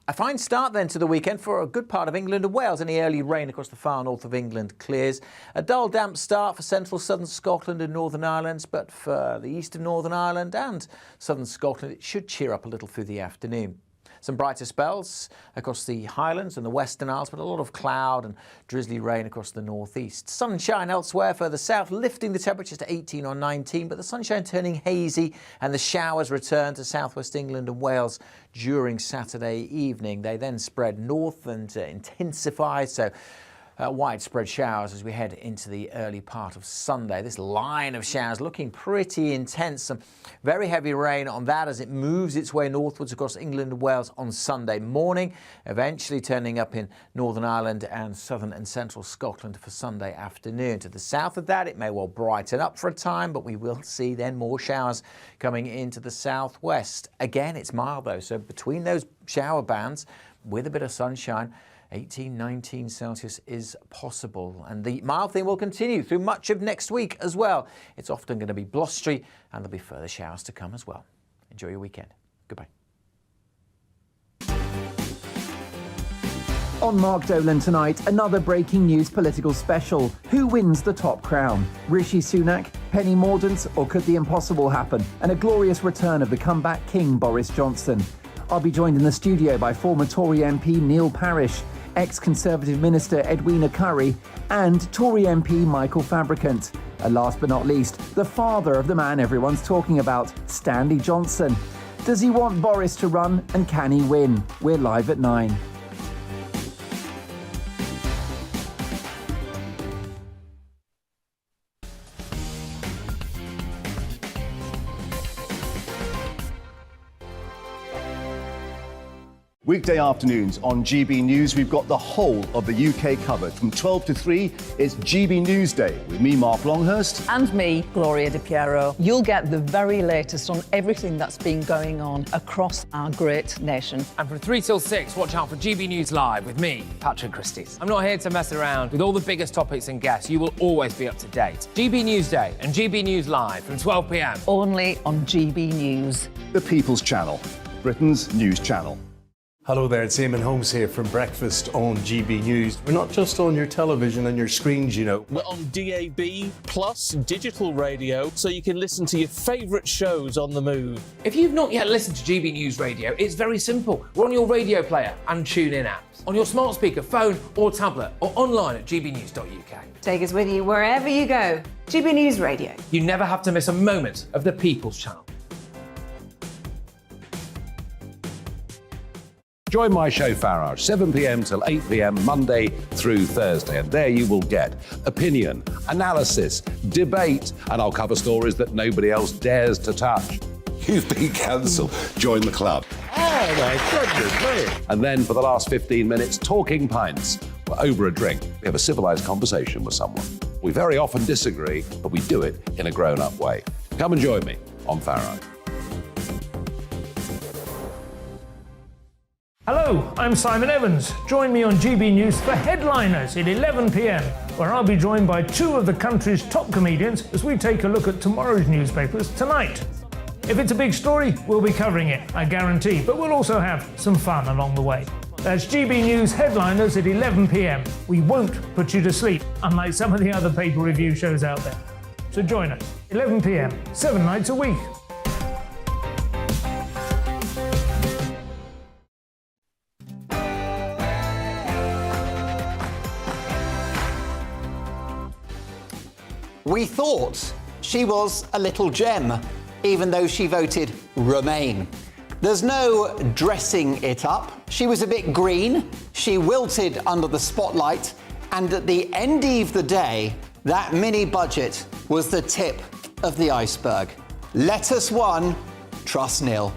A fine start then to the weekend for a good part of England and Wales. Any early rain across the far north of England clears. A dull, damp start for central southern Scotland and Northern Ireland, but for the east of Northern Ireland and southern Scotland, it should cheer up a little through the afternoon. Some brighter spells across the Highlands and the Western Isles, but a lot of cloud and drizzly rain across the northeast. Sunshine elsewhere further south, lifting the temperatures to 18 or 19, but the sunshine turning hazy and the showers return to southwest England and Wales during Saturday evening. They then spread north and intensify, so widespread showers as we head into the early part of Sunday. This line of showers looking pretty intense. Some very heavy rain on that as it moves its way northwards across England and Wales on Sunday morning, eventually turning up in Northern Ireland and southern and central Scotland for Sunday afternoon. To the south of that, it may well brighten up for a time, but we will see then more showers coming into the southwest. Again, it's mild though, so between those shower bands with a bit of sunshine, 18, 19 Celsius is possible. And the mild thing will continue through much of next week as well. It's often going to be blustery, and there'll be further showers to come as well. Enjoy your weekend. Goodbye. On Mark Dolan tonight, another breaking news political special. Who wins the top crown? Rishi Sunak, Penny Mordaunt, or could the impossible happen? And a glorious return of the comeback king, Boris Johnson. I'll be joined in the studio by former Tory MP Neil Parish, ex-Conservative Minister Edwina and Tory MP Michael Fabricant. And last but not least, the father of the man everyone's talking about, Stanley Johnson. Does he want Boris to run, and can he win? We're live at 9. Weekday afternoons on GB News, we've got the whole of the UK covered. From 12 to 3, it's GB News Day with me, Mark Longhurst. And me, Gloria Di Piero. You'll get the very latest on everything that's been going on across our great nation. And from 3 till 6, watch out for GB News Live with me, Patrick Christys. I'm not here to mess around. With all the biggest topics and guests, you will always be up to date. GB News Day and GB News Live from 12 p.m. Only on GB News. The People's Channel, Britain's news channel. Hello there, it's Eamon Holmes here from Breakfast on GB News. We're not just on your television and your screens, you know. We're on DAB plus digital radio, so you can listen to your favourite shows on the move. If you've not yet listened to GB News Radio, it's very simple. We're on your radio player and TuneIn apps, on your smart speaker, phone or tablet, or online at gbnews.uk. Take us with you wherever you go. GB News Radio. You never have to miss a moment of the People's Channel. Join my show Farage, 7 p.m. till 8 p.m. Monday through Thursday. And there you will get opinion, analysis, debate, and I'll cover stories that nobody else dares to touch. You've been cancelled. Join the club. Oh, my goodness me. And then for the last 15 minutes, talking pints. We're over a drink. We have a civilised conversation with someone. We very often disagree, but we do it in a grown-up way. Come and join me on Farage. Hello, I'm Simon Evans. Join me on GB News for Headliners at 11 p.m, where I'll be joined by 2 of the country's top comedians as we take a look at tomorrow's newspapers tonight. If it's a big story, we'll be covering it, I guarantee, but we'll also have some fun along the way. That's GB News Headliners at 11 p.m. We won't put you to sleep, unlike some of the other paper review shows out there. So join us, 11 p.m, 7 nights a week. We thought she was a little gem, even though she voted Remain. There's no dressing it up. She was a bit green, she wilted under the spotlight, and at the end of the day, that mini budget was the tip of the iceberg. Lettuce won, trust Neil.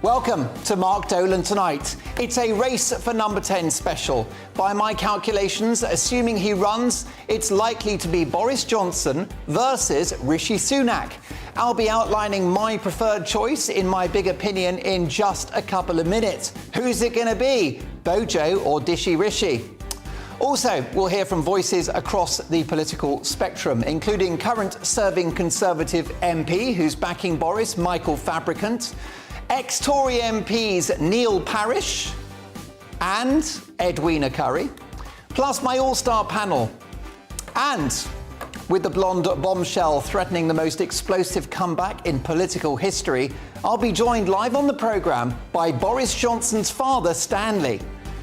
Welcome to Mark Dolan Tonight. It's a race for number 10 special. By my calculations, assuming he runs, it's likely to be Boris Johnson versus Rishi Sunak. I'll be outlining my preferred choice in my big opinion in just a couple of minutes. Who's it going to be? Bojo or Dishy Rishi? Also, we'll hear from voices across the political spectrum, including current serving Conservative MP who's backing Boris, Michael Fabricant, ex-Tory MPs Neil Parish and Edwina Curry, plus my all-star panel. And with the blonde bombshell threatening the most explosive comeback in political history, I'll be joined live on the programme by Boris Johnson's father, Stanley.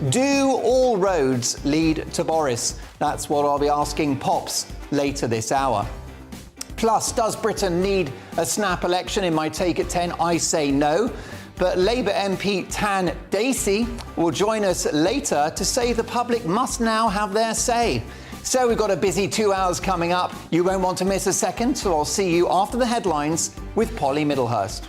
Do all roads lead to Boris? That's what I'll be asking Pops later this hour. Plus, does Britain need a snap election? In my take at 10, I say no. But Labour MP Tan Dacey will join us later to say the public must now have their say. So we've got a busy 2 hours coming up. You won't want to miss a second, so I'll see you after the headlines with Polly Middlehurst.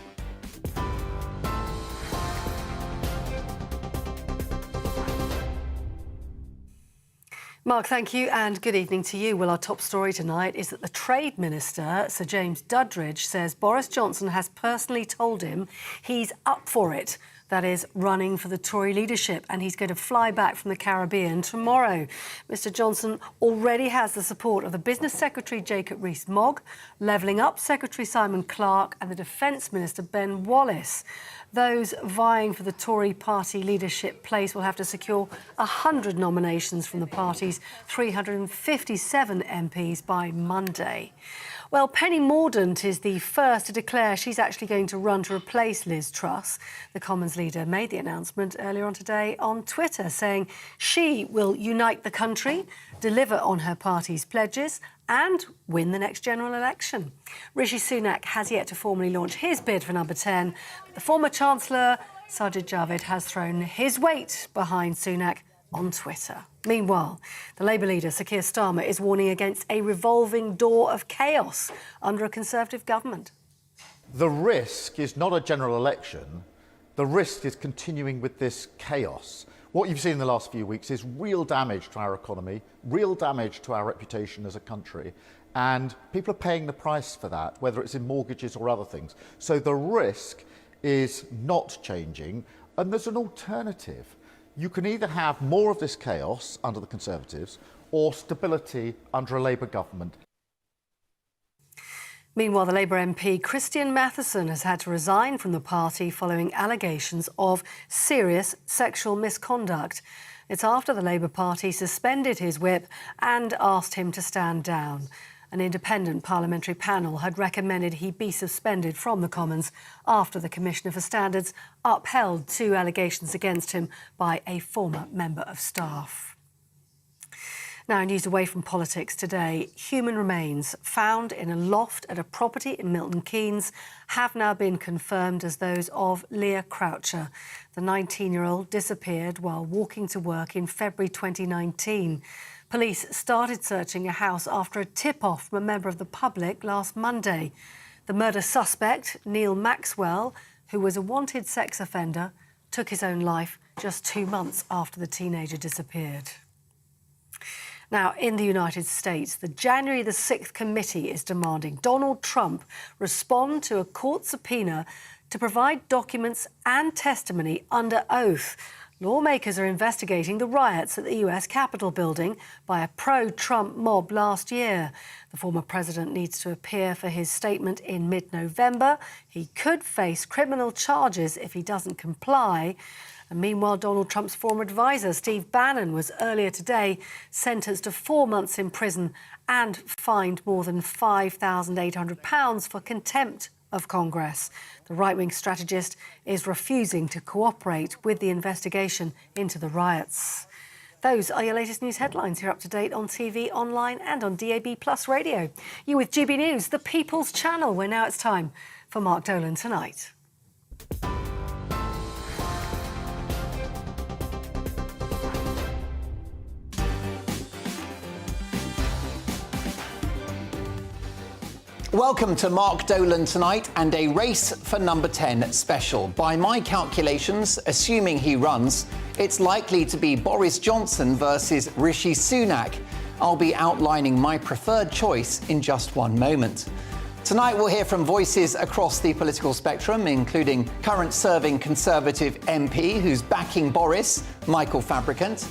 Mark, thank you, and good evening to you. Well, our top story tonight is that the Trade Minister, Sir James Duddridge, says Boris Johnson has personally told him he's up for it. That is, running for the Tory leadership, and he's going to fly back from the Caribbean tomorrow. Mr Johnson already has the support of the Business Secretary Jacob Rees-Mogg, Levelling Up Secretary Simon Clarke and the Defence Minister Ben Wallace. Those vying for the Tory party leadership place will have to secure 100 nominations from the party's 357 MPs by Monday. Well, Penny Mordaunt is the first to declare she's actually going to run to replace Liz Truss. The Commons leader made the announcement earlier on today on Twitter, saying she will unite the country, deliver on her party's pledges and win the next general election. Rishi Sunak has yet to formally launch his bid for number 10. The former Chancellor, Sajid Javid, has thrown his weight behind Sunak on Twitter. Meanwhile, the Labour leader, Sir Keir Starmer, is warning against a revolving door of chaos under a Conservative government. The risk is not a general election. The risk is continuing with this chaos. What you've seen in the last few weeks is real damage to our economy, real damage to our reputation as a country, and people are paying the price for that, whether it's in mortgages or other things. So the risk is not changing, and there's an alternative. You can either have more of this chaos under the Conservatives or stability under a Labour government. Meanwhile, the Labour MP Christian Matheson has had to resign from the party following allegations of serious sexual misconduct. It's after the Labour Party suspended his whip and asked him to stand down. An independent parliamentary panel had recommended he be suspended from the Commons after the Commissioner for Standards upheld 2 allegations against him by a former member of staff. Now, news away from politics today. Human remains found in a loft at a property in Milton Keynes have now been confirmed as those of Leah Croucher. The 19-year-old disappeared while walking to work in February 2019. Police started searching a house after a tip-off from a member of the public last Monday. The murder suspect, Neil Maxwell, who was a wanted sex offender, took his own life just 2 months after the teenager disappeared. Now, in the United States, the January the 6th committee is demanding Donald Trump respond to a court subpoena to provide documents and testimony under oath. Lawmakers are investigating the riots at the US Capitol building by a pro-Trump mob last year. The former president needs to appear for his statement in mid-November. He could face criminal charges if he doesn't comply. And meanwhile, Donald Trump's former advisor, Steve Bannon, was earlier today sentenced to 4 months in prison and fined more than £5,800 for contempt of Congress. The right-wing strategist is refusing to cooperate with the investigation into the riots. Those are your latest news headlines here up to date on TV, online and on DAB+ radio. You're with GB News, the People's Channel, where now it's time for Mark Dolan Tonight. Welcome to Mark Dolan Tonight and a race for number 10 special. By my calculations, assuming he runs, it's likely to be Boris Johnson versus Rishi Sunak. I'll be outlining my preferred choice in just one moment. Tonight we'll hear from voices across the political spectrum, including current serving Conservative MP who's backing Boris, Michael Fabricant,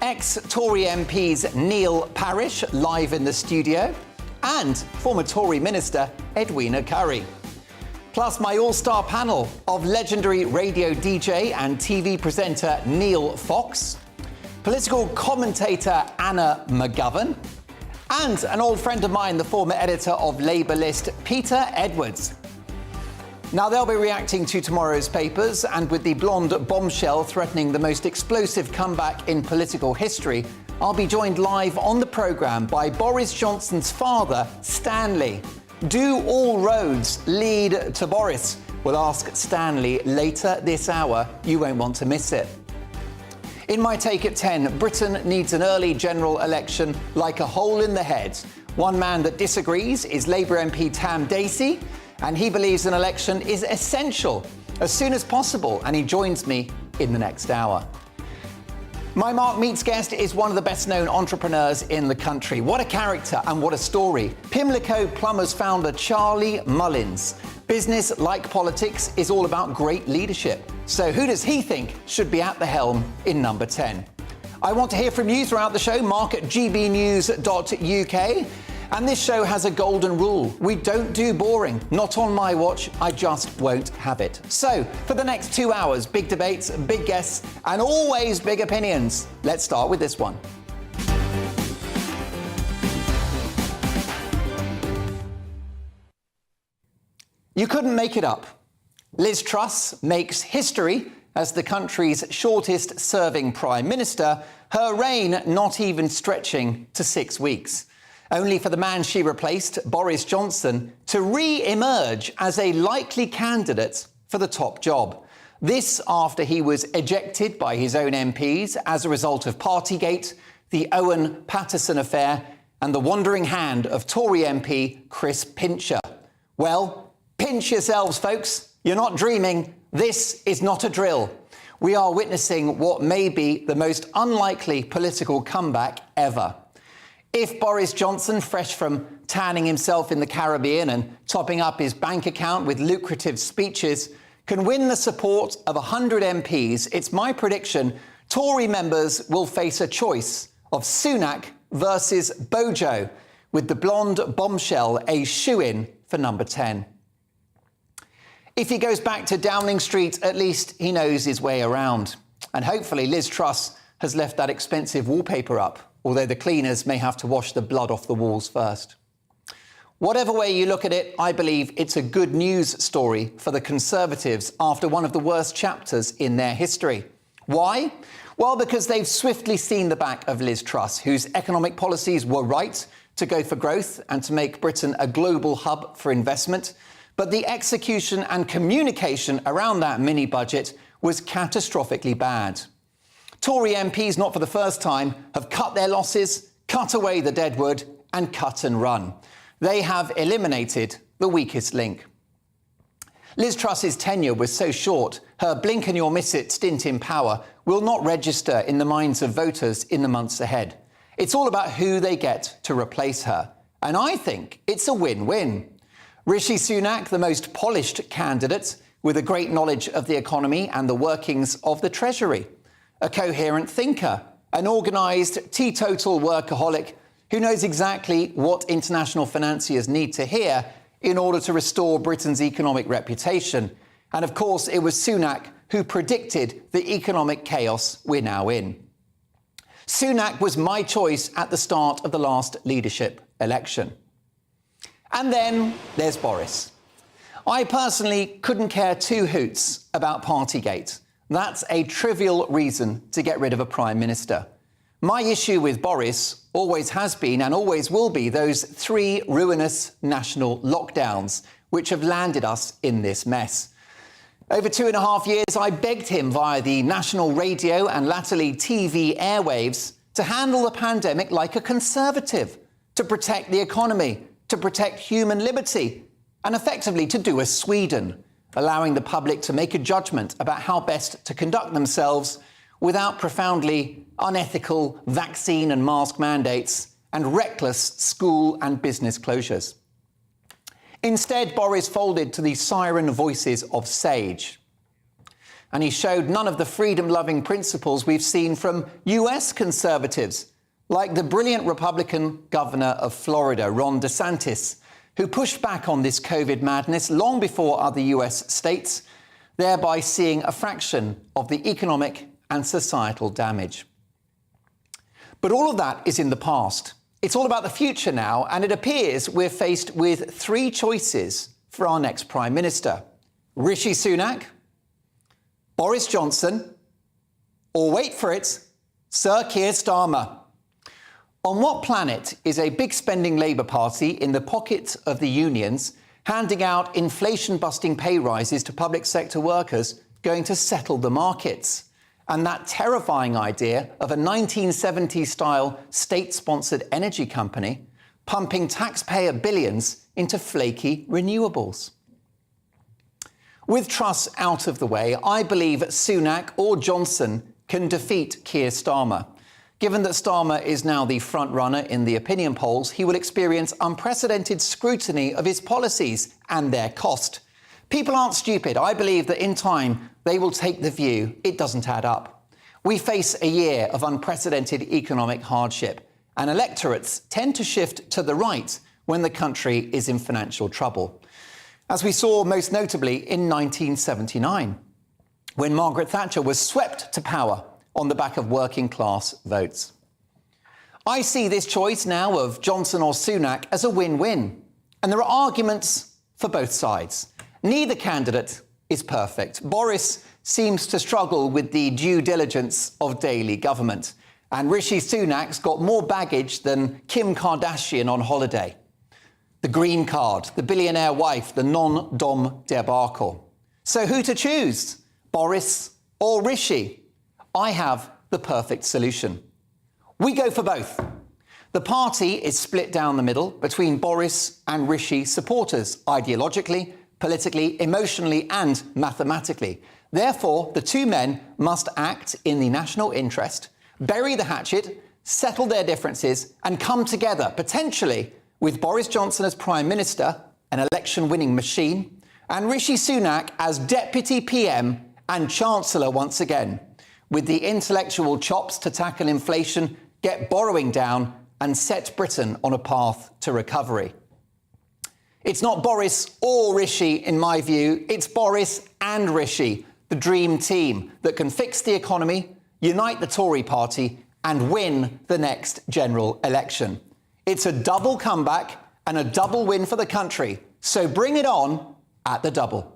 ex-Tory MPs Neil Parish, live in the studio, and former Tory Minister Edwina Curry. Plus my all-star panel of legendary radio DJ and TV presenter Neil Fox, political commentator Anna McGovern, and an old friend of mine, the former editor of Labour List, Peter Edwards. Now, they'll be reacting to tomorrow's papers, and with the blonde bombshell threatening the most explosive comeback in political history, I'll be joined live on the programme by Boris Johnson's father, Stanley. Do all roads lead to Boris? We'll ask Stanley later this hour. You won't want to miss it. In my take at 10, Britain needs an early general election like a hole in the head. One man that disagrees is Labour MP Tan Dacey, and he believes an election is essential as soon as possible, and he joins me in the next hour. My Mark Meets guest is one of the best-known entrepreneurs in the country. What a character and what a story. Pimlico Plumbers founder Charlie Mullins. Business, like politics, is all about great leadership. So who does he think should be at the helm in number 10? I want to hear from you throughout the show. Mark at gbnews.uk. And this show has a golden rule. We don't do boring. Not on my watch. I just won't have it. So, for the next 2 hours, big debates, big guests, and always big opinions. Let's start with this one. You couldn't make it up. Liz Truss makes history as the country's shortest-serving Prime Minister, her reign not even stretching to 6 weeks, only for the man she replaced, Boris Johnson, to re-emerge as a likely candidate for the top job. This after he was ejected by his own MPs as a result of Partygate, the Owen Paterson affair, and the wandering hand of Tory MP Chris Pincher. Well, pinch yourselves, folks. You're not dreaming. This is not a drill. We are witnessing what may be the most unlikely political comeback ever. If Boris Johnson, fresh from tanning himself in the Caribbean and topping up his bank account with lucrative speeches, can win the support of 100 MPs, it's my prediction Tory members will face a choice of Sunak versus Bojo, with the blonde bombshell a shoo-in for number 10. If he goes back to Downing Street, at least he knows his way around. And hopefully Liz Truss has left that expensive wallpaper up, although the cleaners may have to wash the blood off the walls first. Whatever way you look at it, I believe it's a good news story for the Conservatives after one of the worst chapters in their history. Why? Well, because they've swiftly seen the back of Liz Truss, whose economic policies were right to go for growth and to make Britain a global hub for investment. But the execution and communication around that mini-budget was catastrophically bad. Tory MPs, not for the first time, have cut their losses, cut away the deadwood and cut and run. They have eliminated the weakest link. Liz Truss's tenure was so short, her blink and you'll miss it stint in power will not register in the minds of voters in the months ahead. It's all about who they get to replace her. And I think it's a win-win. Rishi Sunak, the most polished candidate, with a great knowledge of the economy and the workings of the Treasury. A coherent thinker, an organised, teetotal workaholic who knows exactly what international financiers need to hear in order to restore Britain's economic reputation. And of course, it was Sunak who predicted the economic chaos we're now in. Sunak was my choice at the start of the last leadership election. And then there's Boris. I personally couldn't care two hoots about Partygate. That's a trivial reason to get rid of a Prime Minister. My issue with Boris always has been and always will be those 3 ruinous national lockdowns which have landed us in this mess. Over 2.5 years, I begged him via the national radio and latterly TV airwaves to handle the pandemic like a Conservative, to protect the economy, to protect human liberty, and effectively to do as Sweden, allowing the public to make a judgment about how best to conduct themselves without profoundly unethical vaccine and mask mandates and reckless school and business closures. Instead, Boris folded to the siren voices of Sage. And he showed none of the freedom-loving principles we've seen from US Conservatives, like the brilliant Republican governor of Florida, Ron DeSantis, who pushed back on this COVID madness long before other US states, thereby seeing a fraction of the economic and societal damage. But all of that is in the past. It's all about the future now, and it appears we're faced with 3 choices for our next Prime Minister. Rishi Sunak, Boris Johnson, or wait for it, Sir Keir Starmer. On what planet is a big-spending Labour Party in the pocket of the unions handing out inflation-busting pay rises to public sector workers going to settle the markets? And that terrifying idea of a 1970s-style state-sponsored energy company pumping taxpayer billions into flaky renewables. With Truss out of the way, I believe Sunak or Johnson can defeat Keir Starmer. Given that Starmer is now the front-runner in the opinion polls, he will experience unprecedented scrutiny of his policies and their cost. People aren't stupid. I believe that in time they will take the view it doesn't add up. We face a year of unprecedented economic hardship, and electorates tend to shift to the right when the country is in financial trouble, as we saw most notably in 1979, when Margaret Thatcher was swept to power on the back of working-class votes. I see this choice now of Johnson or Sunak as a win-win, and there are arguments for both sides. Neither candidate is perfect. Boris seems to struggle with the due diligence of daily government. And Rishi Sunak's got more baggage than Kim Kardashian on holiday. The green card, the billionaire wife, the non-dom debacle. So who to choose? Boris or Rishi? I have the perfect solution. We go for both. The party is split down the middle between Boris and Rishi supporters, ideologically, politically, emotionally and mathematically. Therefore, the two men must act in the national interest, bury the hatchet, settle their differences and come together, potentially with Boris Johnson as Prime Minister, an election-winning machine, and Rishi Sunak as Deputy PM and Chancellor once again, with the intellectual chops to tackle inflation, get borrowing down and set Britain on a path to recovery. It's not Boris or Rishi, in my view, it's Boris and Rishi, the dream team that can fix the economy, unite the Tory party and win the next general election. It's a double comeback and a double win for the country. So bring it on at the double.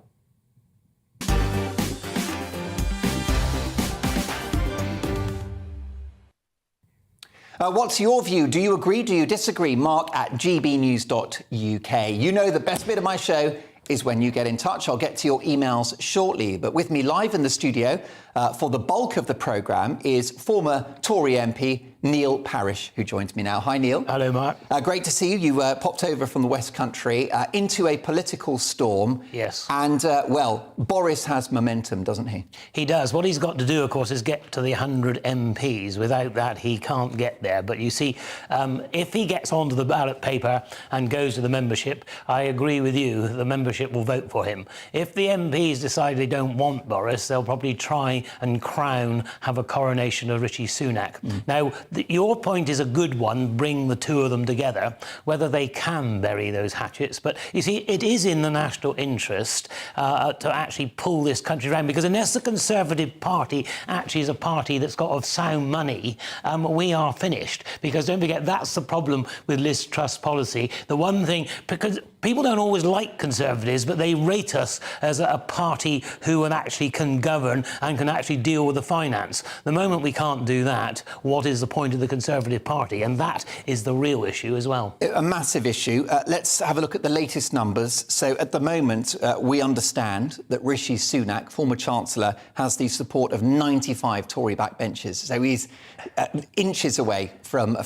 What's your view? Do you agree? Do you disagree? Mark at gbnews.uk. You know the best bit of my show is when you get in touch. I'll get to your emails shortly. But with me live in the studio for the bulk of the programme is former Tory MP Neil Parish, who joins me now. Hi, Neil. Hello, Mark. Great to see you. You popped over from the West Country into a political storm. Yes. And, well, Boris has momentum, doesn't he? He does. What he's got to do, of course, is get to the 100 MPs. Without that, he can't get there. But you see, if he gets onto the ballot paper and goes to the membership, I agree with you, the membership will vote for him. If the MPs decide they don't want Boris, they'll probably try and have a coronation of Rishi Sunak. Now, your point is a good one, bring the two of them together, whether they can bury those hatchets. But you see, it is in the national interest to actually pull this country around, because unless the Conservative Party actually is a party that's got of sound money, we are finished. Because don't forget, that's the problem with Liz Truss policy. The one thing, because people don't always like Conservatives, but they rate us as a party who actually can govern and can actually deal with the finance. The moment we can't do that, what is the point of the Conservative Party? And that is the real issue as well. A massive issue. Let's have a look at the latest numbers. So at the moment, we understand that Rishi Sunak, former Chancellor, has the support of 95 Tory backbenchers. So he's inches away from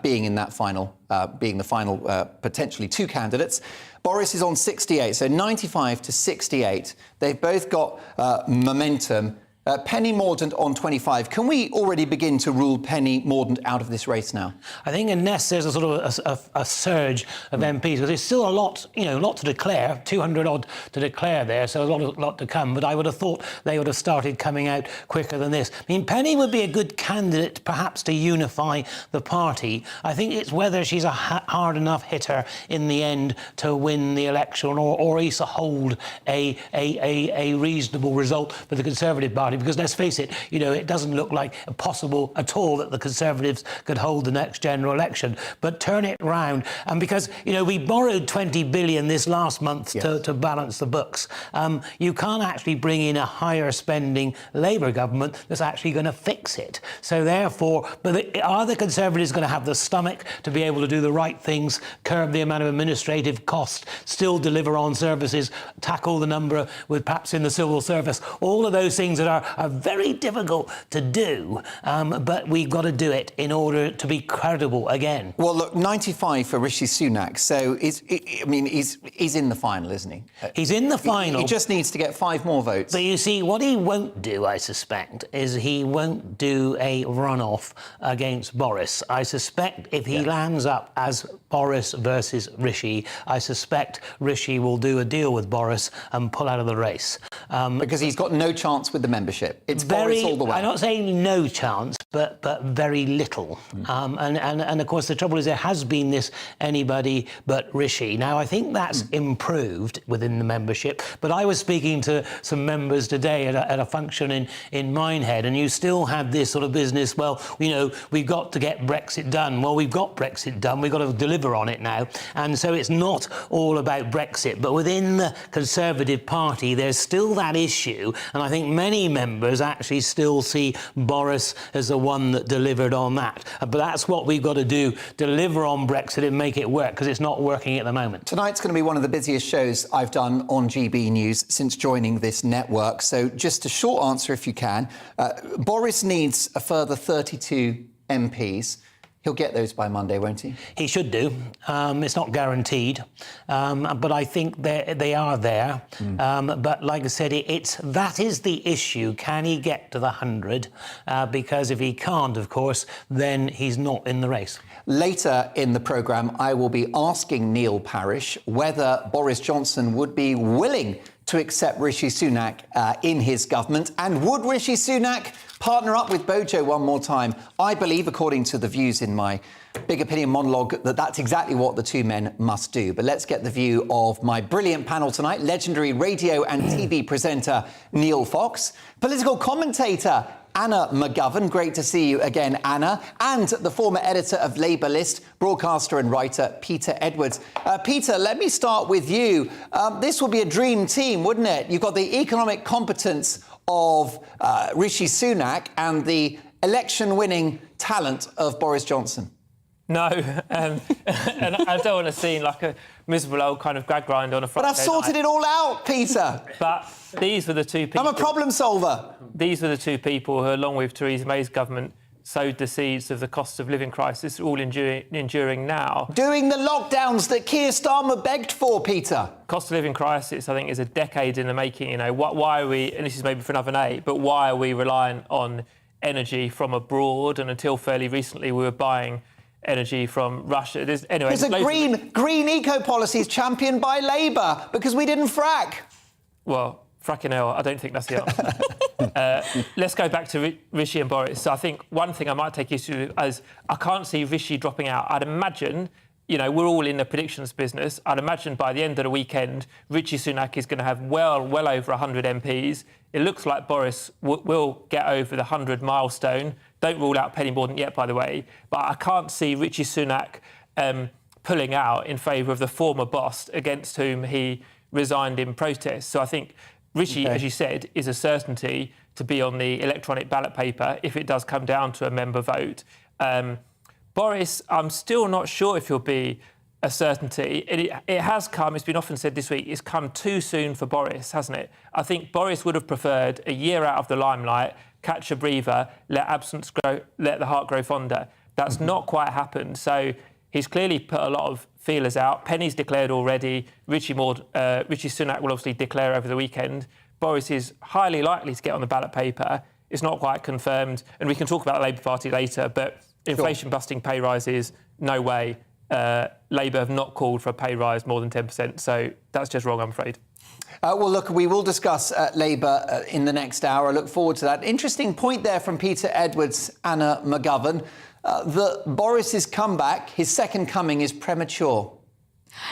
being in that final, being the final potentially two candidates. Boris is on 68, so 95 to 68. They've both got momentum. Penny Mordaunt on 25. Can we already begin to rule Penny Mordaunt out of this race now? I think unless there's a sort of a surge of MPs, because there's still a lot, a lot to declare, 200 odd to declare there, so a lot to come. But I would have thought they would have started coming out quicker than this. I mean, Penny would be a good candidate, perhaps, to unify the party. I think it's whether she's a hard enough hitter in the end to win the election, or at least hold a reasonable result for the Conservative Party. Because let's face it, it doesn't look like possible at all that the Conservatives could hold the next general election. But turn it round, and because we borrowed 20 billion this last month to balance the books, you can't actually bring in a higher spending Labour government that's actually going to fix it. So therefore, are the Conservatives going to have the stomach to be able to do the right things, curb the amount of administrative cost, still deliver on services, tackle the number with perhaps in the civil service, all of those things that are very difficult to do, but we've got to do it in order to be credible again. Well, look, 95 for Rishi Sunak, so he's in the final, isn't he? He's in the final. He just needs to get 5 more votes. But you see, what he won't do, I suspect, is he won't do a runoff against Boris. I suspect if he lands up as Boris versus Rishi, I suspect Rishi will do a deal with Boris and pull out of the race. Because he's got no chance with the membership. membership. It's Boris all the way. I'm not saying no chance, but very little. And of course, the trouble is there has been this anybody but Rishi. Now, I think that's improved within the membership, but I was speaking to some members today at a function in Minehead, and you still had this sort of business, well, you know, we've got to get Brexit done. Well, we've got Brexit done. We've got to deliver on it now. And so it's not all about Brexit, but within the Conservative Party, there's still that issue, and I think many members actually still see Boris as the one that delivered on that. But that's what we've got to do, deliver on Brexit and make it work, because it's not working at the moment. Tonight's going to be one of the busiest shows I've done on GB News since joining this network. So just a short answer, if you can. Boris needs a further 32 MPs. He'll get those by Monday, won't he? He should do. It's not guaranteed, but I think they are there. But like I said, that is the issue. Can he get to the 100? Because if he can't, of course, then he's not in the race. Later in the programme, I will be asking Neil Parish whether Boris Johnson would be willing to accept Rishi Sunak in his government. And would Rishi Sunak partner up with Bojo one more time? I believe, according to the views in my Big Opinion monologue, that that's exactly what the two men must do. But let's get the view of my brilliant panel tonight. Legendary radio and TV presenter Neil Fox, political commentator Anna McGovern, great to see you again, Anna, and the former editor of Labour List, broadcaster and writer Peter Edwards. Peter, let me start with you. This would be a dream team, wouldn't it? You've got the economic competence of Rishi Sunak and the election-winning talent of Boris Johnson. No, and I don't want to seem like a miserable old kind of grad grind on a Friday night. But I've sorted it all out, Peter. But these were the two people... I'm a problem solver. These were the two people who, along with Theresa May's government, sowed the seeds of the cost of living crisis, all enduring now. Doing the lockdowns that Keir Starmer begged for, Peter. Cost of living crisis, I think, is a decade in the making. You know, why are we, and this is maybe for another night, but why are we relying on energy from abroad? And until fairly recently, we were buying energy from Russia. There's a green eco policies championed by Labour because we didn't frack. Well, fracking hell, I don't think that's the answer. Let's go back to Rishi and Boris. So I think one thing I might take issue with is I can't see Rishi dropping out. I'd imagine, you know, we're all in the predictions business. I'd imagine by the end of the weekend, Rishi Sunak is going to have well over 100 MPs. It looks like Boris will get over the 100 milestone. Don't rule out Penny Mordaunt yet, by the way. But I can't see Rishi Sunak pulling out in favour of the former boss against whom he resigned in protest. So I think Rishi, as you said, is a certainty to be on the electronic ballot paper if it does come down to a member vote. Boris, I'm still not sure if he'll be a certainty. It has come, it's been often said this week, it's come too soon for Boris, hasn't it? I think Boris would have preferred a year out of the limelight, catch a breather, let absence grow, let the heart grow fonder. That's not quite happened. So he's clearly put a lot of feelers out. Penny's declared already. Rishi Sunak will obviously declare over the weekend. Boris is highly likely to get on the ballot paper. It's not quite confirmed. And we can talk about the Labour Party later, but inflation-busting pay rises, no way. Labour have not called for a pay rise more than 10%, so that's just wrong, I'm afraid. Well, look, we will discuss Labour in the next hour. I look forward to that. Interesting point there from Peter Edwards, Anna McGovern, that Boris's comeback, his second coming, is premature.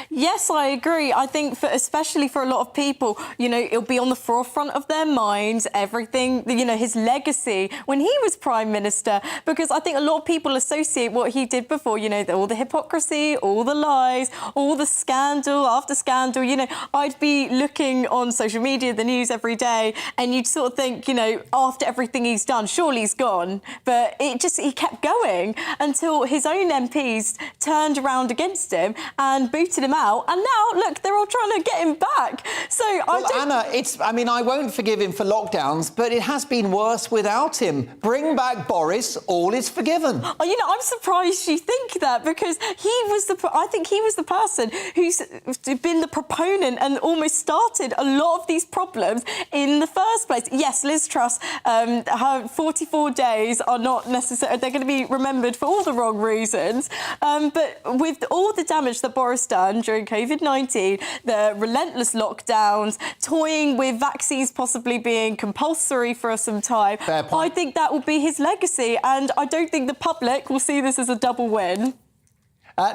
Yes, I agree. I think especially for a lot of people, you know, it'll be on the forefront of their minds, everything, you know, his legacy when he was Prime Minister, because I think a lot of people associate what he did before, you know, all the hypocrisy, all the lies, all the scandal after scandal. You know, I'd be looking on social media, the news every day, and you'd sort of think, you know, after everything he's done, surely he's gone. But he kept going until his own MPs turned around against him and booted him out, and now look, they're all trying to get him back. So Anna, I won't forgive him for lockdowns, but it has been worse without him. Bring back Boris, all is forgiven. Oh, you know, I'm surprised you think that, because I think he was the person who's been the proponent and almost started a lot of these problems in the first place. Yes, Liz Truss, her 44 days are not necessary. They're going to be remembered for all the wrong reasons. But with all the damage that Boris does, done during COVID-19, the relentless lockdowns, toying with vaccines possibly being compulsory for some time. I think that will be his legacy, and I don't think the public will see this as a double win.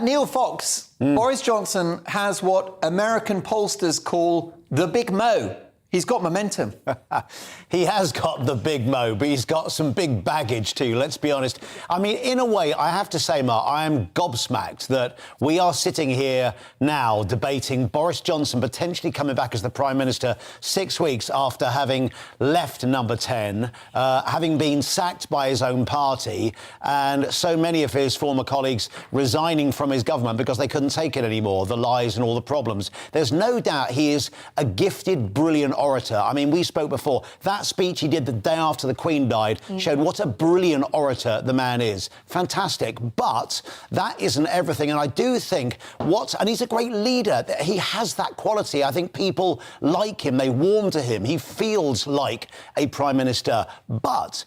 Neil Fox, Boris Johnson has what American pollsters call the Big Mo. He's got momentum. He has got the big mo, but he's got some big baggage too, let's be honest. I mean, in a way, I have to say, Mark, I am gobsmacked that we are sitting here now debating Boris Johnson potentially coming back as the Prime Minister 6 weeks after having left Number 10, having been sacked by his own party, and so many of his former colleagues resigning from his government because they couldn't take it anymore, the lies and all the problems. There's no doubt he is a gifted, brilliant orator. I mean, we spoke before. That speech he did the day after the Queen died showed what a brilliant orator the man is. Fantastic. But that isn't everything. And I do think and he's a great leader. He has that quality. I think people like him. They warm to him. He feels like a Prime Minister. But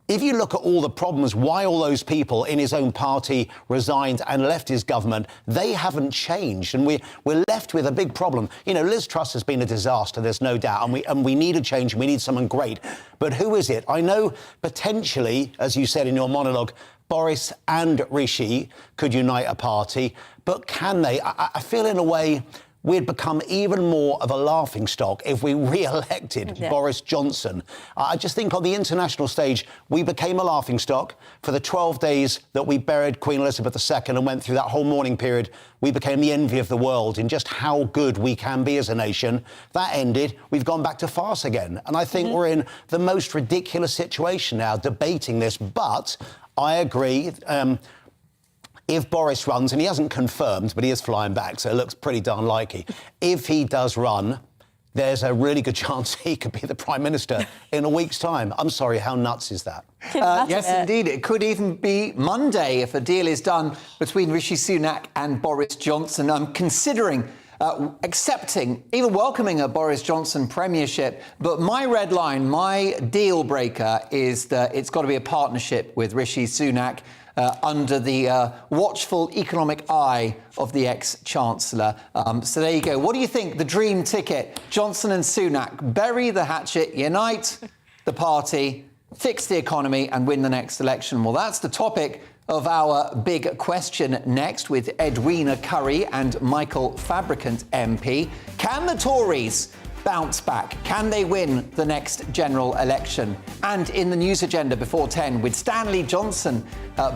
if you look at all the problems, why all those people in his own party resigned and left his government, they haven't changed. And we're left with a big problem. You know, Liz Truss has been a disaster, there's no doubt, and we need a change, we need someone great. But who is it? I know potentially, as you said in your monologue, Boris and Rishi could unite a party, but can they? I feel in a way we'd become even more of a laughingstock if we re-elected Boris Johnson. I just think on the international stage, we became a laughingstock. For the 12 days that we buried Queen Elizabeth II and went through that whole mourning period, we became the envy of the world in just how good we can be as a nation. That ended, we've gone back to farce again. And I think we're in the most ridiculous situation now, debating this. But I agree, if Boris runs, and he hasn't confirmed, but he is flying back, so it looks pretty darn likely. If he does run, there's a really good chance he could be the Prime Minister in a week's time. I'm sorry, how nuts is that? Yes, indeed. It could even be Monday if a deal is done between Rishi Sunak and Boris Johnson. I'm considering accepting, even welcoming a Boris Johnson premiership. But my red line, my deal breaker is that it's got to be a partnership with Rishi Sunak under the watchful economic eye of the ex-Chancellor. So there you go. What do you think? The dream ticket. Johnson and Sunak, bury the hatchet, unite the party, fix the economy and win the next election. Well, that's the topic of our big question next with Edwina Curry and Michael Fabricant MP. Can the Tories bounce back? Can they win the next general election? And in the news agenda before 10 with Stanley Johnson,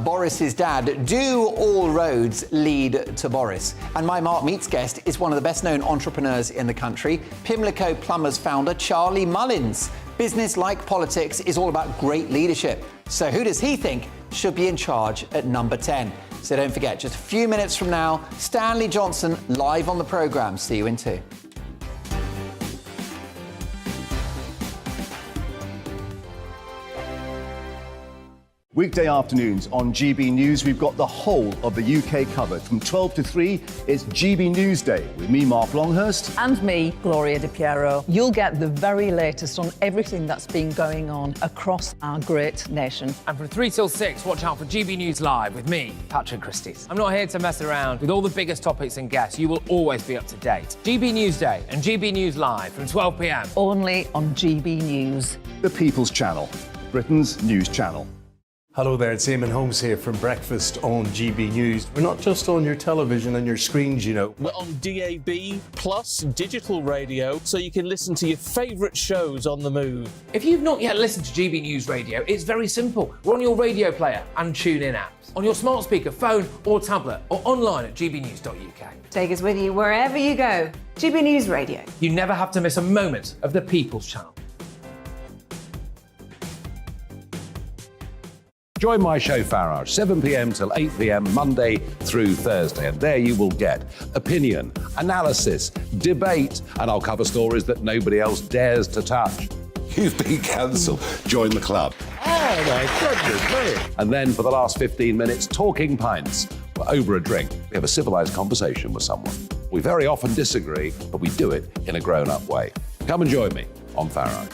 Boris's dad, do all roads lead to Boris? And my Mark Meets guest is one of the best known entrepreneurs in the country, Pimlico Plumbers founder Charlie Mullins. Business, like politics, is all about great leadership. So who does he think should be in charge at number 10? So don't forget, just a few minutes from now, Stanley Johnson live on the programme. See you in 2. Weekday afternoons on GB News, we've got the whole of the UK covered. From 12 to 3, it's GB News Day with me, Mark Longhurst. And me, Gloria Di Piero. You'll get the very latest on everything that's been going on across our great nation. And from 3 till 6, watch out for GB News Live with me, Patrick Christie's. I'm not here to mess around. With all the biggest topics and guests, you will always be up to date. GB News Day and GB News Live from 12 p.m. Only on GB News. The People's Channel, Britain's news channel. Hello there, it's Eamon Holmes here from Breakfast on GB News. We're not just on your television and your screens, you know. We're on DAB plus digital radio, so you can listen to your favourite shows on the move. If you've not yet listened to GB News Radio, it's very simple. We're on your radio player and TuneIn apps, on your smart speaker, phone or tablet, or online at gbnews.uk. Take us with you wherever you go. GB News Radio. You never have to miss a moment of the People's Channel. Join my show Farage, 7 p.m. till 8 p.m. Monday through Thursday. And there you will get opinion, analysis, debate, and I'll cover stories that nobody else dares to touch. You've been cancelled. Join the club. Oh, my goodness me. And then for the last 15 minutes, talking pints. We're over a drink. We have a civilised conversation with someone. We very often disagree, but we do it in a grown-up way. Come and join me on Farage.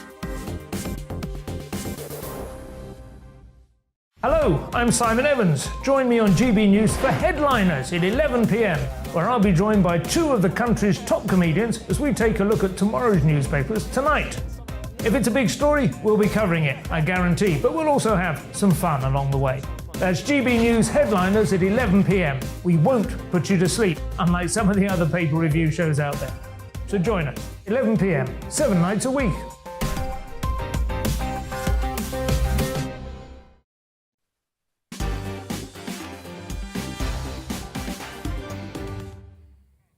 Hello, I'm Simon Evans. Join me on GB News for Headliners at 11 p.m, where I'll be joined by two of the country's top comedians as we take a look at tomorrow's newspapers tonight. If it's a big story, we'll be covering it, I guarantee, but we'll also have some fun along the way. That's GB News Headliners at 11 p.m. We won't put you to sleep, unlike some of the other paper review shows out there. So join us, 11 p.m, 7 nights a week.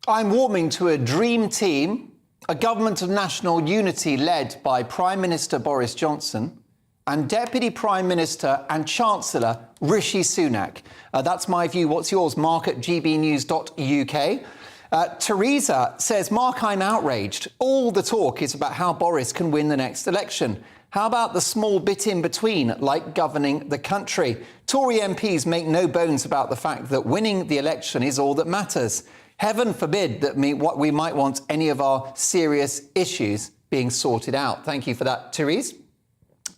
I'm warming to a dream team, a government of national unity led by Prime Minister Boris Johnson and Deputy Prime Minister and Chancellor Rishi Sunak. That's my view. What's yours? Mark at gbnews.uk. Teresa says, Mark, I'm outraged. All the talk is about how Boris can win the next election. How about the small bit in between, like governing the country? Tory MPs make no bones about the fact that winning the election is all that matters. Heaven forbid that we might want any of our serious issues being sorted out. Thank you for that, Therese.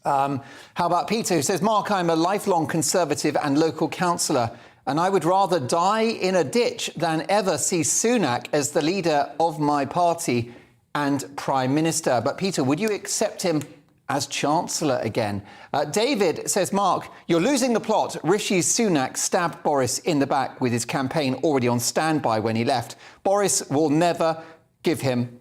How about Peter, who says, Mark, I'm a lifelong Conservative and local councillor, and I would rather die in a ditch than ever see Sunak as the leader of my party and Prime Minister. But Peter, would you accept him as Chancellor again? David says, Mark, you're losing the plot. Rishi Sunak stabbed Boris in the back with his campaign already on standby when he left. Boris will never give him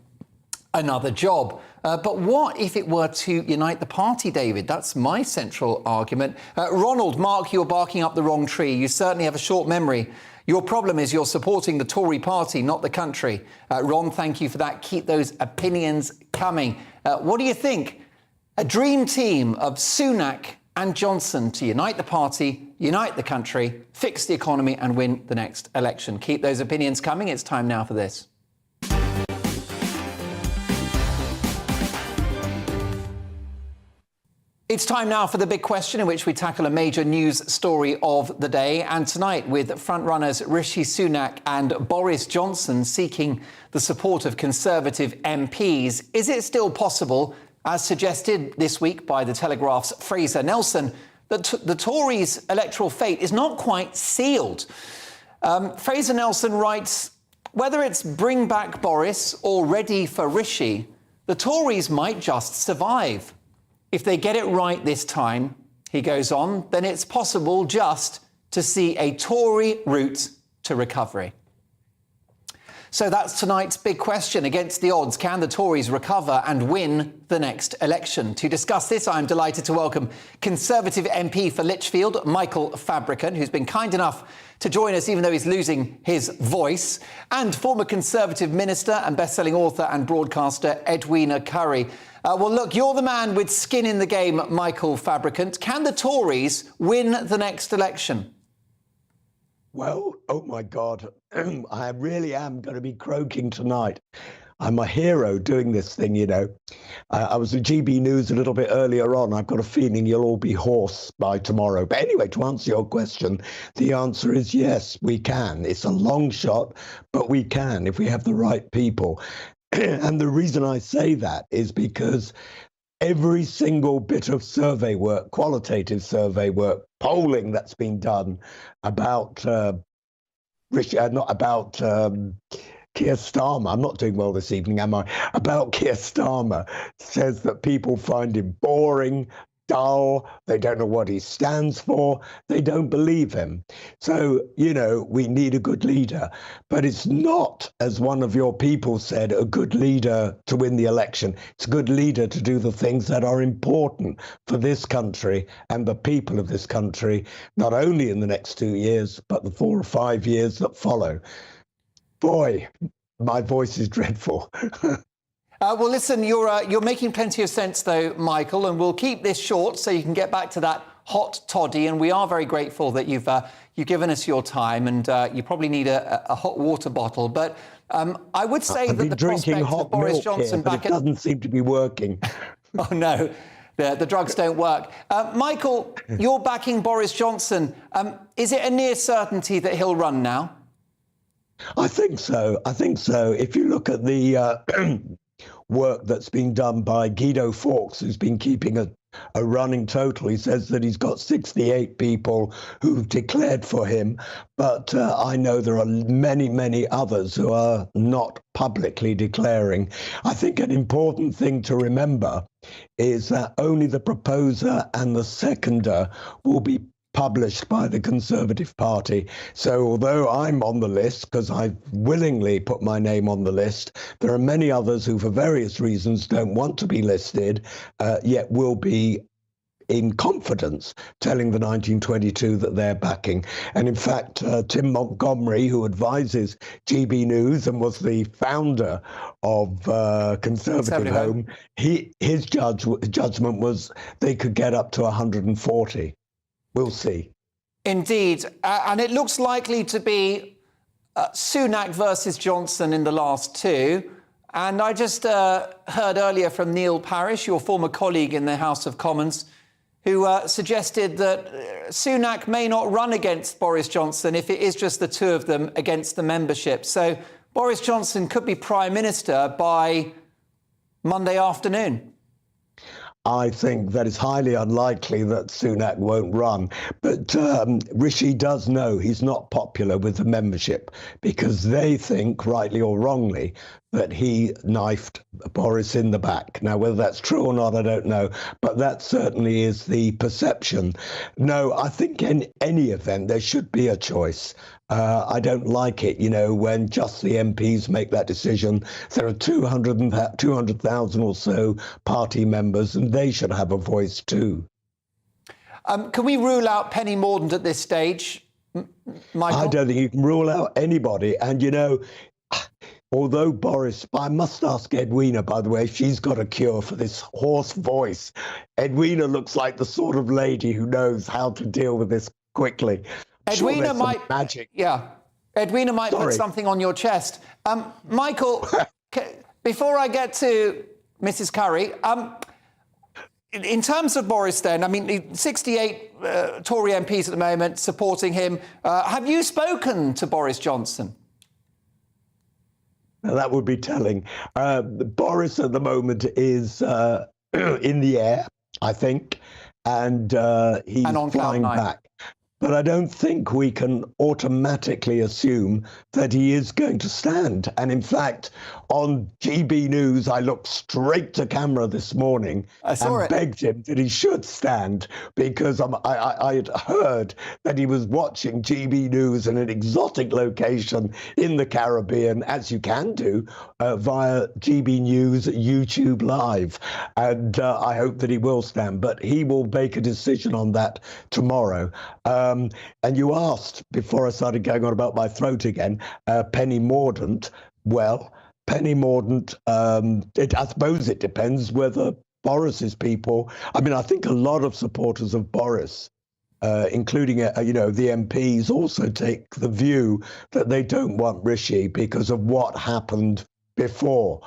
another job. But what if it were to unite the party, David? That's my central argument. Ronald, Mark, you're barking up the wrong tree. You certainly have a short memory. Your problem is you're supporting the Tory party, not the country. Ron, thank you for that. Keep those opinions coming. What do you think? A dream team of Sunak and Johnson to unite the party, unite the country, fix the economy and win the next election. Keep those opinions coming. It's time now for this. It's time now for the big question, in which we tackle a major news story of the day. And tonight, with frontrunners Rishi Sunak and Boris Johnson seeking the support of Conservative MPs, is it still possible, as suggested this week by The Telegraph's Fraser Nelson, that the Tories' electoral fate is not quite sealed? Fraser Nelson writes, whether it's bring back Boris or ready for Rishi, the Tories might just survive. If they get it right this time, he goes on, then it's possible just to see a Tory route to recovery. So that's tonight's big question. Against the odds, can the Tories recover and win the next election? To discuss this, I'm delighted to welcome Conservative MP for Lichfield, Michael Fabricant, who's been kind enough to join us even though he's losing his voice, and former Conservative Minister and best-selling author and broadcaster Edwina Curry. Well, look, you're the man with skin in the game, Michael Fabricant. Can the Tories win the next election? Well, oh my God, I really am going to be croaking tonight. I'm a hero doing this thing, you know. I was at GB News a little bit earlier on. I've got a feeling you'll all be hoarse by tomorrow. But anyway, to answer your question, the answer is yes, we can. It's a long shot, but we can if we have the right people. And the reason I say that is because every single bit of survey work, qualitative survey work, polling that's been done about Keir Starmer, I'm not doing well this evening, am I? About Keir Starmer, says that people find him boring, dull, they don't know what he stands for, they don't believe him. So, you know, we need a good leader. But it's not, as one of your people said, a good leader to win the election. It's a good leader to do the things that are important for this country and the people of this country, not only in the next 2 years, but the 4 or 5 years that follow. Boy, my voice is dreadful. Well, listen, you're making plenty of sense, though, Michael, and we'll keep this short so you can get back to that hot toddy. And we are very grateful that you've given us your time, and you probably need a hot water bottle. But I would say that the prospect of Boris Johnson here, but it doesn't seem to be working. Oh no, the drugs don't work. Michael, you're backing Boris Johnson. Is it a near certainty that he'll run now? I think so. If you look at the work that's been done by Guido Fawkes, who's been keeping a a running total. He says that he's got 68 people who've declared for him, but I know there are many, many others who are not publicly declaring. I think an important thing to remember is that only the proposer and the seconder will be published by the Conservative Party. So although I'm on the list, because I've willingly put my name on the list, there are many others who for various reasons don't want to be listed, yet will be in confidence telling the 1922 that they're backing. And in fact, Tim Montgomery, who advises GB News and was the founder of Conservative Home, his judgment was they could get up to 140. We'll see. Indeed. And it looks likely to be Sunak versus Johnson in the last two. And I just heard earlier from Neil Parish, your former colleague in the House of Commons, who suggested that Sunak may not run against Boris Johnson if it is just the two of them against the membership. So Boris Johnson could be Prime Minister by Monday afternoon. I think that it's highly unlikely that Sunak won't run. But Rishi does know he's not popular with the membership because they think, rightly or wrongly, that he knifed Boris in the back. Now, whether that's true or not, I don't know, but that certainly is the perception. No, I think in any event, there should be a choice. I don't like it, when just the MPs make that decision. There are 200,000 or so party members, and they should have a voice too. Can we rule out Penny Mordaunt at this stage, Michael? I don't think you can rule out anybody. And, although Boris, I must ask Edwina, by the way, she's got a cure for this hoarse voice. Edwina looks like the sort of lady who knows how to deal with this quickly. Edwina might magic. Yeah, Edwina might put something on your chest. Michael, before I get to Mrs. Curry, in terms of Boris, then, I mean, 68 Tory MPs at the moment supporting him. Have you spoken to Boris Johnson? Now, that would be telling. Boris at the moment is in the air, I think, and he's flying back. But I don't think we can automatically assume that he is going to stand. And in fact, on GB News, I looked straight to camera this morning and begged him that he should stand because I had heard that he was watching GB News in an exotic location in the Caribbean, as you can do, via GB News YouTube Live. And I hope that he will stand, but he will make a decision on that tomorrow. And you asked, before I started going on about my throat again, Penny Mordaunt. Well, Penny Mordaunt, I suppose it depends whether Boris's people, I mean, I think a lot of supporters of Boris, including, the MPs, also take the view that they don't want Rishi because of what happened before.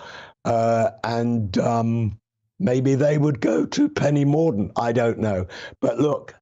Maybe they would go to Penny Mordaunt. I don't know. But look,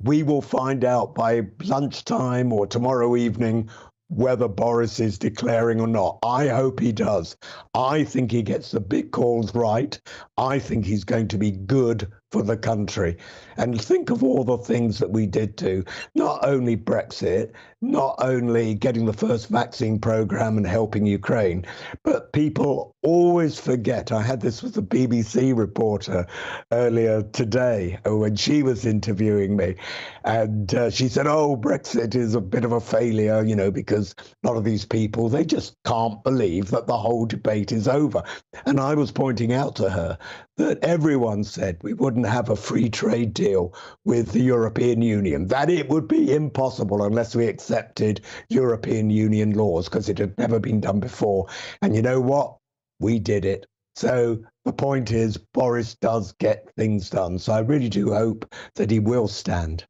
we will find out by lunchtime or tomorrow evening whether Boris is declaring or not. I hope he does. I think he gets the big calls right. I think he's going to be good for the country. And think of all the things that we did do. Not only Brexit, not only getting the first vaccine program and helping Ukraine, but people always forget. I had this with a BBC reporter earlier today when she was interviewing me. And she said, Brexit is a bit of a failure, because a lot of these people, they just can't believe that the whole debate is over. And I was pointing out to her that everyone said we wouldn't have a free trade deal with the European Union, that it would be impossible unless we accepted European Union laws, because it had never been done before. And you know what? We did it. So the point is, Boris does get things done. So I really do hope that he will stand.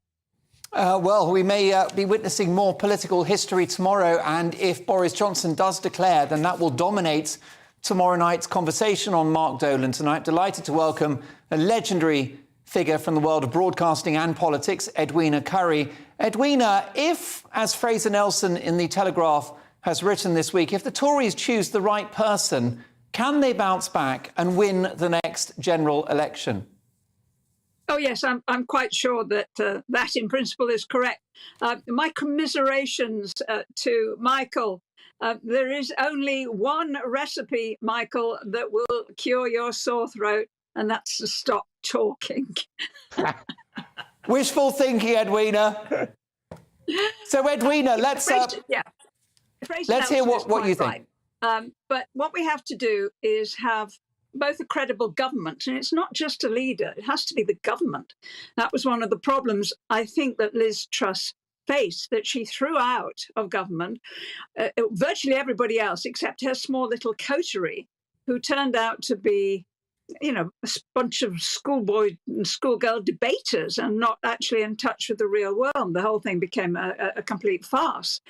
Well, we may be witnessing more political history tomorrow. And if Boris Johnson does declare, then that will dominate tomorrow night's conversation on Mark Dolan tonight. Delighted to welcome a legendary figure from the world of broadcasting and politics, Edwina Curry. Edwina, if, as Fraser Nelson in The Telegraph has written this week, if the Tories choose the right person, can they bounce back and win the next general election? Oh, yes, I'm quite sure that that in principle is correct. My commiserations to Michael. There is only one recipe, Michael, that will cure your sore throat, and that's to stop talking. Wishful thinking, Edwina. So, Edwina, let's hear what you think. Right. But what we have to do is have both a credible government, and it's not just a leader, it has to be the government. That was one of the problems, I think, that Liz Truss faced, that she threw out of government virtually everybody else except her small little coterie, who turned out to be, you know, a bunch of schoolboy and schoolgirl debaters and not actually in touch with the real world. The whole thing became a complete farce.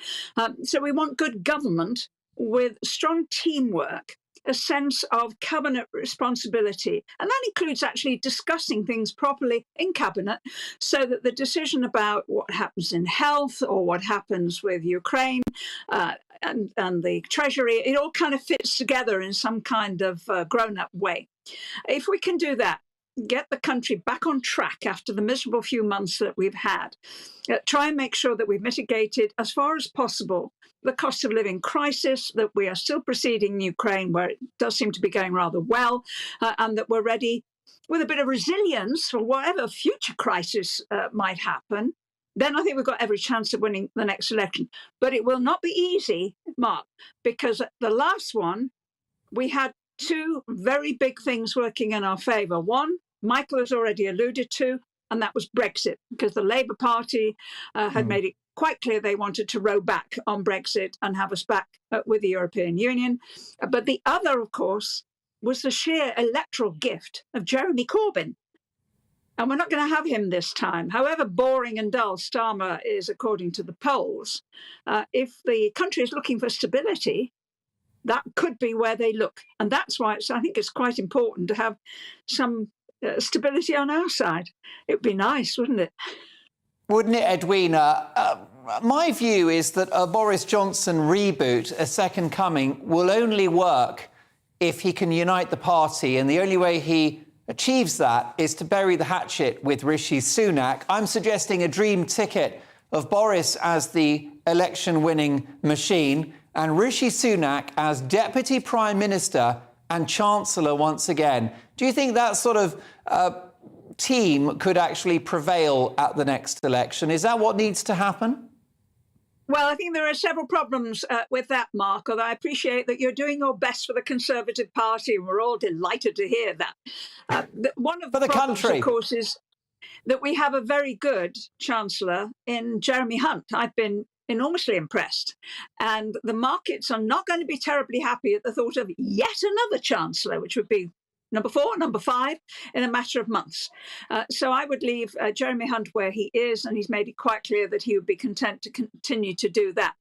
So we want good government with strong teamwork, a sense of cabinet responsibility. And that includes actually discussing things properly in cabinet so that the decision about what happens in health or what happens with Ukraine and the Treasury, it all kind of fits together in some kind of grown-up way. If we can do that, get the country back on track after the miserable few months that we've had, try and make sure that we've mitigated as far as possible the cost of living crisis, that we are still proceeding in Ukraine, where it does seem to be going rather well, and that we're ready with a bit of resilience for whatever future crisis might happen, then I think we've got every chance of winning the next election. But it will not be easy, Mark, because the last one, we had two very big things working in our favour. One, Michael has already alluded to, and that was Brexit, because the Labour Party had made it quite clear they wanted to row back on Brexit and have us back with the European Union. But the other, of course, was the sheer electoral gift of Jeremy Corbyn. And we're not going to have him this time. However boring and dull Starmer is, according to the polls, if the country is looking for stability, that could be where they look. And that's why I think it's quite important to have some stability on our side. It would be nice, wouldn't it? Wouldn't it, Edwina? My view is that a Boris Johnson reboot, a second coming, will only work if he can unite the party. And the only way he achieves that is to bury the hatchet with Rishi Sunak. I'm suggesting a dream ticket of Boris as the election-winning machine and Rishi Sunak as Deputy Prime Minister and Chancellor once again. Do you think that sort of team could actually prevail at the next election? Is that what needs to happen? Well, I think there are several problems with that, Mark, although I appreciate that you're doing your best for the Conservative Party, and we're all delighted to hear that. One of the problems, of course, is that we have a very good Chancellor in Jeremy Hunt. I've been enormously impressed. And the markets are not going to be terribly happy at the thought of yet another Chancellor, which would be number 4, number 5 in a matter of months. So I would leave Jeremy Hunt where he is, and he's made it quite clear that he would be content to continue to do that.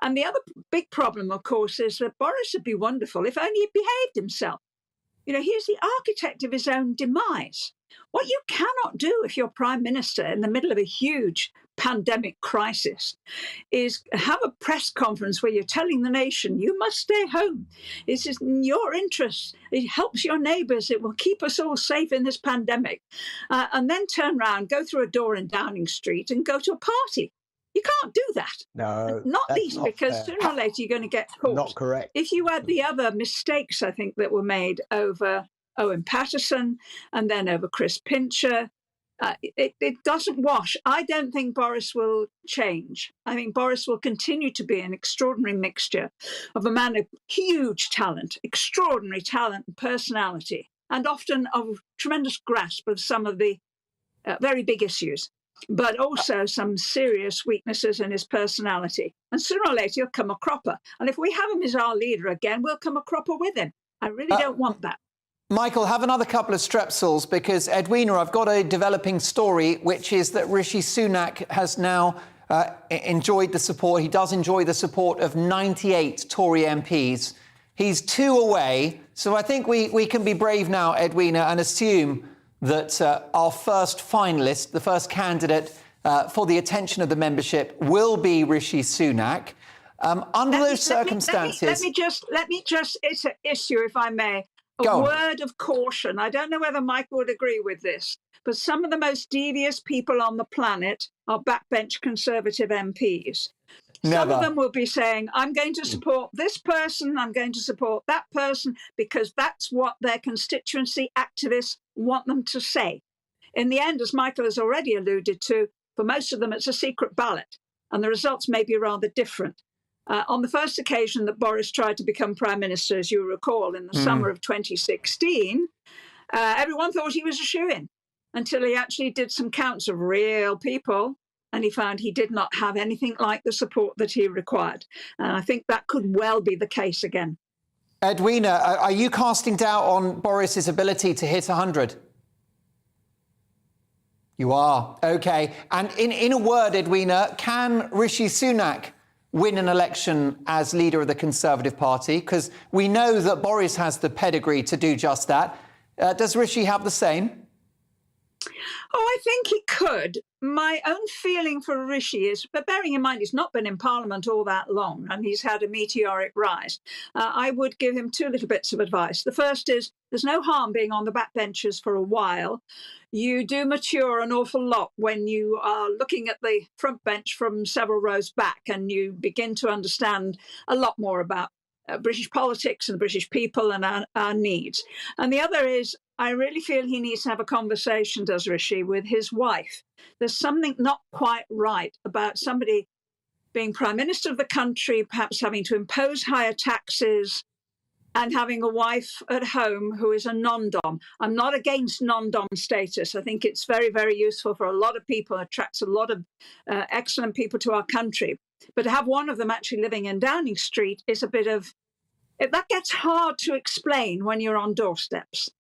And the other big problem, of course, is that Boris would be wonderful if only he behaved himself. You know, he's the architect of his own demise. What you cannot do if you're Prime Minister in the middle of a huge pandemic crisis is have a press conference where you're telling the nation you must stay home. This is in your interest. It helps your neighbours. It will keep us all safe in this pandemic. And then turn around, go through a door in Downing Street and go to a party. You can't do that. No, not that's least not because fair. sooner or later you're going to get caught. Not correct. If you add the other mistakes, I think, that were made over Owen Paterson and then over Chris Pincher, it doesn't wash. I don't think Boris will change. I think Boris will continue to be an extraordinary mixture of a man of huge talent, extraordinary talent and personality, and often of tremendous grasp of some of the very big issues, but also some serious weaknesses in his personality. And sooner or later, he'll come a cropper. And if we have him as our leader again, we'll come a cropper with him. I really don't want that. Michael, have another couple of strepsils, because, Edwina, I've got a developing story, which is that Rishi Sunak has now enjoyed the support. He does enjoy the support of 98 Tory MPs. He's 2 away. So I think we can be brave now, Edwina, and assume that our first finalist, the first candidate for the attention of the membership, will be Rishi Sunak. Under those circumstances... Let me just, it's an issue, if I may. A word of caution. I don't know whether Michael would agree with this, but some of the most devious people on the planet are backbench Conservative MPs. Some of them will be saying, I'm going to support this person, I'm going to support that person, because that's what their constituency activists want them to say. In the end, as Michael has already alluded to, for most of them, it's a secret ballot, and the results may be rather different. On the first occasion that Boris tried to become Prime Minister, as you recall, in the summer of 2016, everyone thought he was a shoo-in until he actually did some counts of real people, and he found he did not have anything like the support that he required. And I think that could well be the case again. Edwina, are you casting doubt on Boris's ability to hit 100? You are. OK. And in a word, Edwina, can Rishi Sunak win an election as leader of the Conservative Party? Because we know that Boris has the pedigree to do just that. Does Rishi have the same? Oh, I think he could. My own feeling for Rishi is, but bearing in mind he's not been in Parliament all that long and he's had a meteoric rise, I would give him two little bits of advice. The first is there's no harm being on the backbenches for a while. You do mature an awful lot when you are looking at the front bench from several rows back, and you begin to understand a lot more about British politics and the British people and our needs. And the other is, I really feel he needs to have a conversation, does Rishi, with his wife. There's something not quite right about somebody being Prime Minister of the country, perhaps having to impose higher taxes, and having a wife at home who is a non-dom. I'm not against non-dom status. I think it's very, very useful for a lot of people, attracts a lot of excellent people to our country. But to have one of them actually living in Downing Street is a bit of... that gets hard to explain when you're on doorsteps.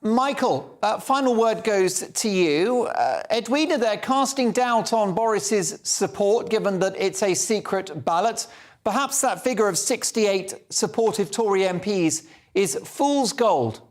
Michael, final word goes to you. Edwina there, casting doubt on Boris's support, given that it's a secret ballot. Perhaps that figure of 68 supportive Tory MPs is fool's gold.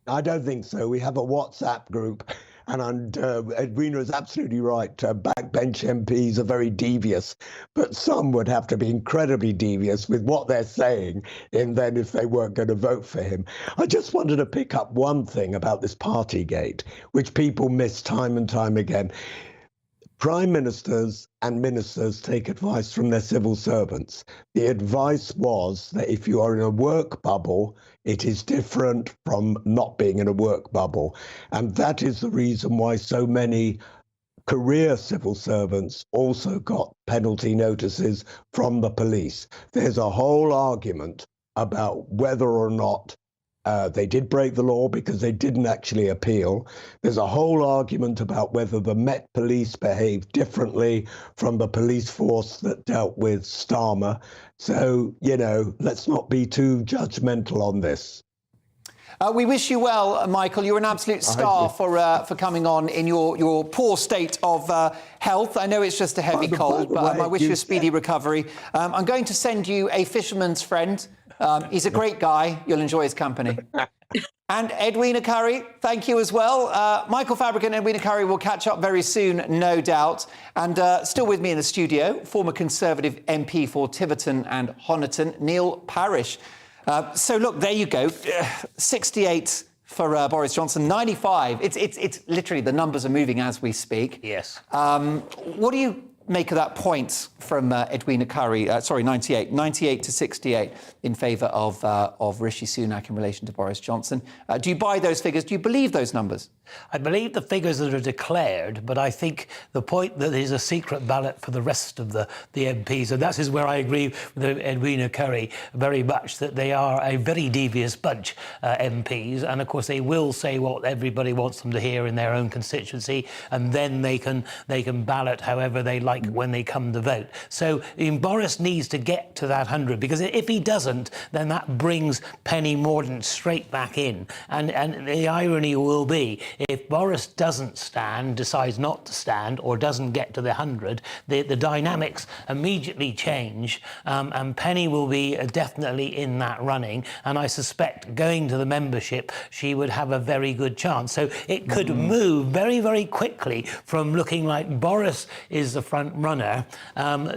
I don't think so. We have a WhatsApp group, and Edwina is absolutely right. Backbench MPs are very devious, but some would have to be incredibly devious with what they're saying, and then if they weren't going to vote for him. I just wanted to pick up one thing about this Partygate, which people miss time and time again. Prime ministers and ministers take advice from their civil servants. The advice was that if you are in a work bubble, it is different from not being in a work bubble. And that is the reason why so many career civil servants also got penalty notices from the police. There's a whole argument about whether or not they did break the law because they didn't actually appeal. There's a whole argument about whether the Met Police behaved differently from the police force that dealt with Starmer. So, you know, let's not be too judgmental on this. We wish you well, Michael. You're an absolute star for coming on in your poor state of health. I know it's just a heavy cold, but I wish you a speedy recovery. I'm going to send you a fisherman's friend. He's a great guy. You'll enjoy his company. And Edwina Currie, thank you as well. Michael Fabricant and Edwina Currie will catch up very soon, no doubt. And still with me in the studio, former Conservative MP for Tiverton and Honiton, Neil Parish. So, look, there you go. 68 for Boris Johnson, 95. It's literally, the numbers are moving as we speak. Yes. What do you make of that point from Edwina Currie? 98 to 68 in favour of Rishi Sunak in relation to Boris Johnson. Do you buy those figures? Do you believe those numbers? I believe the figures that are declared, but I think the point that there's a secret ballot for the rest of the MPs, and that is where I agree with Edwina Currie very much, that they are a very devious bunch, MPs, and of course they will say what everybody wants them to hear in their own constituency, and then they can ballot however they like when they come to vote. So Boris needs to get to that 100, because if he doesn't, then that brings Penny Mordaunt straight back in, and the irony will be, if Boris doesn't stand, decides not to stand, or doesn't get to the 100, the dynamics immediately change, and Penny will be definitely in that running, and I suspect going to the membership, she would have a very good chance. So it could move very, very quickly from looking like Boris is the front front runner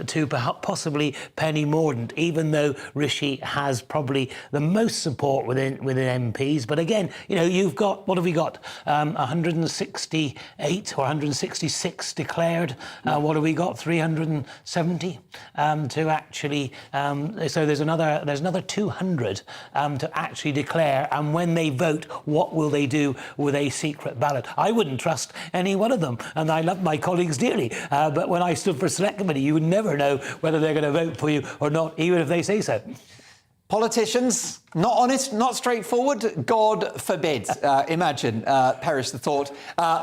to possibly Penny Mordaunt, even though Rishi has probably the most support within MPs. But again, you know, you've got, what have we got? 168 or 166 declared. What have we got? 370 to actually. So there's another 200 to actually declare. And when they vote, what will they do with a secret ballot? I wouldn't trust any one of them, and I love my colleagues dearly. But when I stood for select committee, you would never know whether they're going to vote for you or not, even if they say so. Politicians, not honest, not straightforward, God forbid. Imagine, perish the thought.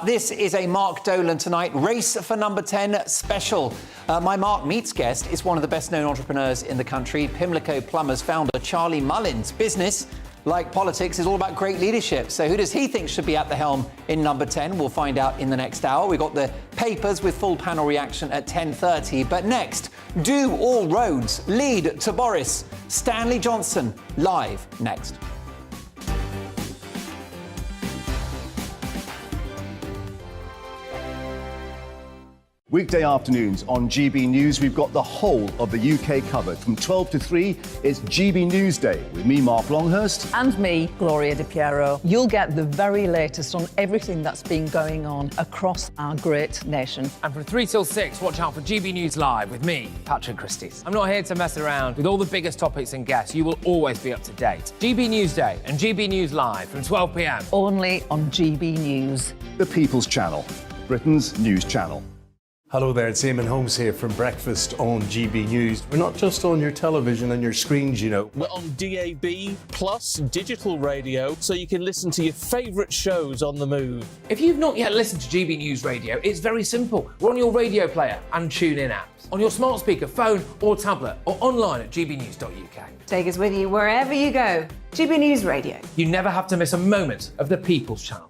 This is a Mark Dolan Tonight Race for Number 10 special. My Mark Meets guest is one of the best-known entrepreneurs in the country, Pimlico Plumbers founder Charlie Mullins. Business, like politics, is all about great leadership. So who does he think should be at the helm in number 10? We'll find out in the next hour. We've got the papers with full panel reaction at 10:30. But next, do all roads lead to Boris? Stanley Johnson, live next. Weekday afternoons on GB News, we've got the whole of the UK covered. From 12 to 3, it's GB News Day with me, Mark Longhurst. And me, Gloria Di Piero. You'll get the very latest on everything that's been going on across our great nation. And from 3 till 6, watch out for GB News Live with me, Patrick Christie's. I'm not here to mess around. With all the biggest topics and guests, you will always be up to date. GB News Day and GB News Live from 12 p.m. Only on GB News. The People's Channel, Britain's news channel. Hello there, it's Eamon Holmes here from Breakfast on GB News. We're not just on your television and your screens, you know. We're on DAB plus digital radio, so you can listen to your favourite shows on the move. If you've not yet listened to GB News Radio, it's very simple. We're on your radio player and TuneIn apps, on your smart speaker, phone or tablet, or online at gbnews.uk. Take us with you wherever you go. GB News Radio. You never have to miss a moment of the People's Channel.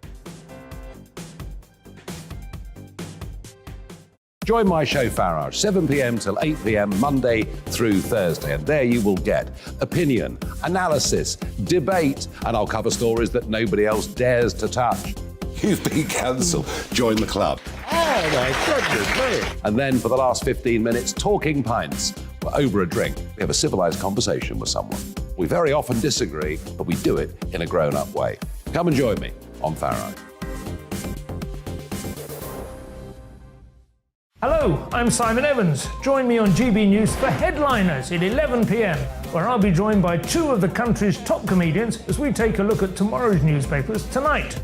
Join my show Farage, 7 p.m. till 8 p.m. Monday through Thursday. And there you will get opinion, analysis, debate, and I'll cover stories that nobody else dares to touch. You've been cancelled. Join the club. Oh, my goodness me. And then for the last 15 minutes, Talking Pints. We're over a drink. We have a civilised conversation with someone. We very often disagree, but we do it in a grown-up way. Come and join me on Farage. Hello, I'm Simon Evans. Join me on GB News for Headliners at 11 p.m, where I'll be joined by two of the country's top comedians as we take a look at tomorrow's newspapers tonight.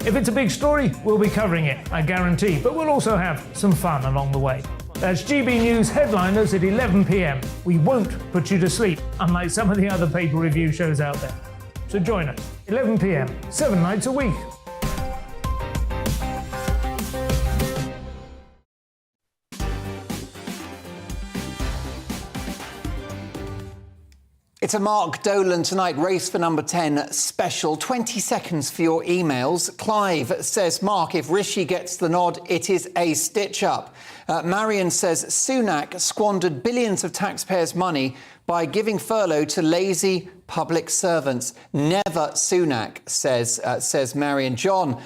If it's a big story, we'll be covering it, I guarantee, but we'll also have some fun along the way. That's GB News Headliners at 11 p.m. We won't put you to sleep, unlike some of the other paper review shows out there. So join us, 11 p.m, 7 nights a week. It's a Mark Dolan Tonight Race for Number 10 special. 20 seconds for your emails. Clive says, Mark, if Rishi gets the nod, it is a stitch-up. Marion says, Sunak squandered billions of taxpayers' money by giving furlough to lazy public servants. Never Sunak, says Marion. John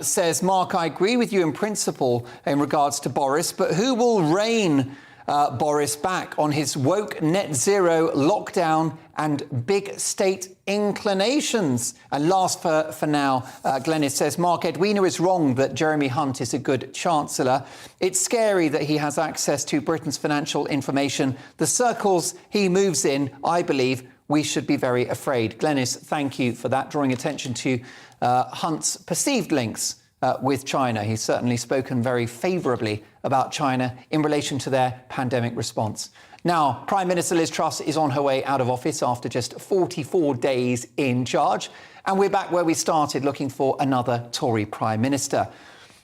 says, Mark, I agree with you in principle in regards to Boris, but who will rein Boris back on his woke net zero lockdown and big state inclinations? And last for now, Glenys says, Mark, Edwina is wrong that Jeremy Hunt is a good chancellor. It's scary that he has access to Britain's financial information. The circles he moves in, I believe, we should be very afraid. Glenys, thank you for that, drawing attention to Hunt's perceived links with China. He's certainly spoken very favourably about China in relation to their pandemic response. Now, Prime Minister Liz Truss is on her way out of office after just 44 days in charge. And we're back where we started, looking for another Tory Prime Minister.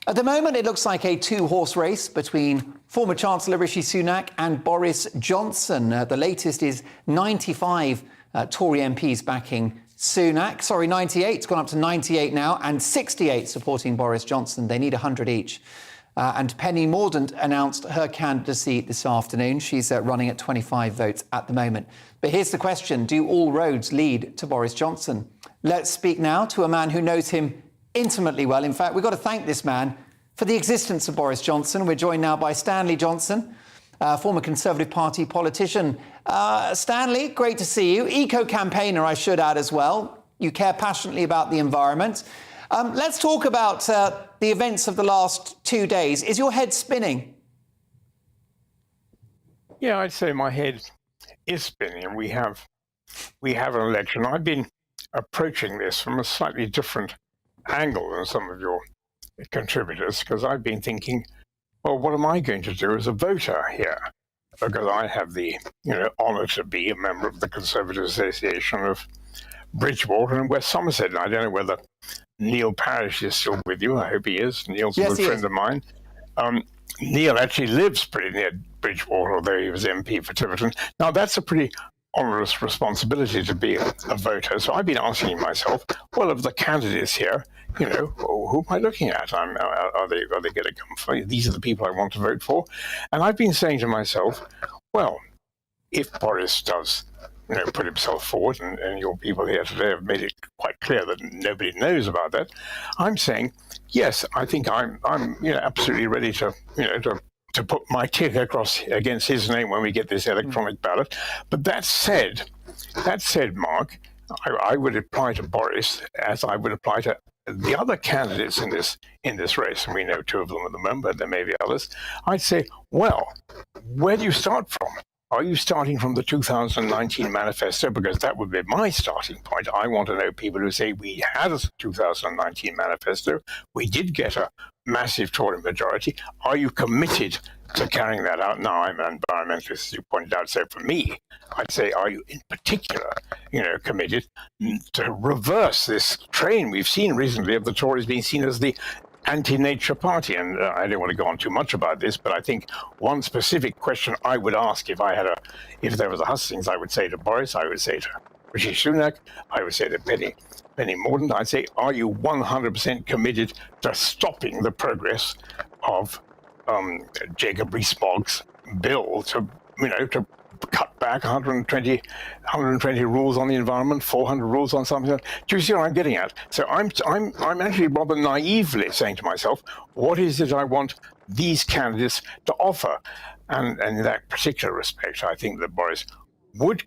At the moment, it looks like a two-horse race between former Chancellor Rishi Sunak and Boris Johnson. The latest is 95 Tory MPs backing Sunak. 98. It's gone up to 98 now, and 68 supporting Boris Johnson. They need 100 each. And Penny Mordaunt announced her candidacy this afternoon. She's running at 25 votes at the moment. But here's the question. Do all roads lead to Boris Johnson? Let's speak now to a man who knows him intimately well. In fact, we've got to thank this man for the existence of Boris Johnson. We're joined now by Stanley Johnson, former Conservative Party politician. Stanley, great to see you. Eco-campaigner, I should add as well. You care passionately about the environment. Let's talk about the events of the last 2 days. Is your head spinning? Yeah, I'd say my head is spinning, and we have an election. I've been approaching this from a slightly different angle than some of your contributors, because I've been thinking, well, what am I going to do as a voter here? Because I have the honour to be a member of the Conservative Association of Bridgewater and West Somerset. And I don't know whether Neil Parish is still with you. I hope he is. Neil's a good friend of mine. Neil actually lives pretty near Bridgewater, although he was MP for Tiverton. Now, that's a pretty onerous responsibility to be a voter. So I've been asking myself, well, of the candidates here, who am I looking at? Are they going to come for me? These are the people I want to vote for. And I've been saying to myself, well, if Boris does put himself forward, and your people here today have made it quite clear that nobody knows about that, I'm saying, yes, I think I'm absolutely ready to put my tick across against his name when we get this electronic ballot. But that said, Mark, I would apply to Boris as I would apply to the other candidates in this race, and we know two of them at the moment, but there may be others. I'd say, well, where do you start from? Are you starting from the 2019 manifesto? Because that would be my starting point. I want to know people who say we had a 2019 manifesto. We did get a massive Tory majority. Are you committed to carrying that out? Now, I'm an environmentalist, as you pointed out. So for me, I'd say, are you in particular, committed to reverse this train we've seen recently of the Tories being seen as the anti-nature party? And I don't want to go on too much about this, but I think one specific question I would ask if there was a hustings, I would say to Boris, I would say to Rishi Sunak, I would say to Penny Mordaunt, I'd say, are you 100% committed to stopping the progress of Jacob Rees-Mogg's bill to cut back 120 rules on the environment, 400 rules on something? Do you see what I'm getting at? So I'm actually rather naively saying to myself, what is it I want these candidates to offer? And in that particular respect, I think that Boris would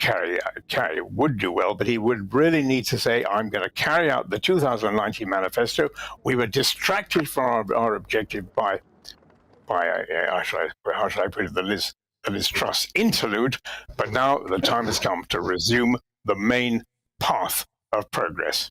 would do well, but he would really need to say, I'm going to carry out the 2019 manifesto. We were distracted from our objective by how should I put it, the Liz Truss interlude, but now the time has come to resume the main path of progress.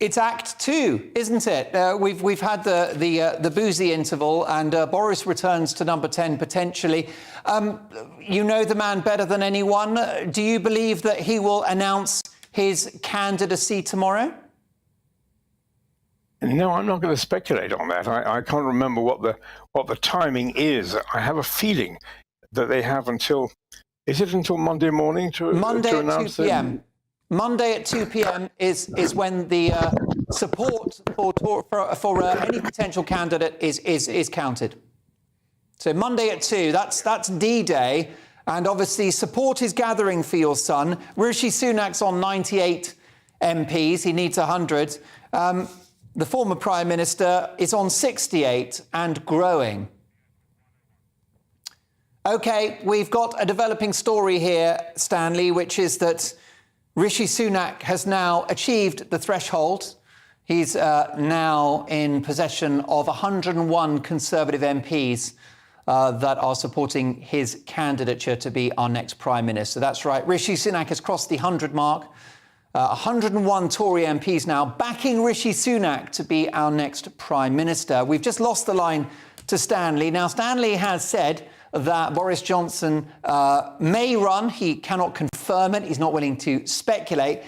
It's Act 2, isn't it? We've had the boozy interval, and Boris returns to number 10 potentially. You know the man better than anyone. Do you believe that he will announce his candidacy tomorrow? No, I'm not going to speculate on that. I can't remember what the timing is. I have a feeling that they have until Monday morning to announce 2 p.m. Monday at 2 p.m. is when the support for any potential candidate is counted. So Monday at 2, that's D-Day, and obviously support is gathering for your son. Rishi Sunak's on 98 MPs. He needs 100. The former Prime Minister is on 68 and growing. OK, we've got a developing story here, Stanley, which is that Rishi Sunak has now achieved the threshold. He's now in possession of 101 Conservative MPs that are supporting his candidature to be our next Prime Minister. That's right, Rishi Sunak has crossed the 100 mark. 101 Tory MPs now backing Rishi Sunak to be our next Prime Minister. We've just lost the line to Stanley. Now, Stanley has said that Boris Johnson may run. He cannot confirm it. He's not willing to speculate.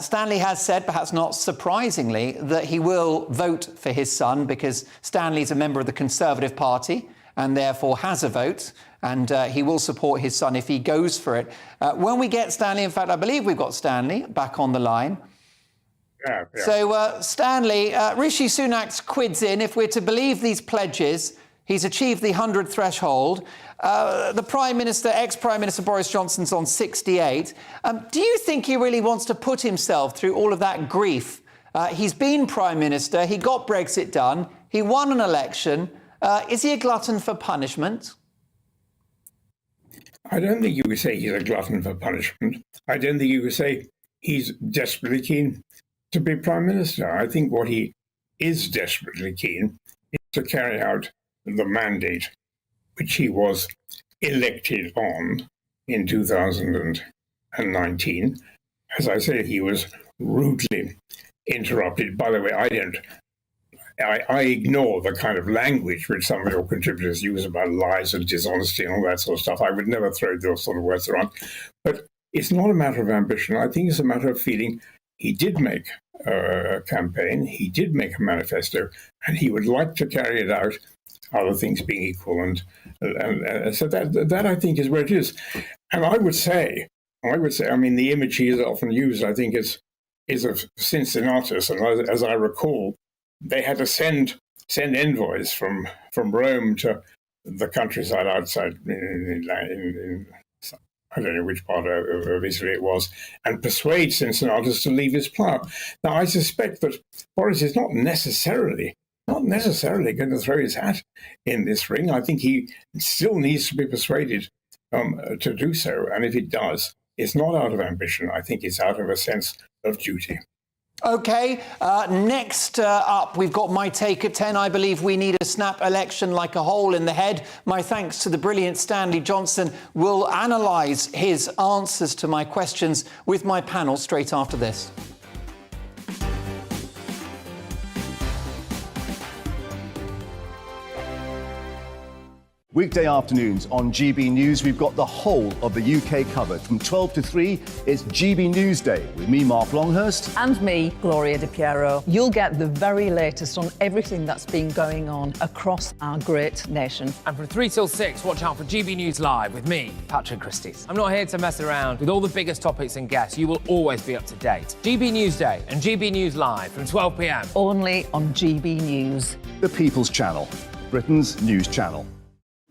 Stanley has said, perhaps not surprisingly, that he will vote for his son because Stanley's a member of the Conservative Party and therefore has a vote, and he will support his son if he goes for it. When we get Stanley, in fact, I believe we've got Stanley back on the line. Yeah. So, Stanley, Rishi Sunak's quid's in. If we're to believe these pledges, he's achieved the 100 threshold. The Prime Minister, ex-Prime Minister Boris Johnson's on 68. Do you think he really wants to put himself through all of that grief? He's been Prime Minister. He got Brexit done. He won an election. Is he a glutton for punishment? I don't think you would say he's a glutton for punishment. I don't think you would say he's desperately keen to be Prime Minister. I think what he is desperately keen is to carry out the mandate which he was elected on in 2019. As I say, he was rudely interrupted. By the way, I ignore the kind of language which some of your contributors use about lies and dishonesty and all that sort of stuff. I would never throw those sort of words around. But it's not a matter of ambition. I think it's a matter of feeling he did make a campaign, he did make a manifesto, and he would like to carry it out, other things being equal. And so that I think is where it is. And I would say, I mean, the image he is often used, I think, is of Cincinnatus. And as I recall, they had to send envoys from Rome to the countryside outside in I don't know which part of Italy it was, and persuade Cincinnatus to leave his plough. Now, I suspect that Boris is not necessarily going to throw his hat in this ring. I think he still needs to be persuaded to do so. And if it does, it's not out of ambition. I think it's out of a sense of duty. OK, next up, we've got my take at 10. I believe we need a snap election like a hole in the head. My thanks to the brilliant Stanley Johnson. We'll analyse his answers to my questions with my panel straight after this. Weekday afternoons on GB News, we've got the whole of the UK covered. From 12 to 3, it's GB News Day with me, Mark Longhurst. And me, Gloria Di Piero. You'll get the very latest on everything that's been going on across our great nation. And from 3 till 6, watch out for GB News Live with me, Patrick Christie's. I'm not here to mess around. With all the biggest topics and guests, you will always be up to date. GB News Day and GB News Live from 12 p.m. Only on GB News. The People's Channel, Britain's news channel.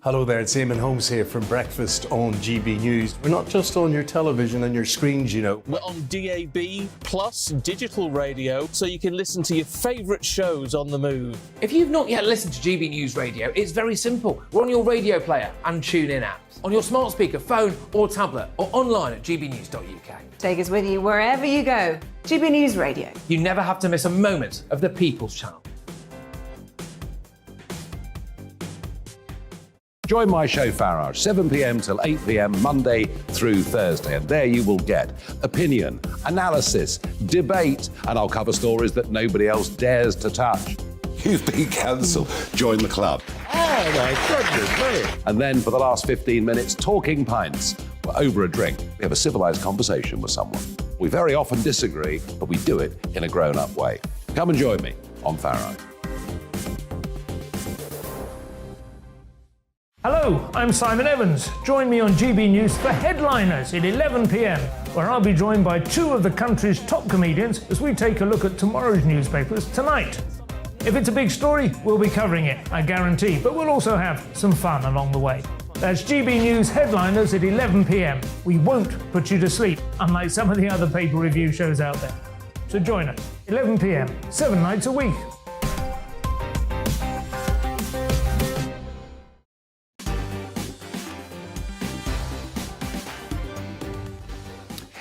Hello there, it's Eamon Holmes here from Breakfast on GB News. We're not just on your television and your screens, you know. We're on DAB plus digital radio, so you can listen to your favourite shows on the move. If you've not yet listened to GB News Radio, it's very simple. We're on your radio player and TuneIn apps, on your smart speaker, phone or tablet, or online at gbnews.uk. Take us with you wherever you go. GB News Radio. You never have to miss a moment of the People's Channel. Join my show Farage, 7 p.m. till 8 p.m. Monday through Thursday. And there you will get opinion, analysis, debate, and I'll cover stories that nobody else dares to touch. You've been cancelled. Join the club. Oh, my goodness me. And then for the last 15 minutes, Talking Pints. We're over a drink. We have a civilised conversation with someone. We very often disagree, but we do it in a grown-up way. Come and join me on Farage. Hello, I'm Simon Evans. Join me on GB News for Headliners at 11 p.m, where I'll be joined by two of the country's top comedians as we take a look at tomorrow's newspapers tonight. If it's a big story, we'll be covering it, I guarantee, but we'll also have some fun along the way. That's GB News Headliners at 11 p.m. We won't put you to sleep, unlike some of the other paper review shows out there. So join us, 11 p.m, 7 nights a week.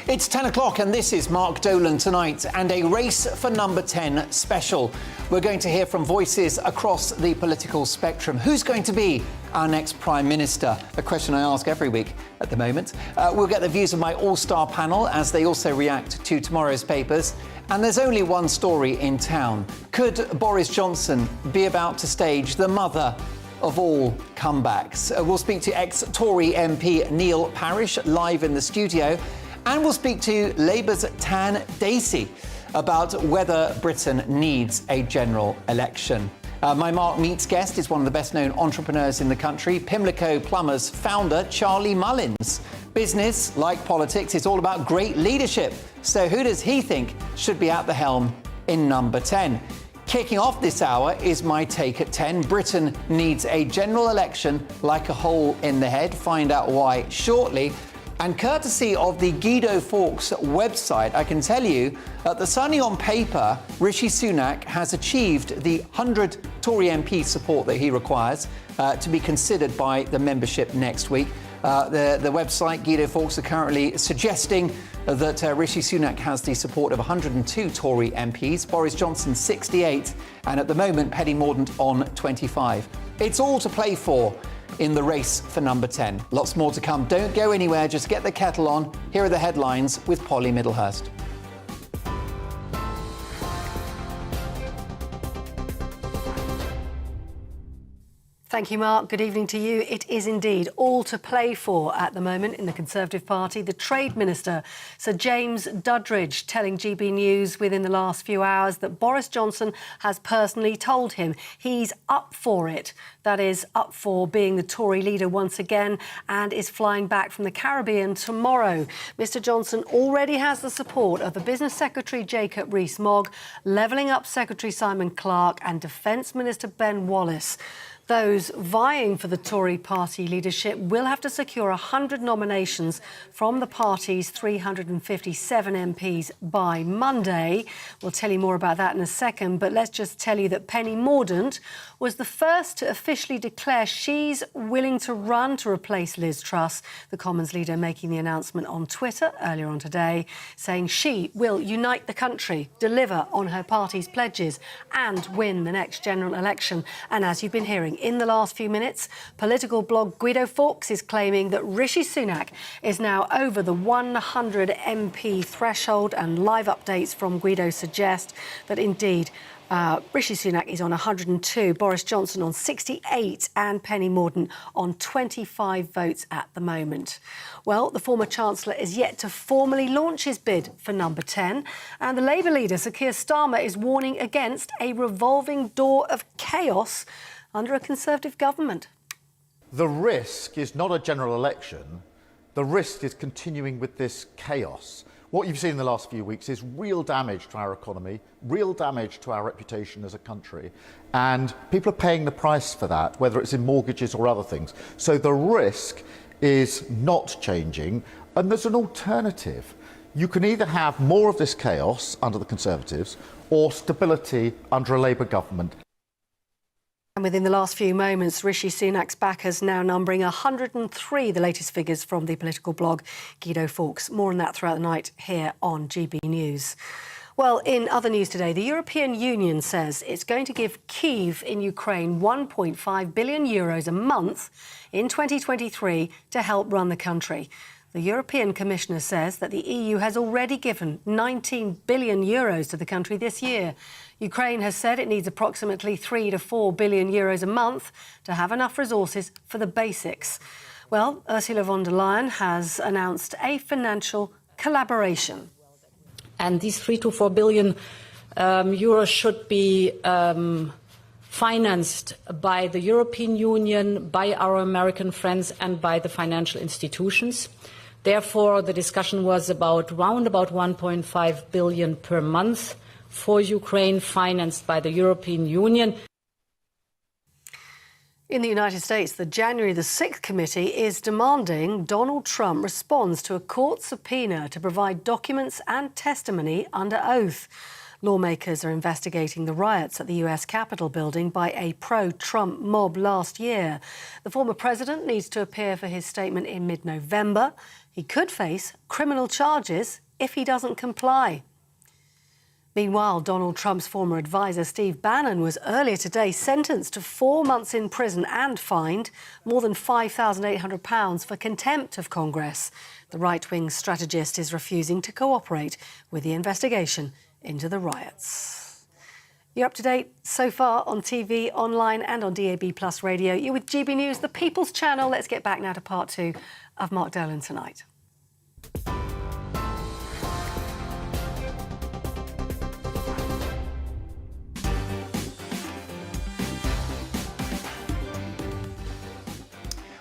It's 10 o'clock and this is Mark Dolan Tonight and a Race for Number 10 special. We're going to hear from voices across the political spectrum. Who's going to be our next Prime Minister? A question I ask every week at the moment. We'll get the views of my all-star panel as they also react to tomorrow's papers. And there's only one story in town. Could Boris Johnson be about to stage the mother of all comebacks? We'll speak to ex-Tory MP Neil Parish live in the studio. And we'll speak to Labour's Tan Dacey about whether Britain needs a general election. My Mark Meets guest is one of the best-known entrepreneurs in the country, Pimlico Plumbers founder Charlie Mullins. Business, like politics, is all about great leadership. So who does he think should be at the helm in number 10? Kicking off this hour is my take at 10. Britain needs a general election like a hole in the head. Find out why shortly. And courtesy of the Guido Fawkes website, I can tell you that certainly on paper, Rishi Sunak has achieved the 100 Tory MP support that he requires to be considered by the membership next week. The website, Guido Fawkes, are currently suggesting that Rishi Sunak has the support of 102 Tory MPs, Boris Johnson 68, and at the moment Penny Mordaunt on 25. It's all to play for in the race for number 10. Lots more to come. Don't go anywhere, just get the kettle on. Here are the headlines with Polly Middlehurst. Thank you, Mark. Good evening to you. It is indeed all to play for at the moment in the Conservative Party. The Trade Minister, Sir James Duddridge, telling GB News within the last few hours that Boris Johnson has personally told him he's up for it. That is, up for being the Tory leader once again, and is flying back from the Caribbean tomorrow. Mr Johnson already has the support of the Business Secretary Jacob Rees-Mogg, Levelling Up Secretary Simon Clarke and Defence Minister Ben Wallace. Those vying for the Tory party leadership will have to secure 100 nominations from the party's 357 MPs by Monday. We'll tell you more about that in a second, but let's just tell you that Penny Mordaunt was the first to officially declare she's willing to run to replace Liz Truss, the Commons leader making the announcement on Twitter earlier on today, saying she will unite the country, deliver on her party's pledges and win the next general election. And as you've been hearing, in the last few minutes, political blog Guido Fawkes is claiming that Rishi Sunak is now over the 100 MP threshold, and live updates from Guido suggest that indeed Rishi Sunak is on 102, Boris Johnson on 68 and Penny Mordaunt on 25 votes at the moment. Well, the former Chancellor is yet to formally launch his bid for number 10, and the Labour leader, Sir Keir Starmer, is warning against a revolving door of chaos under a Conservative government. The risk is not a general election. The risk is continuing with this chaos. What you've seen in the last few weeks is real damage to our economy, real damage to our reputation as a country, and people are paying the price for that, whether it's in mortgages or other things. So the risk is not changing, and there's an alternative. You can either have more of this chaos under the Conservatives or stability under a Labour government. And within the last few moments, Rishi Sunak's backers now numbering 103, the latest figures from the political blog Guido Fawkes. More on that throughout the night here on GB News. Well, in other news today, the European Union says it's going to give Kyiv in Ukraine 1.5 billion euros a month in 2023 to help run the country. The European Commissioner says that the EU has already given 19 billion euros to the country this year. Ukraine has said it needs approximately 3 to 4 billion euros a month to have enough resources for the basics. Well, Ursula von der Leyen has announced a financial collaboration. And these 3 to 4 billion euros should be financed by the European Union, by our American friends and by the financial institutions. Therefore, the discussion was about round about 1.5 billion per month for Ukraine, financed by the European Union. In the United States, the January the 6th committee is demanding Donald Trump responds to a court subpoena to provide documents and testimony under oath. Lawmakers are investigating the riots at the US Capitol building by a pro-Trump mob last year. The former president needs to appear for his statement in mid-November. He could face criminal charges if he doesn't comply. Meanwhile, Donald Trump's former advisor, Steve Bannon, was earlier today sentenced to 4 months in prison and fined more than £5,800 for contempt of Congress. The right-wing strategist is refusing to cooperate with the investigation into the riots. You're up to date so far on TV, online and on DAB+ radio. You're with GB News, the People's Channel. Let's get back now to part 2 of Mark Dolan Tonight.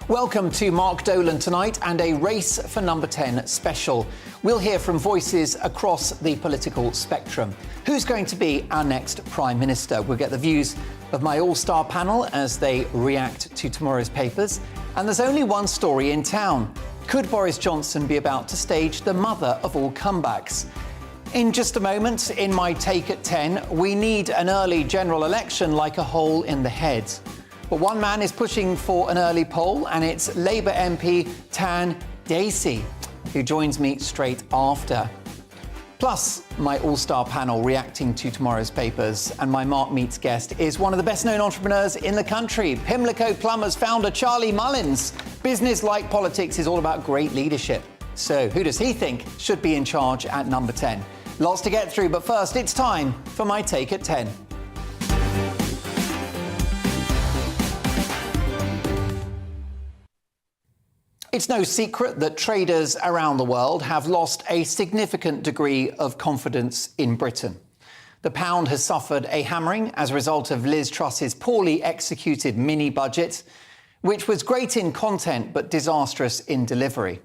Welcome to Mark Dolan Tonight and a Race for Number 10 special. We'll hear from voices across the political spectrum. Who's going to be our next Prime Minister? We'll get the views of my all-star panel as they react to tomorrow's papers. And there's only one story in town. Could Boris Johnson be about to stage the mother of all comebacks? In just a moment, in my take at 10, we need an early general election like a hole in the head. But one man is pushing for an early poll, and it's Labour MP Tan Dacey, who joins me straight after. Plus, my all-star panel reacting to tomorrow's papers, and my Mark Meets guest is one of the best-known entrepreneurs in the country, Pimlico Plumbers founder Charlie Mullins. Business, like politics, is all about great leadership. So who does he think should be in charge at number 10? Lots to get through, but first, it's time for my take at 10. It's no secret that traders around the world have lost a significant degree of confidence in Britain. The pound has suffered a hammering as a result of Liz Truss's poorly executed mini-budget, which was great in content but disastrous in delivery.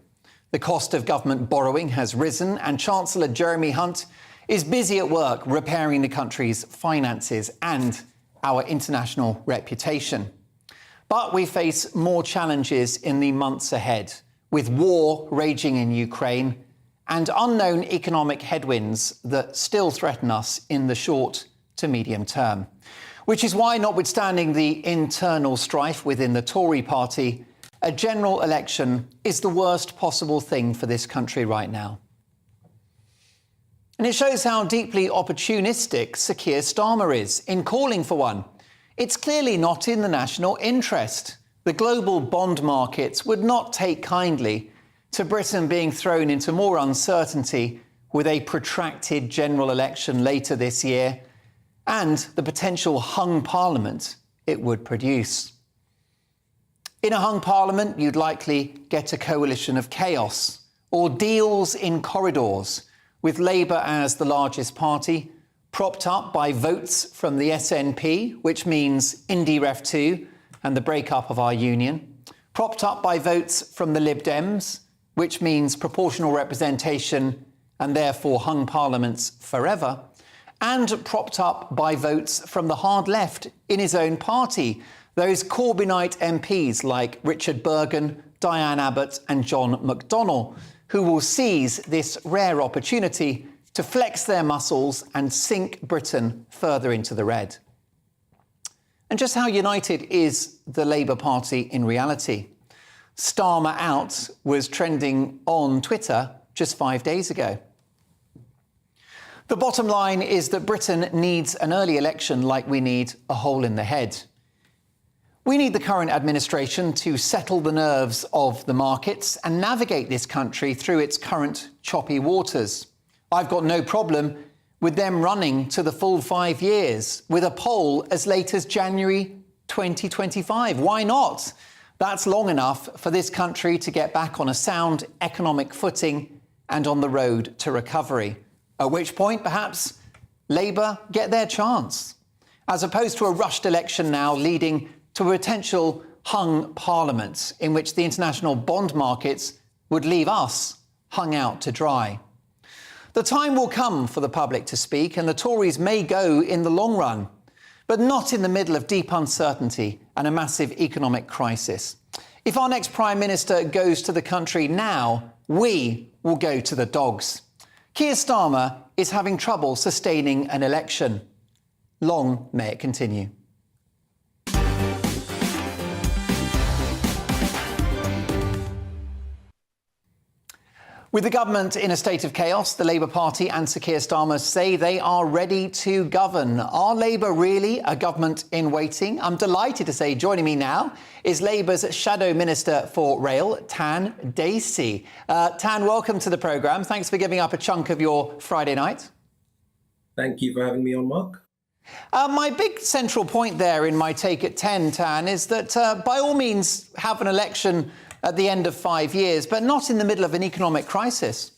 The cost of government borrowing has risen, and Chancellor Jeremy Hunt is busy at work repairing the country's finances and our international reputation. But we face more challenges in the months ahead, with war raging in Ukraine and unknown economic headwinds that still threaten us in the short to medium term. Which is why, notwithstanding the internal strife within the Tory party, a general election is the worst possible thing for this country right now. And it shows how deeply opportunistic Sir Keir Starmer is in calling for one. It's clearly not in the national interest. The global bond markets would not take kindly to Britain being thrown into more uncertainty with a protracted general election later this year and the potential hung parliament it would produce. In a hung parliament, you'd likely get a coalition of chaos or deals in corridors, with Labour as the largest party, propped up by votes from the SNP, which means Indy Ref 2 and the breakup of our union, propped up by votes from the Lib Dems, which means proportional representation and therefore hung parliaments forever, and propped up by votes from the hard left in his own party, those Corbynite MPs like Richard Bergen, Diane Abbott and John McDonnell, who will seize this rare opportunity to flex their muscles and sink Britain further into the red. And just how united is the Labour Party in reality? Starmer out was trending on Twitter just 5 days ago. The bottom line is that Britain needs an early election like we need a hole in the head. We need the current administration to settle the nerves of the markets and navigate this country through its current choppy waters. I've got no problem with them running to the full 5 years with a poll as late as January 2025. Why not? That's long enough for this country to get back on a sound economic footing and on the road to recovery. At which point, perhaps, Labour get their chance, as opposed to a rushed election now leading to a potential hung parliament in which the international bond markets would leave us hung out to dry. The time will come for the public to speak, and the Tories may go in the long run, but not in the middle of deep uncertainty and a massive economic crisis. If our next Prime Minister goes to the country now, we will go to the dogs. Keir Starmer is having trouble sustaining an election. Long may it continue. With the government in a state of chaos, the Labour Party and Sir Keir Starmer say they are ready to govern. Are Labour really a government in waiting? I'm delighted to say joining me now is Labour's Shadow Minister for Rail, Tan Dacey. Tan, welcome to the programme. Thanks for giving up a chunk of your Friday night. Thank you for having me on, Mark. My big central point there in my take at 10, Tan, is that by all means have an election at the end of 5 years, but not in the middle of an economic crisis.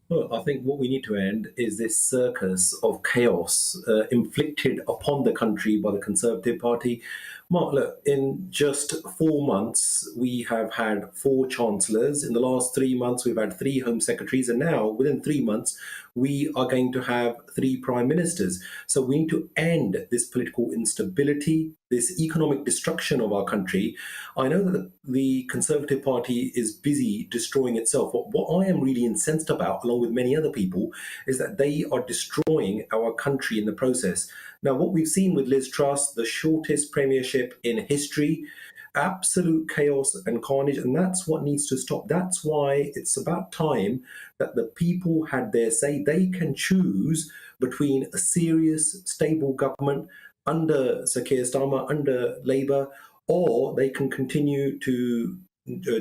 Well, I think what we need to end is this circus of chaos inflicted upon the country by the Conservative Party. Mark, look, in just 4 months, we have had 4 chancellors. In the last 3 months, we've had 3 home secretaries. And now, within 3 months, we are going to have 3 prime ministers. So we need to end this political instability. this economic destruction of our country. I know that the Conservative Party is busy destroying itself. But what I am really incensed about, along with many other people, is that they are destroying our country in the process. Now, what we've seen with Liz Truss, the shortest premiership in history, absolute chaos and carnage, and that's what needs to stop. That's why it's about time that the people had their say. They can choose between a serious, stable government under Sir Keir Starmer, under Labour, or they can continue to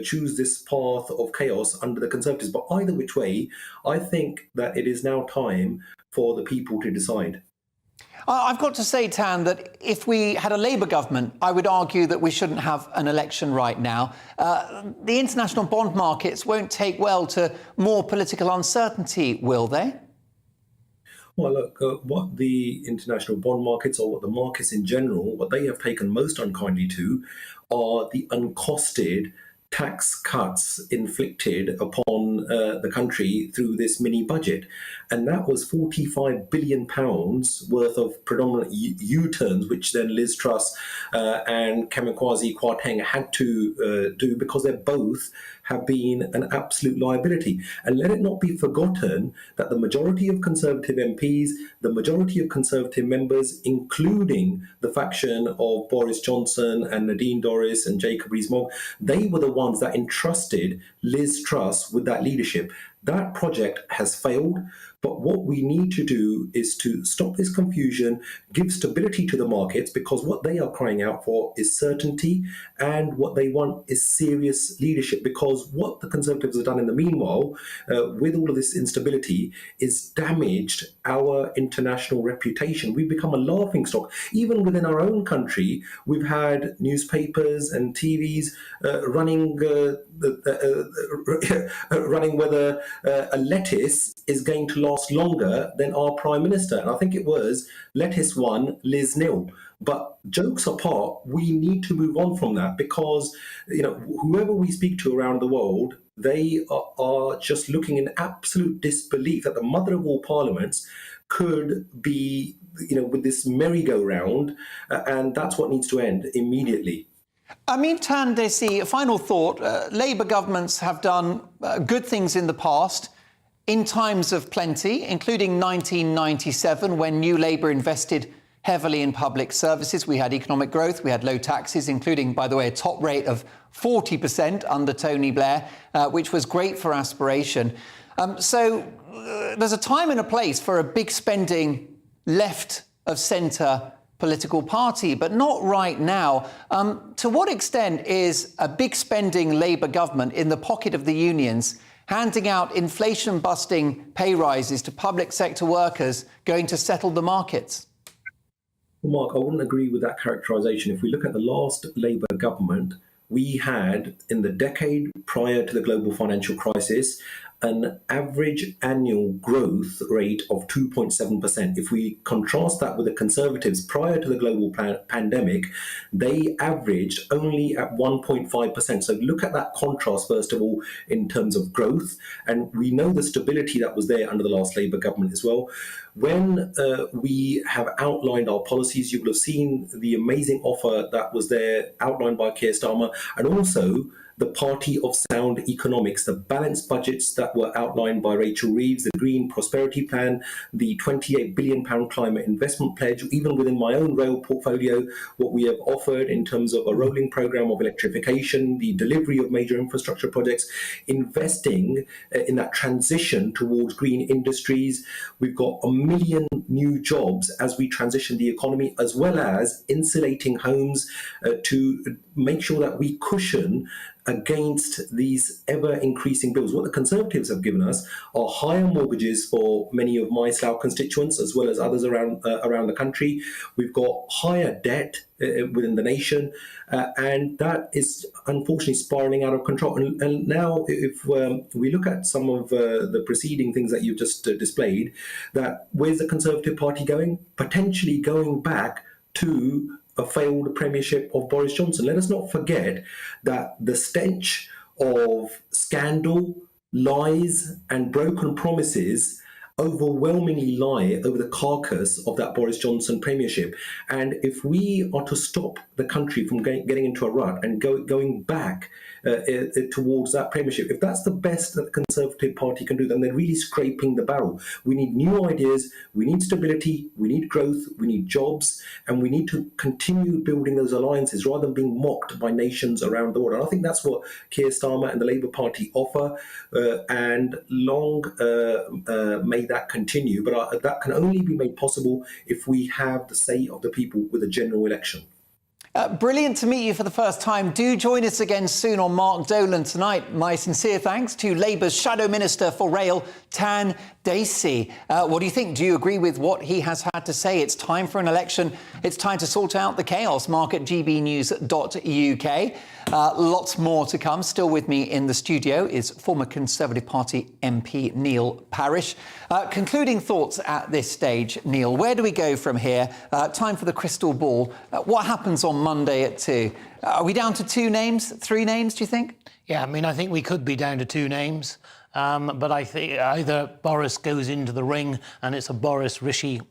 choose this path of chaos under the Conservatives. But either which way, I think that it is now time for the people to decide. I've got to say, Tan, that if we had a Labour government, I would argue that we shouldn't have an election right now. The international bond markets won't take well to more political uncertainty, will they? Well, look, what the international bond markets, or what the markets in general, what they have taken most unkindly to are the uncosted tax cuts inflicted upon the country through this mini budget. And that was £45 billion worth of predominant U-turns, which then Liz Truss and Kwasi Kwarteng had to do, because they both have been an absolute liability. And let it not be forgotten that the majority of Conservative MPs, the majority of Conservative members, including the faction of Boris Johnson and Nadine Dorries and Jacob Rees-Mogg, they were the ones that entrusted Liz Truss with that leadership. That project has failed, but what we need to do is to stop this confusion, give stability to the markets, because what they are crying out for is certainty, and what they want is serious leadership, because what the Conservatives have done in the meanwhile, with all of this instability, is damaged our international reputation. We've become a laughingstock. Even within our own country, we've had newspapers and TVs running whether a lettuce is going to last longer than our Prime Minister. And I think it was lettuce 1, Liz 0. But jokes apart, we need to move on from that, because whoever we speak to around the world, they are just looking in absolute disbelief that the mother of all parliaments could be, with this merry-go-round, and that's what needs to end immediately. I mean, Tan Dacey, a final thought. Labour governments have done good things in the past, in times of plenty, including 1997, when New Labour invested heavily in public services. We had economic growth, we had low taxes, including, by the way, a top rate of 40% under Tony Blair, which was great for aspiration. So there's a time and a place for a big spending left of centre political party, but not right now. To what extent is a big spending Labour government in the pocket of the unions, handing out inflation-busting pay rises to public sector workers, going to settle the markets? Well, Mark, I wouldn't agree with that characterisation. If we look at the last Labour government, we had, in the decade prior to the global financial crisis, an average annual growth rate of 2.7%. If we contrast that with the Conservatives prior to the global pandemic, they averaged only at 1.5%. So look at that contrast, first of all, in terms of growth. And we know the stability that was there under the last Labour government as well. When we have outlined our policies, you will have seen the amazing offer that was there outlined by Keir Starmer, and also the party of sound economics, the balanced budgets that were outlined by Rachel Reeves, the Green Prosperity Plan, the £28 billion climate investment pledge. Even within my own rail portfolio, what we have offered in terms of a rolling programme of electrification, the delivery of major infrastructure projects, investing in that transition towards green industries. We've got 1 million new jobs as we transition the economy, as well as insulating homes to make sure that we cushion against these ever-increasing bills. What the Conservatives have given us are higher mortgages for many of my Slough constituents, as well as others around the country. We've got higher debt within the nation, and that is unfortunately spiralling out of control. And now, if we look at some of the preceding things that you've just displayed, that where's the Conservative Party going? Potentially going back to a failed premiership of Boris Johnson. Let us not forget that the stench of scandal, lies, and broken promises overwhelmingly lie over the carcass of that Boris Johnson premiership. And if we are to stop the country from getting into a rut and going back towards that premiership, if that's the best that the Conservative Party can do, then they're really scraping the barrel. We need new ideas, we need stability, we need growth, we need jobs, and we need to continue building those alliances rather than being mocked by nations around the world. And I think that's what Keir Starmer and the Labour Party offer, and long may that continue. But that can only be made possible if we have the say of the people with a general election. Brilliant to meet you for the first time. Do join us again soon on Mark Dolan tonight. My sincere thanks to Labour's Shadow Minister for Rail, Tan Dacey. What do you think? Do you agree with what he has had to say? It's time for an election. It's time to sort out the chaos. Mark at gbnews.uk. Lots more to come. Still with me in the studio is former Conservative Party MP Neil Parish. Concluding thoughts at this stage, Neil. Where do we go from here? Time for the crystal ball. What happens on Monday at 2? Are we down to 2 names, 3 names, do you think? Yeah, I mean, I think we could be down to 2 names. But I think either Boris goes into the ring and it's a Boris-Rishi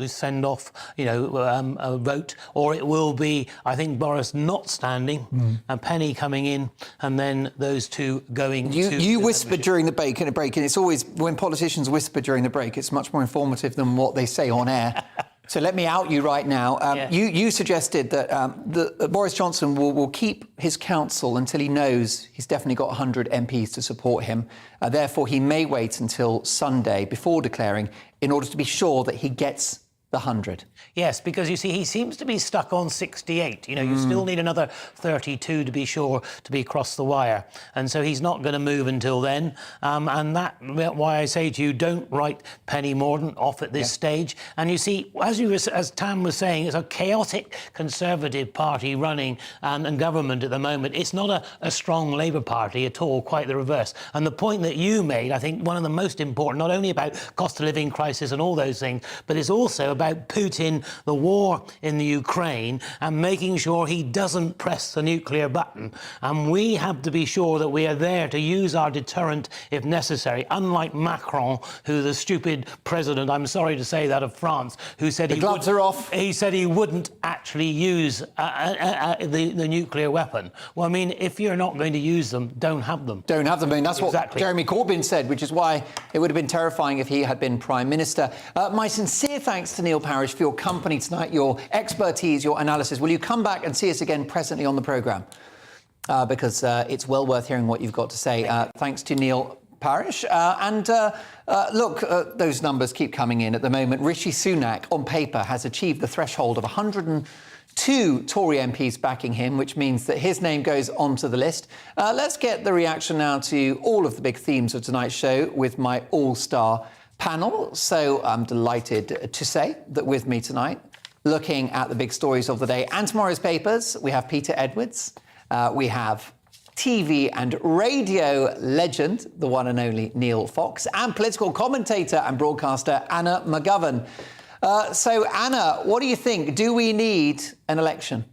send-off, a vote, or it will be, I think, Boris not standing and Penny coming in, and then those 2 going to... You whispered during the break, and it's always, when politicians whisper during the break, it's much more informative than what they say on air. So let me out you right now. You suggested that Boris Johnson will keep his council until he knows he's definitely got 100 MPs to support him. Therefore, he may wait until Sunday before declaring in order to be sure that he gets the 100. Yes, because you see, he seems to be stuck on 68. You still need another 32 to be sure to be across the wire. And so he's not going to move until then. And that's why I say to you, don't write Penny Mordaunt off at this stage. And you see, as Tam was saying, it's a chaotic Conservative Party running and government at the moment. It's not a strong Labour Party at all, quite the reverse. And the point that you made, I think, one of the most important, not only about cost of living crisis and all those things, but it's also about Putin, the war in the Ukraine, and making sure he doesn't press the nuclear button. And we have to be sure that we are there to use our deterrent if necessary, unlike Macron, who the stupid president, I'm sorry to say that, of France, who said the gloves are off. He said he wouldn't actually use the nuclear weapon. Well, I mean, if you're not going to use them, don't have them. Don't have them. I mean, that's what Jeremy Corbyn said, which is why it would have been terrifying if he had been Prime Minister. My sincere thanks to Neil Parish for your company tonight, your expertise, your analysis. Will you come back and see us again presently on the programme? Because it's well worth hearing what you've got to say. Thanks to Neil Parish. Look, those numbers keep coming in at the moment. Rishi Sunak, on paper, has achieved the threshold of 102 Tory MPs backing him, which means that his name goes onto the list. Let's get the reaction now to all of the big themes of tonight's show with my all-star panel. So I'm delighted to say that with me tonight, looking at the big stories of the day and tomorrow's papers, we have Peter Edwards, we have TV and radio legend, the one and only Neil Fox, and political commentator and broadcaster Anna McGovern. So Anna, what do you think? Do we need an election?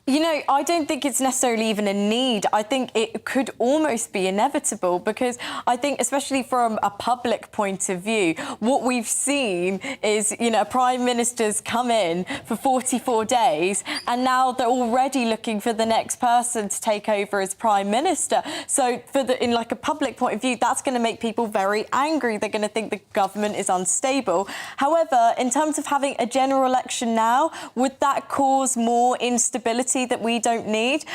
I don't think it's necessarily even a need. I think it could almost be inevitable because I think, especially from a public point of view, what we've seen is, Prime Minister's come in for 44 days and now they're already looking for the next person to take over as Prime Minister. So in a public point of view, that's going to make people very angry. They're going to think the government is unstable. However, in terms of having a general election now, would that cause more instability that we don't need?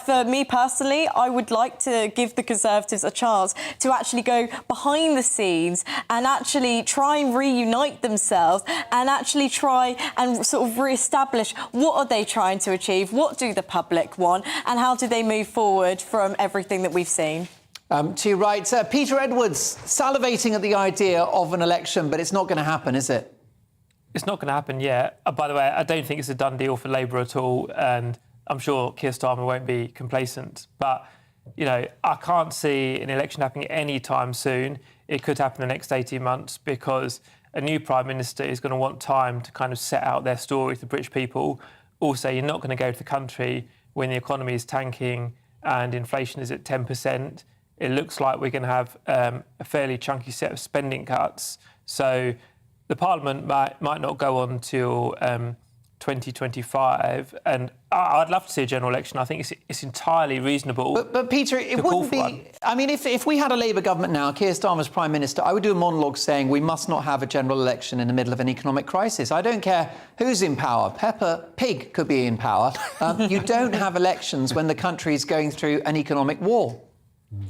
For me personally, I would like to give the Conservatives a chance to actually go behind the scenes and actually try and reunite themselves and actually try and sort of re-establish what are they trying to achieve, what do the public want, and how do they move forward from everything that we've seen. To your right, Peter Edwards, salivating at the idea of an election, but it's not going to happen, is it? It's not going to happen yet. By the way, I don't think it's a done deal for Labour at all, and I'm sure Keir Starmer won't be complacent. But, I can't see an election happening any time soon. It could happen in the next 18 months because a new Prime Minister is going to want time to kind of set out their story to the British people. Also, you're not going to go to the country when the economy is tanking and inflation is at 10%. it looks like we're going to have a fairly chunky set of spending cuts. So the Parliament might not go on till 2025, and I'd love to see a general election. I think it's entirely reasonable. But Peter, it wouldn't be. I mean, if we had a Labour government now, Keir Starmer's Prime Minister, I would do a monologue saying we must not have a general election in the middle of an economic crisis. I don't care who's in power. Peppa Pig could be in power. You don't have elections when the country is going through an economic war.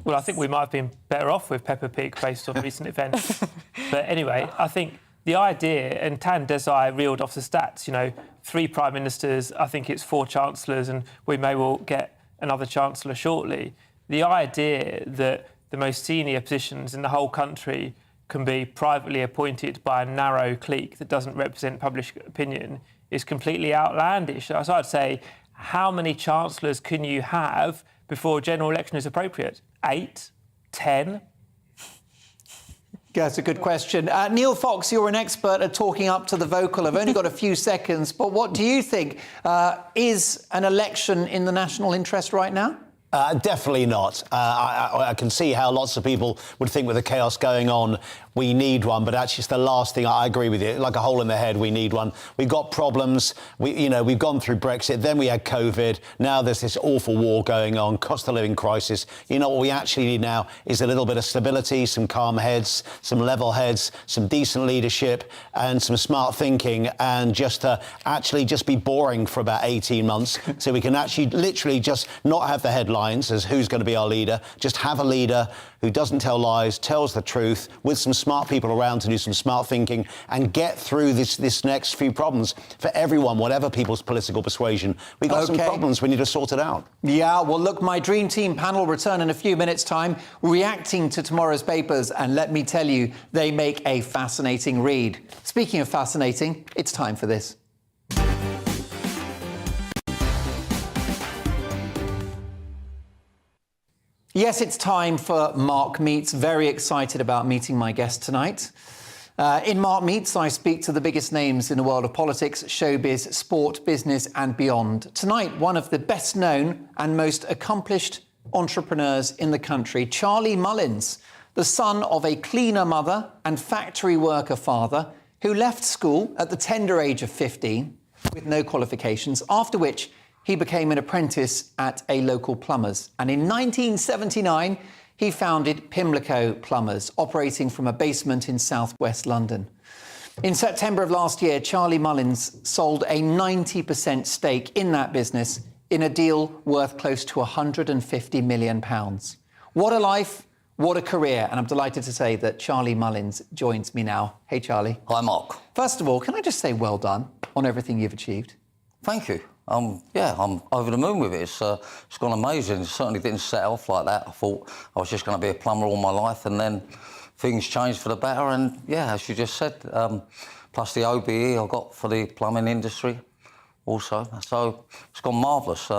Well, I think we might have been better off with Peppa Pig based on recent events. But anyway, I think the idea, and Tan Dacey reeled off the stats, 3 prime ministers, I think it's 4 chancellors, and we may well get another chancellor shortly. The idea that the most senior positions in the whole country can be privately appointed by a narrow clique that doesn't represent public opinion is completely outlandish. So I'd say, how many chancellors can you have before a general election is appropriate? 8? 10? That's a good question. Neil Fox, you're an expert at talking up to the vocal. I've only got a few seconds, but what do you think? Is an election in the national interest right now? Definitely not. I can see how lots of people would think with the chaos going on, we need one, but actually it's the last thing. I agree with you. Like a hole in the head, we need one. We've got problems. We've gone through Brexit, then we had COVID. Now there's this awful war going on, cost of living crisis. What we actually need now is a little bit of stability, some calm heads, some level heads, some decent leadership and some smart thinking, and just be boring for about 18 months so we can actually literally just not have the headlines as who's going to be our leader, just have a leader who doesn't tell lies, tells the truth, with some smart people around to do some smart thinking and get through this next few problems for everyone, whatever people's political persuasion. We've got some problems, we need to sort it out. Yeah, well, look, my Dream Team panel return in a few minutes' time, reacting to tomorrow's papers, and let me tell you, they make a fascinating read. Speaking of fascinating, it's time for this. Yes, it's time for Mark Meets. Very excited about meeting my guest tonight. In Mark Meets, I speak to the biggest names in the world of politics, showbiz, sport, business and beyond. Tonight, one of the best known and most accomplished entrepreneurs in the country, Charlie Mullins, the son of a cleaner mother and factory worker father who left school at the tender age of 15 with no qualifications, after which he became an apprentice at a local plumber's. And in 1979, he founded Pimlico Plumbers, operating from a basement in southwest London. In September of last year, Charlie Mullins sold a 90% stake in that business in a deal worth close to £150 million. What a life, what a career. And I'm delighted to say that Charlie Mullins joins me now. Hey, Charlie. Hi, Mark. First of all, can I just say well done on everything you've achieved? Thank you. I'm over the moon with it. It's gone amazing. It certainly didn't set off like that. I thought I was just going to be a plumber all my life, and then things changed for the better. And yeah, as you just said, plus the OBE I got for the plumbing industry also. So it's gone marvellous.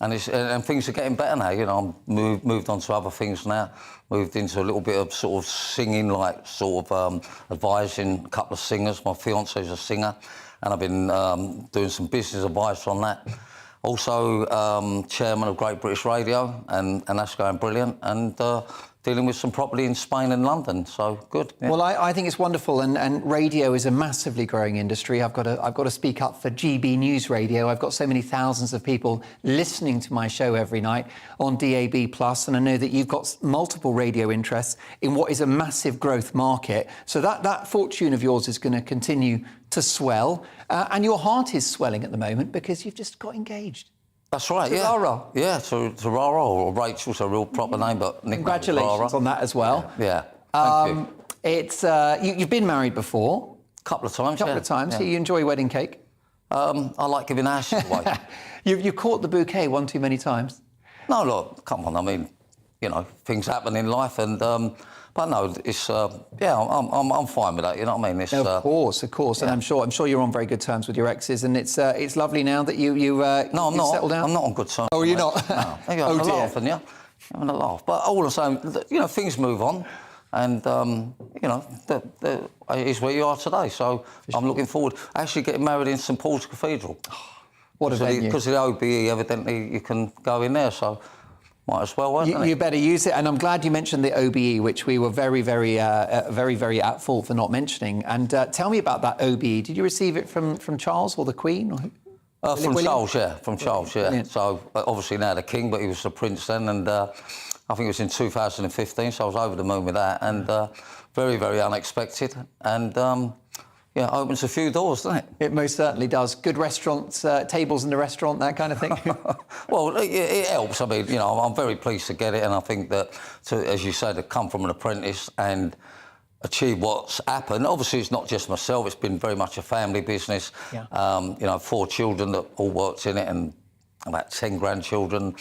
And things are getting better now. I'm moved on to other things now. Moved into a little bit of sort of singing, like sort of advising a couple of singers. My fiance's a singer. And I've been doing some business advice on that. Also, chairman of Great British Radio, and that's going brilliant. And dealing with some property in Spain and London, so good. Yeah. Well, I think it's wonderful, and radio is a massively growing industry. I've got to speak up for GBNews Radio. I've got so many thousands of people listening to my show every night on DAB+, and I know that you've got multiple radio interests in what is a massive growth market. So that fortune of yours is going to continue to swell, and your heart is swelling at the moment because you've just got engaged. That's right, yeah. Rara. Yeah, to Rara, or Rachel's a real proper name, but congratulations on that as well. Yeah, thank you. It's you've been married before. Couple of times, Couple of times. Yeah. So you enjoy wedding cake? I like giving ashes away. You caught the bouquet one too many times? No, look, come on. I mean, things happen in life, and but no, it's I'm fine with that. You know what I mean? It's, of course, and I'm sure you're on very good terms with your exes, and it's lovely now that you no, I'm not. settled down. I'm not on good terms. Oh, you're not? No. Oh, having a dear. laugh, and having a laugh. But all the same, things move on, and it's where you are today. So I'm looking forward. Actually, getting married in St Paul's Cathedral. What a venue! Because of the OBE, evidently you can go in there. So might as well, won't it? You better use it. And I'm glad you mentioned the OBE, which we were very at fault for not mentioning. And tell me about that OBE. Did you receive it from Charles or the Queen? Or From William? Charles, yeah. From Charles, yeah. Brilliant. So, obviously now the King, but he was the Prince then. And I think it was in 2015, so I was over the moon with that. And very, very unexpected. And, yeah, opens a few doors, doesn't it? It most certainly does. Good restaurants, tables in the restaurant, that kind of thing. Well, it helps. I mean, you know, I'm very pleased to get it. And I think that, as you say, to come from an apprentice and achieve what's happened. Obviously, it's not just myself. It's been very much a family business. Yeah. You know, 4 children that all worked in it and about 10 grandchildren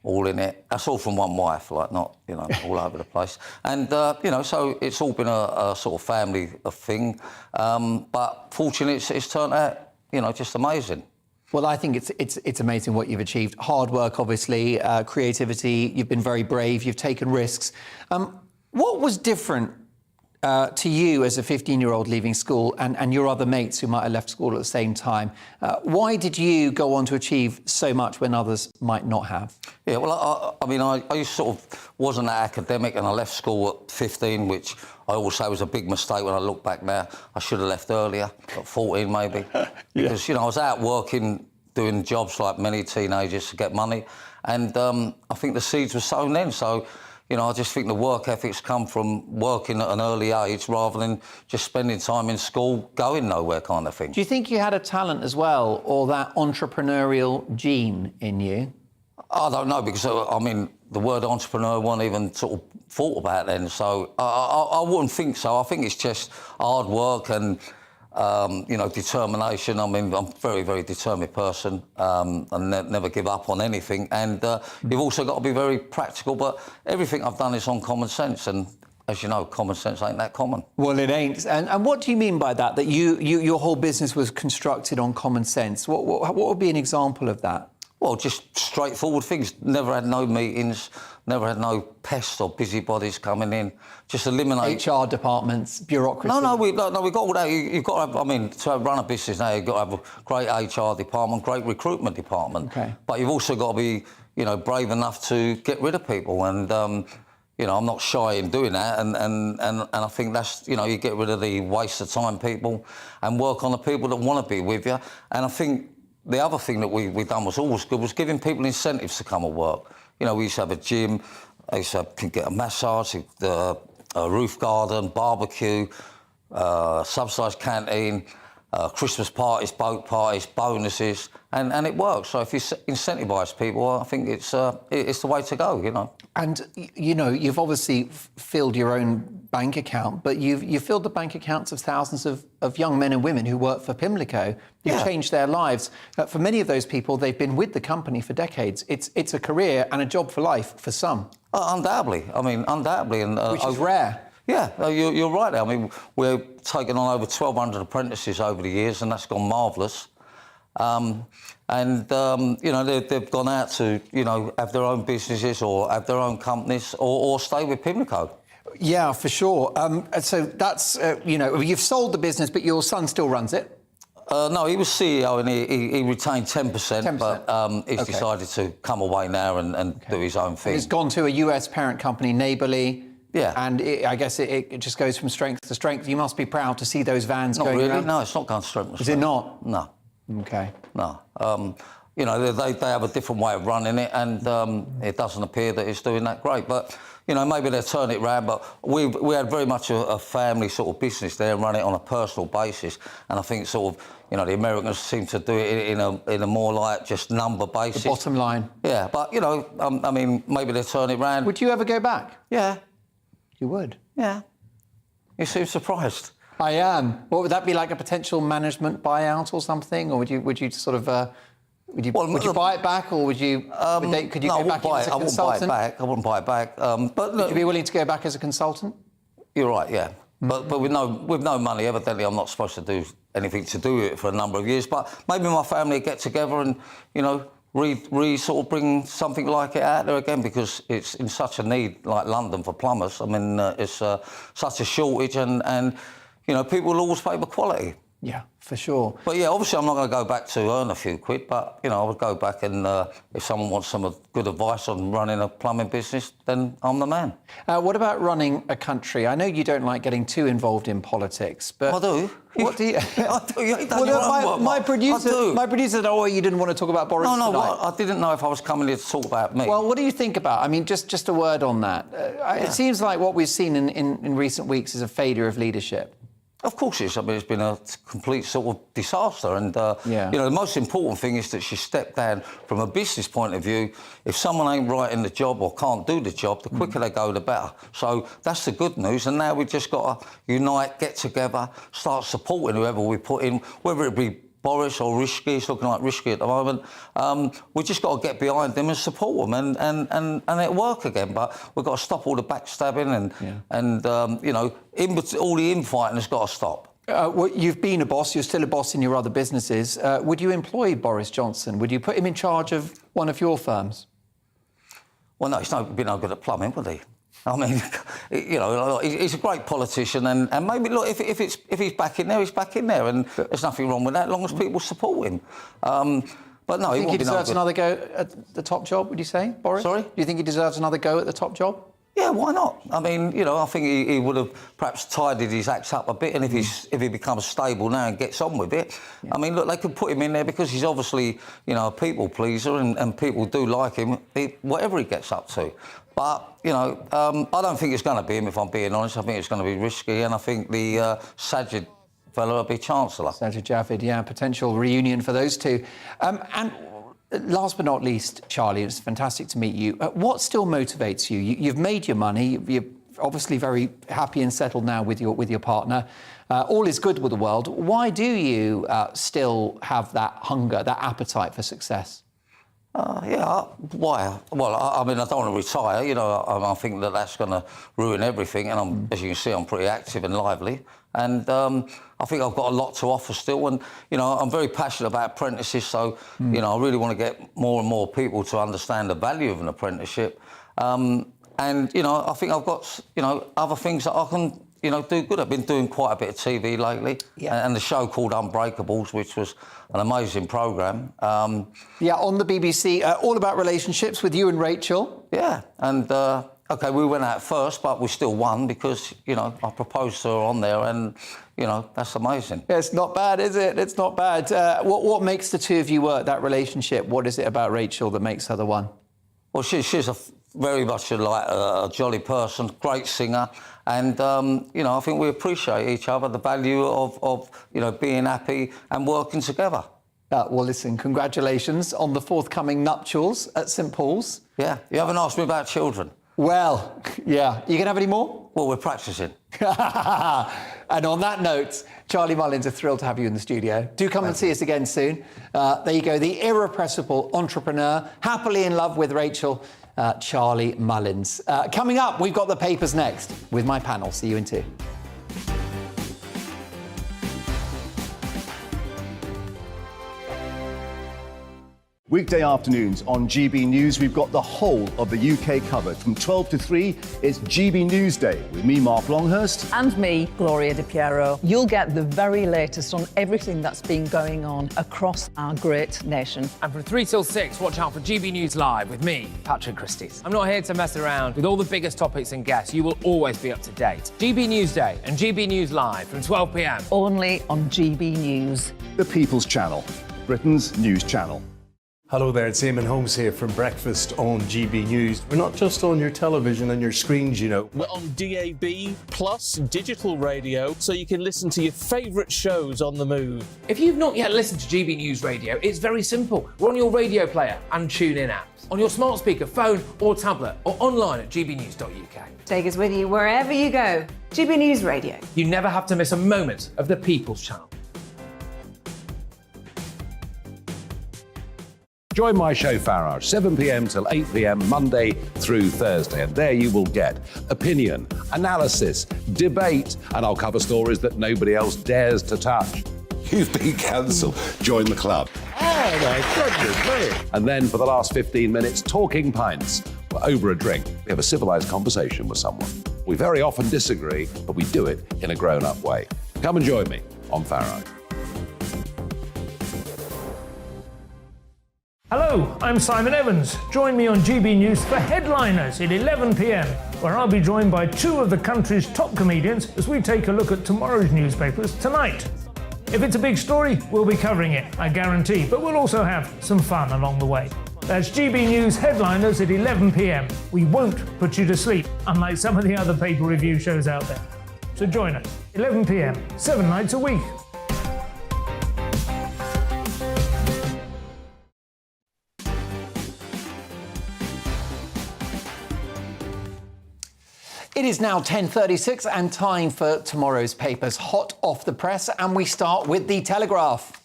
all in it. That's all from one wife, like not, you know, all over the place. And, you know, so it's all been a sort of family thing. But fortunately, it's turned out, you know, just amazing. Well, I think it's amazing what you've achieved. Hard work, obviously, creativity. You've been very brave. You've taken risks. What was different to you as a 15-year-old leaving school and your other mates who might have left school at the same time? Why did you go on to achieve so much when others might not have? Yeah, well, I mean, I sort of wasn't that academic and I left school at 15, which I always say was a big mistake when I look back now. I should have left earlier, at 14 maybe. Because, you know, I was out working, doing jobs like many teenagers to get money. And I think the seeds were sown then. So, you know, I just think the work ethics come from working at an early age rather than just spending time in school going nowhere kind of thing. Do you think you had a talent as well, or that entrepreneurial gene in you? I don't know, because, I mean, the word entrepreneur wasn't even sort of thought about then, so I wouldn't think so. I think it's just hard work and, you know, determination. I mean, I'm a very, very determined person and never give up on anything. And you've also got to be very practical, but everything I've done is on common sense. And as you know, common sense ain't that common. Well, it ain't. And what do you mean by that, that your whole business was constructed on common sense? What would be an example of that? Well, just straightforward things. Never had no meetings, never had no pests or busybodies coming in. Just eliminate... HR departments, bureaucracy... No, we've got all that. You've got to have... I mean, to run a business now, you've got to have a great HR department, great recruitment department. Okay. But you've also got to be, you know, brave enough to get rid of people. And, you know, I'm not shy in doing that. And I think that's, you know, you get rid of the waste of time people and work on the people that want to be with you. And I think... The other thing that we done was always good was giving people incentives to come and work. You know, we used to have a gym, I used to get a massage, a roof garden, barbecue, subsidised canteen, Christmas parties, boat parties, bonuses, and it works. So if you incentivise people, I think it's the way to go, you know. And, you know, you've obviously filled your own bank account, but you've filled the bank accounts of thousands of young men and women who work for Pimlico. You've changed their lives. For many of those people, they've been with the company for decades. It's a career and a job for life for some. Undoubtedly. I mean, undoubtedly. And, which is rare. Yeah, you're right there. I mean, we're taking on over 1,200 apprentices over the years, and that's gone marvellous. You know, they've gone out to, you know, have their own businesses or have their own companies or stay with Pimlico. Yeah, for sure. So that's, you know, you've sold the business, but your son still runs it? No, he was CEO and he retained 10%, but he's decided to come away now and do his own thing. And he's gone to a US parent company, Neighbourly. Yeah. And I guess it just goes from strength to strength. You must be proud to see those vans not going really. around. No, it's not going to strength to strength. Is it not? No. OK. No. You know, they have a different way of running it, and it doesn't appear that it's doing that great. But, you know, maybe they'll turn it round. But we had very much a family sort of business there and run it on a personal basis. And I think sort of, you know, the Americans seem to do it in a more like just number basis. The bottom line. Yeah, but, you know, I mean, maybe they'll turn it round. Would you ever go back? Yeah. You would? Yeah. You seem surprised. I am. What would that be, like a potential management buyout or something? Or would you sort of... Would you buy it back, or would you? Could you go back as a consultant? I wouldn't buy it back. But would you be willing to go back as a consultant? You're right, yeah. But with no money, evidently, I'm not supposed to do anything to do with it for a number of years. But maybe my family get together and, you know, sort of bring something like it out there again, because it's in such a need, like London, for plumbers. I mean, it's such a shortage, and you know, people will always pay for quality. Yeah, For sure. But yeah, obviously I'm not going to go back to earn a few quid, but, you know, I would go back and if someone wants some good advice on running a plumbing business, then I'm the man. What about running a country? I know you don't like getting too involved in politics, but... I do. What do you... I do. You ain't done your homework, my producer said, oh, you didn't want to talk about Boris tonight. I didn't know if I was coming here to talk about me. Well, what do you think about... I mean, just a word on that. It seems like what we've seen in recent weeks is a failure of leadership. Of course it is. I mean, it's been a complete sort of disaster. And, you know, the most important thing is that she stepped down from a business point of view. If someone ain't right in the job or can't do the job, the quicker they go, the better. So that's the good news. And now we've just got to unite, get together, start supporting whoever we put in, whether it be Boris or Rishi. It's looking like Rishi at the moment. We've just got to get behind them and support them and it'll work again. But we've got to stop all the backstabbing and you know, all the infighting has got to stop. Well, you've been a boss. You're still a boss in your other businesses. Would you employ Boris Johnson? Would you put him in charge of one of your firms? Well, no, he's been no good at plumbing, would he? I mean, you know, he's a great politician, and maybe look, if he's back in there, he's back in there, and there's nothing wrong with that, as long as people support him. But no, do you think he deserves no another go at the top job? Would you say, Boris? Sorry? Do you think he deserves another go at the top job? Yeah, why not? I mean, you know, I think he would have perhaps tidied his acts up a bit, and if he becomes stable now and gets on with it, I mean, look, they could put him in there because he's obviously, you know, a people pleaser, and people do like him, whatever he gets up to. But, you know, I don't think it's going to be him, if I'm being honest. I think it's going to be risky, and I think the Sajid fellow will be Chancellor. Sajid Javid, yeah, potential reunion for those two. And last but not least, Charlie, it's fantastic to meet you. What still motivates you? You've made your money. You're obviously very happy and settled now with your partner. All is good with the world. Why do you still have that hunger, that appetite for success? Yeah, why? Well, I mean, I don't want to retire, you know, I think that's going to ruin everything, and as you can see, I'm pretty active and lively, and I think I've got a lot to offer still, and, you know, I'm very passionate about apprentices, so, you know, I really want to get more and more people to understand the value of an apprenticeship, and, you know, I think I've got, you know, other things that I can, you know, do good. I've been doing quite a bit of TV lately, and the show called Unbreakables, which was an amazing programme. Yeah, on the BBC, all about relationships with you and Rachel. Yeah, and, OK, we went out first, but we still won because, you know, I proposed to her on there and, you know, that's amazing. Yeah, it's not bad, is it? It's not bad. What makes the two of you work, that relationship? What is it about Rachel that makes her the one? Well, she's very much a jolly person, great singer, and, you know, I think we appreciate each other, the value of you know, being happy and working together. Well, listen, congratulations on the forthcoming nuptials at St Paul's. Yeah, you haven't asked me about children. Well, yeah. You going to have any more? Well, we're practising. And on that note, Charlie Mullins, are thrilled to have you in the studio. Do come and see us again soon. There you go, the irrepressible entrepreneur, happily in love with Rachel, Charlie Mullins. Coming up, we've got the papers next with my panel. See you in 2. Weekday afternoons on GB News, we've got the whole of the UK covered. From 12 to 3, it's GB News Day with me, Mark Longhurst. And me, Gloria Di Piero. You'll get the very latest on everything that's been going on across our great nation. And from 3 till 6, watch out for GB News Live with me, Patrick Christys. I'm not here to mess around. With all the biggest topics and guests, you will always be up to date. GB News Day and GB News Live from 12 p.m. Only on GB News. The People's Channel, Britain's news channel. Hello there, it's Eamon Holmes here from Breakfast on GB News. We're not just on your television and your screens, you know. We're on DAB plus digital radio, so you can listen to your favourite shows on the move. If you've not yet listened to GB News Radio, it's very simple. We're on your radio player and tune-in apps, on your smart speaker, phone or tablet, or online at gbnews.uk. Take us with you wherever you go. GB News Radio. You never have to miss a moment of the People's Channel. Join my show Farage, 7 p.m. till 8 p.m. Monday through Thursday, and there you will get opinion, analysis, debate, and I'll cover stories that nobody else dares to touch. You've been cancelled. Join the club. Oh, my goodness me. And then for the last 15 minutes, talking pints. We're over a drink. We have a civilised conversation with someone. We very often disagree, but we do it in a grown-up way. Come and join me on Farage. Hello, I'm Simon Evans. Join me on GB News for Headliners at 11 p.m, where I'll be joined by two of the country's top comedians as we take a look at tomorrow's newspapers tonight. If it's a big story, we'll be covering it, I guarantee, but we'll also have some fun along the way. That's GB News Headliners at 11 p.m. We won't put you to sleep, unlike some of the other paper review shows out there. So join us, 11 p.m, 7 nights a week. It is now 10:36 and time for tomorrow's papers, hot off the press, and we start with The Telegraph.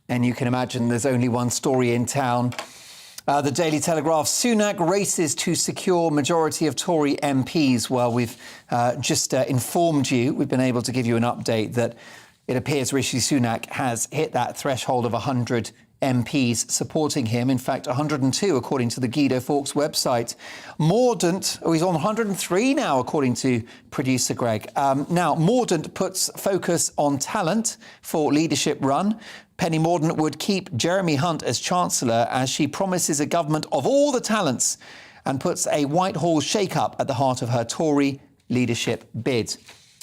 And you can imagine there's only one story in town. The Daily Telegraph, Sunak races to secure majority of Tory MPs. Well, we've just informed you, we've been able to give you an update that it appears Rishi Sunak has hit that threshold of 100 MPs supporting him. In fact, 102, according to the Guido Fawkes website. Mordaunt, he's on 103 now, according to producer Greg. Now, Mordaunt puts focus on talent for leadership run. Penny Mordaunt would keep Jeremy Hunt as Chancellor as she promises a government of all the talents and puts a Whitehall shake-up at the heart of her Tory leadership bid.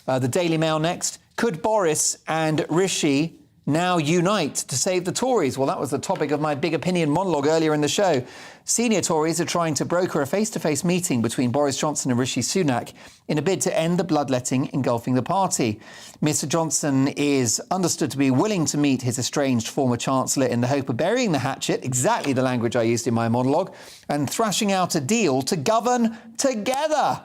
The Daily Mail next. Could Boris and Rishi now unite to save the Tories? Well, that was the topic of my big opinion monologue earlier in the show. Senior Tories are trying to broker a face-to-face meeting between Boris Johnson and Rishi Sunak in a bid to end the bloodletting engulfing the party. Mr Johnson is understood to be willing to meet his estranged former Chancellor in the hope of burying the hatchet, exactly the language I used in my monologue, and thrashing out a deal to govern together.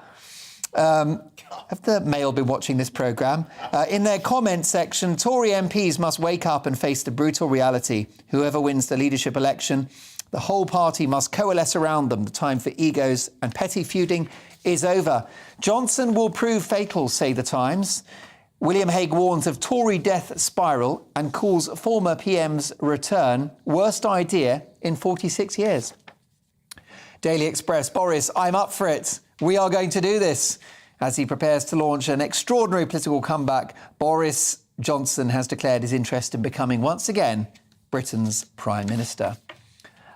Have the Mail been watching this programme? In their comment section, Tory MPs must wake up and face the brutal reality. Whoever wins the leadership election, the whole party must coalesce around them. The time for egos and petty feuding is over. Johnson will prove fatal, say the Times. William Hague warns of Tory death spiral and calls former PM's return worst idea in 46 years. Daily Express, Boris, I'm up for it. We are going to do this. As he prepares to launch an extraordinary political comeback, Boris Johnson has declared his interest in becoming once again Britain's Prime Minister.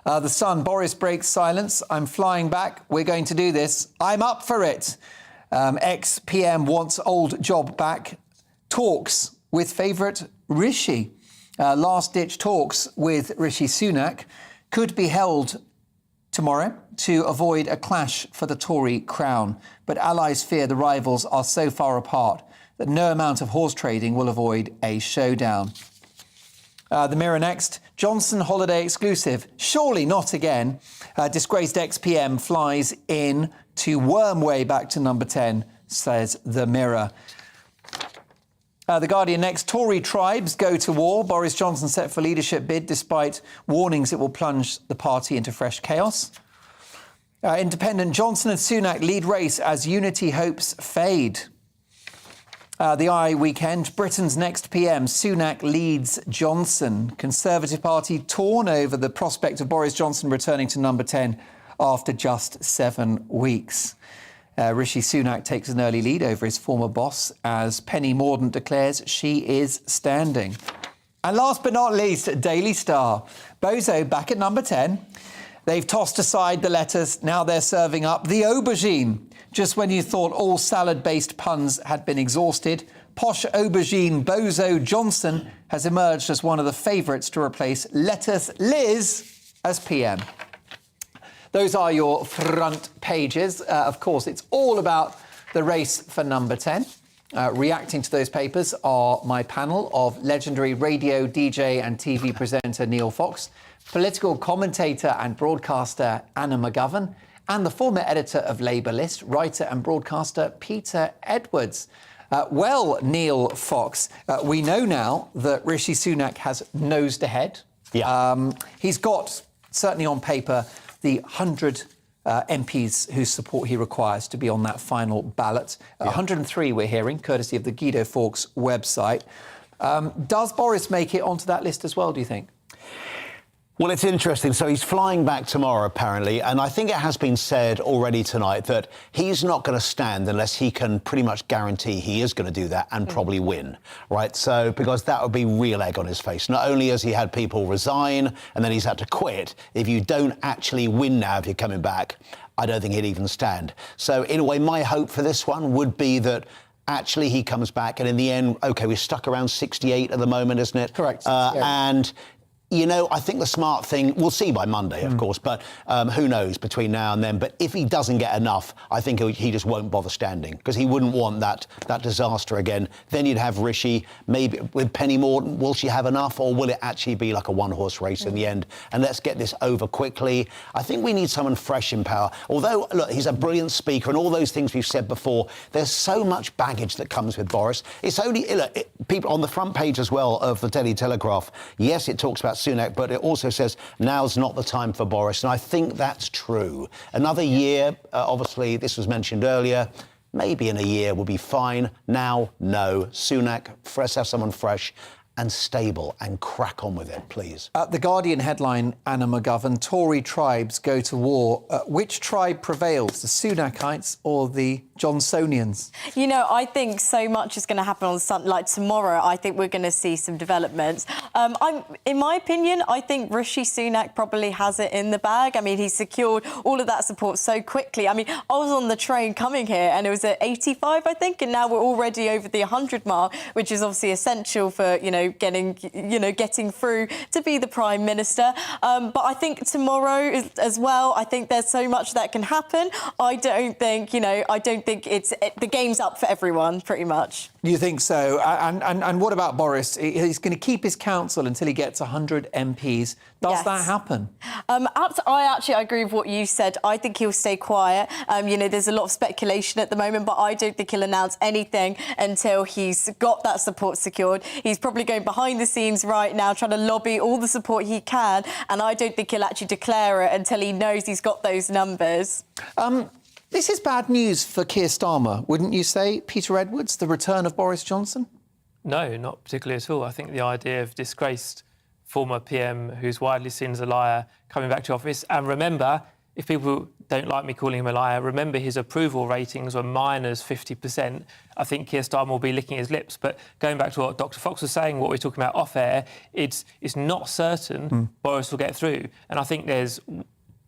The Sun, Boris breaks silence. I'm flying back. We're going to do this. I'm up for it. Ex-PM wants old job back. Talks with favourite Rishi. Last-ditch talks with Rishi Sunak could be held tomorrow to avoid a clash for the Tory crown. But allies fear the rivals are so far apart that no amount of horse trading will avoid a showdown. The Mirror next. Johnson holiday exclusive. Surely not again. Disgraced ex-PM flies in to worm way back to number 10, says The Mirror. The Guardian next. Tory tribes go to war. Boris Johnson set for leadership bid despite warnings it will plunge the party into fresh chaos. Independent, Johnson and Sunak lead race as unity hopes fade. The Eye weekend, Britain's next PM, Sunak leads Johnson. Conservative Party torn over the prospect of Boris Johnson returning to number 10 after just 7 weeks. Rishi Sunak takes an early lead over his former boss as Penny Mordaunt declares she is standing. And last but not least, Daily Star. Bozo back at number 10. They've tossed aside the lettuce. Now they're serving up the aubergine. Just when you thought all salad-based puns had been exhausted, posh aubergine Bozo Johnson has emerged as one of the favourites to replace Lettuce Liz as PM. Those are your front pages. Of course, it's all about the race for number 10. Reacting to those papers are my panel of legendary radio, DJ and TV presenter Neil Fox, political commentator and broadcaster Anna McGovern, and the former editor of Labour List, writer and broadcaster Peter Edwards. Well, Neil Fox, we know now that Rishi Sunak has nosed ahead. Yeah. He's got, certainly on paper, the 100 MPs whose support he requires to be on that final ballot. 103 we're hearing, courtesy of the Guido Fawkes website. Does Boris make it onto that list as well, do you think? Well, it's interesting. So he's flying back tomorrow, apparently, and I think it has been said already tonight that he's not going to stand unless he can pretty much guarantee he is going to do that and probably win, right? So, because that would be real egg on his face. Not only has he had people resign and then he's had to quit, if you don't actually win now, if you're coming back, I don't think he'd even stand. So, in a way, my hope for this one would be that actually he comes back and in the end, OK, we're stuck around 68 at the moment, isn't it? Correct. And... you know, I think the smart thing, we'll see by Monday, of course, but who knows between now and then. But if he doesn't get enough, I think he just won't bother standing because he wouldn't want that disaster again. Then you'd have Rishi, maybe with Penny Mordaunt. Will she have enough or will it actually be like a one-horse race in the end? And let's get this over quickly. I think we need someone fresh in power. Although, look, he's a brilliant speaker and all those things we've said before, there's so much baggage that comes with Boris. It's only, look, people on the front page as well of the Daily Telegraph, yes, it talks about Sunak, but it also says now's not the time for Boris, and I think that's true. Another year, obviously, this was mentioned earlier, maybe in a year will be fine. Now, no. Sunak, let's have someone fresh and stable and crack on with it, please. The Guardian headline, Anna McGovern, Tory tribes go to war. Which tribe prevails, the Sunakites or the Johnsonians? You know, I think so much is going to happen on Sunday. Like tomorrow, I think we're going to see some developments. In my opinion, I think Rishi Sunak probably has it in the bag. I mean, he secured all of that support so quickly. I mean, I was on the train coming here and it was at 85, I think, and now we're already over the 100 mark, which is obviously essential for, getting through to be the Prime Minister. But I think tomorrow as well, I think there's so much that can happen. I don't think the game's up for everyone, pretty much. You think so? And what about Boris? He's going to keep his council until he gets 100 MPs. Does that happen? I agree with what you said. I think he'll stay quiet. There's a lot of speculation at the moment, but I don't think he'll announce anything until he's got that support secured. He's probably going behind the scenes right now, trying to lobby all the support he can, and I don't think he'll actually declare it until he knows he's got those numbers. This is bad news for Keir Starmer, wouldn't you say, Peter Edwards, the return of Boris Johnson? No, not particularly at all. I think the idea of disgraced former PM who's widely seen as a liar coming back to office, and remember, if people don't like me calling him a liar, remember his approval ratings were minus 50%. I think Keir Starmer will be licking his lips. But going back to what Dr Fox was saying, what we're talking about off air, it's not certain Boris will get through. And I think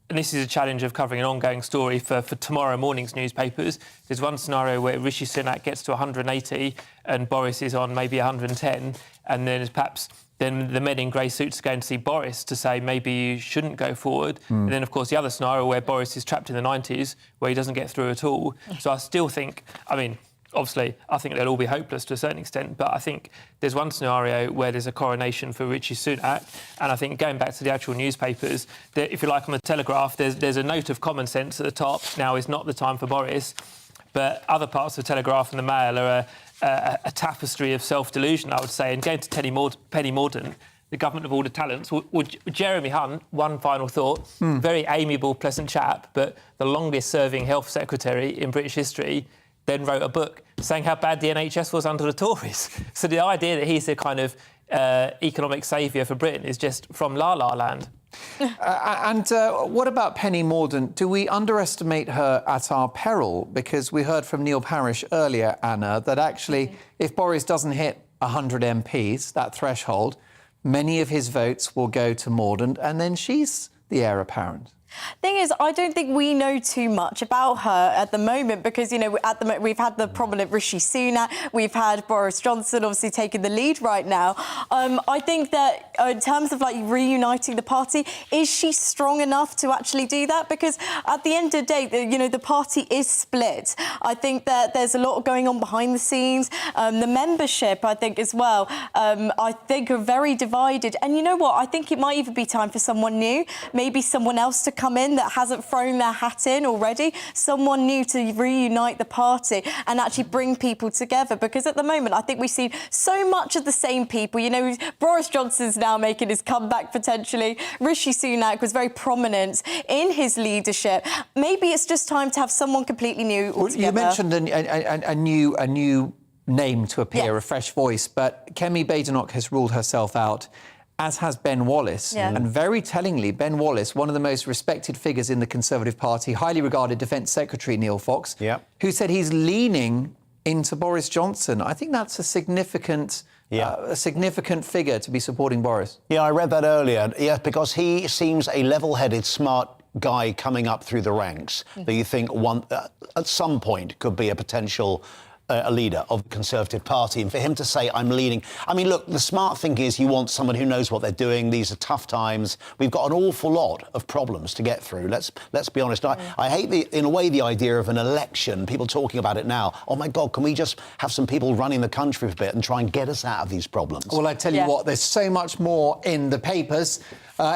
and this is a challenge of covering an ongoing story for tomorrow morning's newspapers. There's one scenario where Rishi Sunak gets to 180 and Boris is on maybe 110, and then perhaps then the men in grey suits are going to see Boris to say maybe you shouldn't go forward. And then, of course, the other scenario where Boris is trapped in the 90s, where he doesn't get through at all. So I still think, obviously, I think they'll all be hopeless to a certain extent, but I think there's one scenario where there's a coronation for Rishi Sunak, and I think going back to the actual newspapers, if you like, on the Telegraph, there's a note of common sense at the top. Now is not the time for Boris, but other parts of the Telegraph and the Mail are a tapestry of self-delusion, I would say. And going to Penny Mordaunt, the government of all the talents, Jeremy Hunt, one final thought, very amiable, pleasant chap, but the longest-serving health secretary in British history, then wrote a book saying how bad the NHS was under the Tories. So the idea that he's a kind of economic saviour for Britain is just from la-la land. And what about Penny Mordaunt? Do we underestimate her at our peril? Because we heard from Neil Parish earlier, Anna, that actually if Boris doesn't hit 100 MPs, that threshold, many of his votes will go to Mordaunt, and then she's the heir apparent. Thing is, I don't think we know too much about her at the moment because, at the moment we've had the prominent Rishi Sunak, we've had Boris Johnson obviously taking the lead right now. I think that in terms of reuniting the party, is she strong enough to actually do that? Because at the end of the day, the party is split. I think that there's a lot going on behind the scenes. The membership, I think, as well, I think are very divided. And you know what? I think it might even be time for someone new, maybe someone else to come in that hasn't thrown their hat in already, someone new to reunite the party and actually bring people together, because at the moment I think we've seen so much of the same people. Boris Johnson's now making his comeback potentially. Rishi Sunak was very prominent in his leadership. Maybe it's just time to have someone completely new altogether. You mentioned a new name to appear, a fresh voice, but Kemi Badenoch has ruled herself out. as has Ben Wallace. Yeah. And very tellingly, Ben Wallace, one of the most respected figures in the Conservative Party, highly regarded Defence Secretary Neil Fox, who said he's leaning into Boris Johnson. I think that's a significant figure to be supporting Boris. Yeah, I read that earlier. Yeah, because he seems a level-headed, smart guy coming up through the ranks that you think at some point could be a potential a leader of the Conservative Party. And for him to say, I'm leading... I mean, look, the smart thing is you want someone who knows what they're doing. These are tough times. We've got an awful lot of problems to get through. Let's be honest. I hate, in a way, the idea of an election, people talking about it now. Oh, my God, can we just have some people running the country for a bit and try and get us out of these problems? Well, I tell you what, there's so much more in the papers,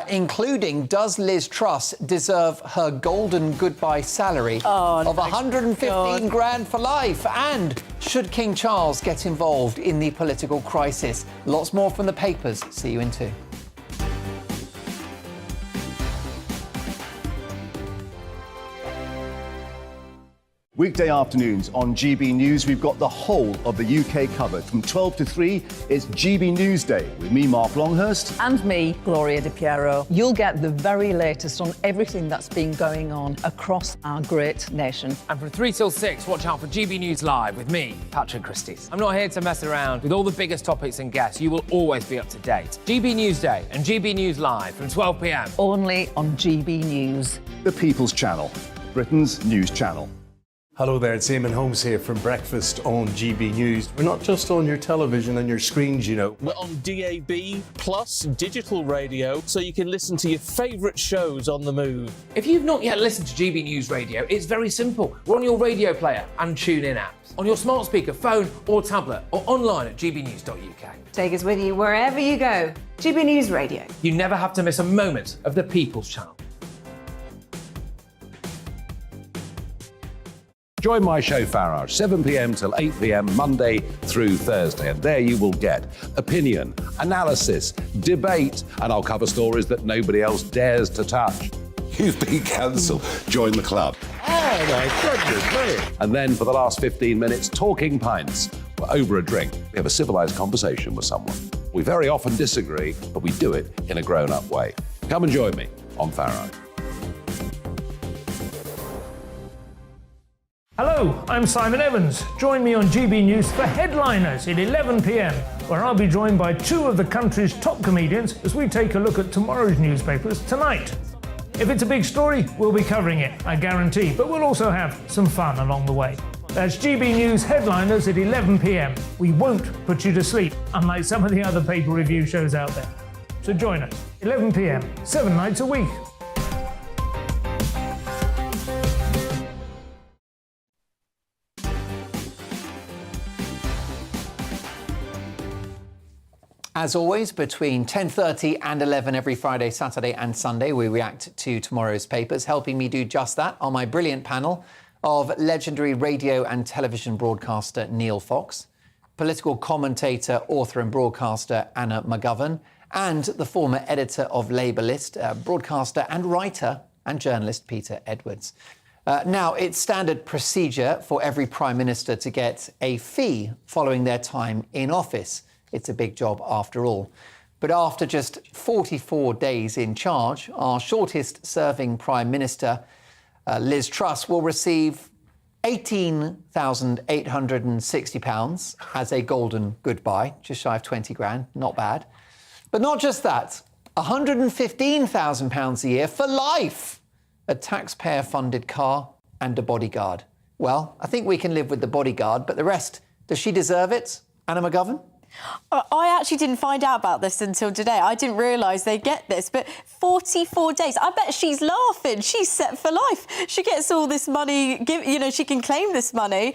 including, does Liz Truss deserve her golden goodbye salary of 115 grand for life? And should King Charles get involved in the political crisis? Lots more from the papers. See you in 2. Weekday afternoons on GB News, we've got the whole of the UK covered. From 12 to 3, it's GB News Day with me, Mark Longhurst. And me, Gloria Di Piero. You'll get the very latest on everything that's been going on across our great nation. And from 3 till 6, watch out for GB News Live with me, Patrick Christys. I'm not here to mess around. With all the biggest topics and guests, you will always be up to date. GB News Day and GB News Live from 12 p.m. Only on GB News. The People's Channel, Britain's news channel. Hello there, it's Eamon Holmes here from Breakfast on GB News. We're not just on your television and your screens, you know. We're on DAB plus digital radio, so you can listen to your favourite shows on the move. If you've not yet listened to GB News Radio, it's very simple. We're on your radio player and tune-in apps, on your smart speaker, phone or tablet, or online at gbnews.uk. Take us with you wherever you go. GB News Radio. You never have to miss a moment of the People's Channel. Join my show Farage, 7 p.m. till 8 p.m. Monday through Thursday. And there you will get opinion, analysis, debate, and I'll cover stories that nobody else dares to touch. You've been cancelled. Join the club. Oh, my goodness, brilliant. And then for the last 15 minutes, talking pints. We're over a drink. We have a civilised conversation with someone. We very often disagree, but we do it in a grown-up way. Come and join me on Farage. Hello, I'm Simon Evans. Join me on GB News for Headliners at 11 p.m, where I'll be joined by 2 of the country's top comedians as we take a look at tomorrow's newspapers tonight. If it's a big story, we'll be covering it, I guarantee, but we'll also have some fun along the way. That's GB News Headliners at 11 p.m. We won't put you to sleep, unlike some of the other paper review shows out there. So join us, 11 p.m, 7 nights a week. As always, between 10:30 and 11 every Friday, Saturday and Sunday, we react to tomorrow's papers. Helping me do just that are my brilliant panel of legendary radio and television broadcaster Neil Fox, political commentator, author and broadcaster Anna McGovern, and the former editor of Labour List, broadcaster and writer and journalist Peter Edwards. Now, it's standard procedure for every Prime Minister to get a fee following their time in office. It's a big job after all. But after just 44 days in charge, our shortest-serving Prime Minister, Liz Truss, will receive £18,860 as a golden goodbye, just shy of 20 grand, not bad. But not just that, £115,000 a year for life, a taxpayer-funded car and a bodyguard. Well, I think we can live with the bodyguard, but the rest, does she deserve it, Anna McGovern? I actually didn't find out about this until today. I didn't realise they'd get this, but 44 days. I bet she's laughing. She's set for life. She gets all this money, she can claim this money.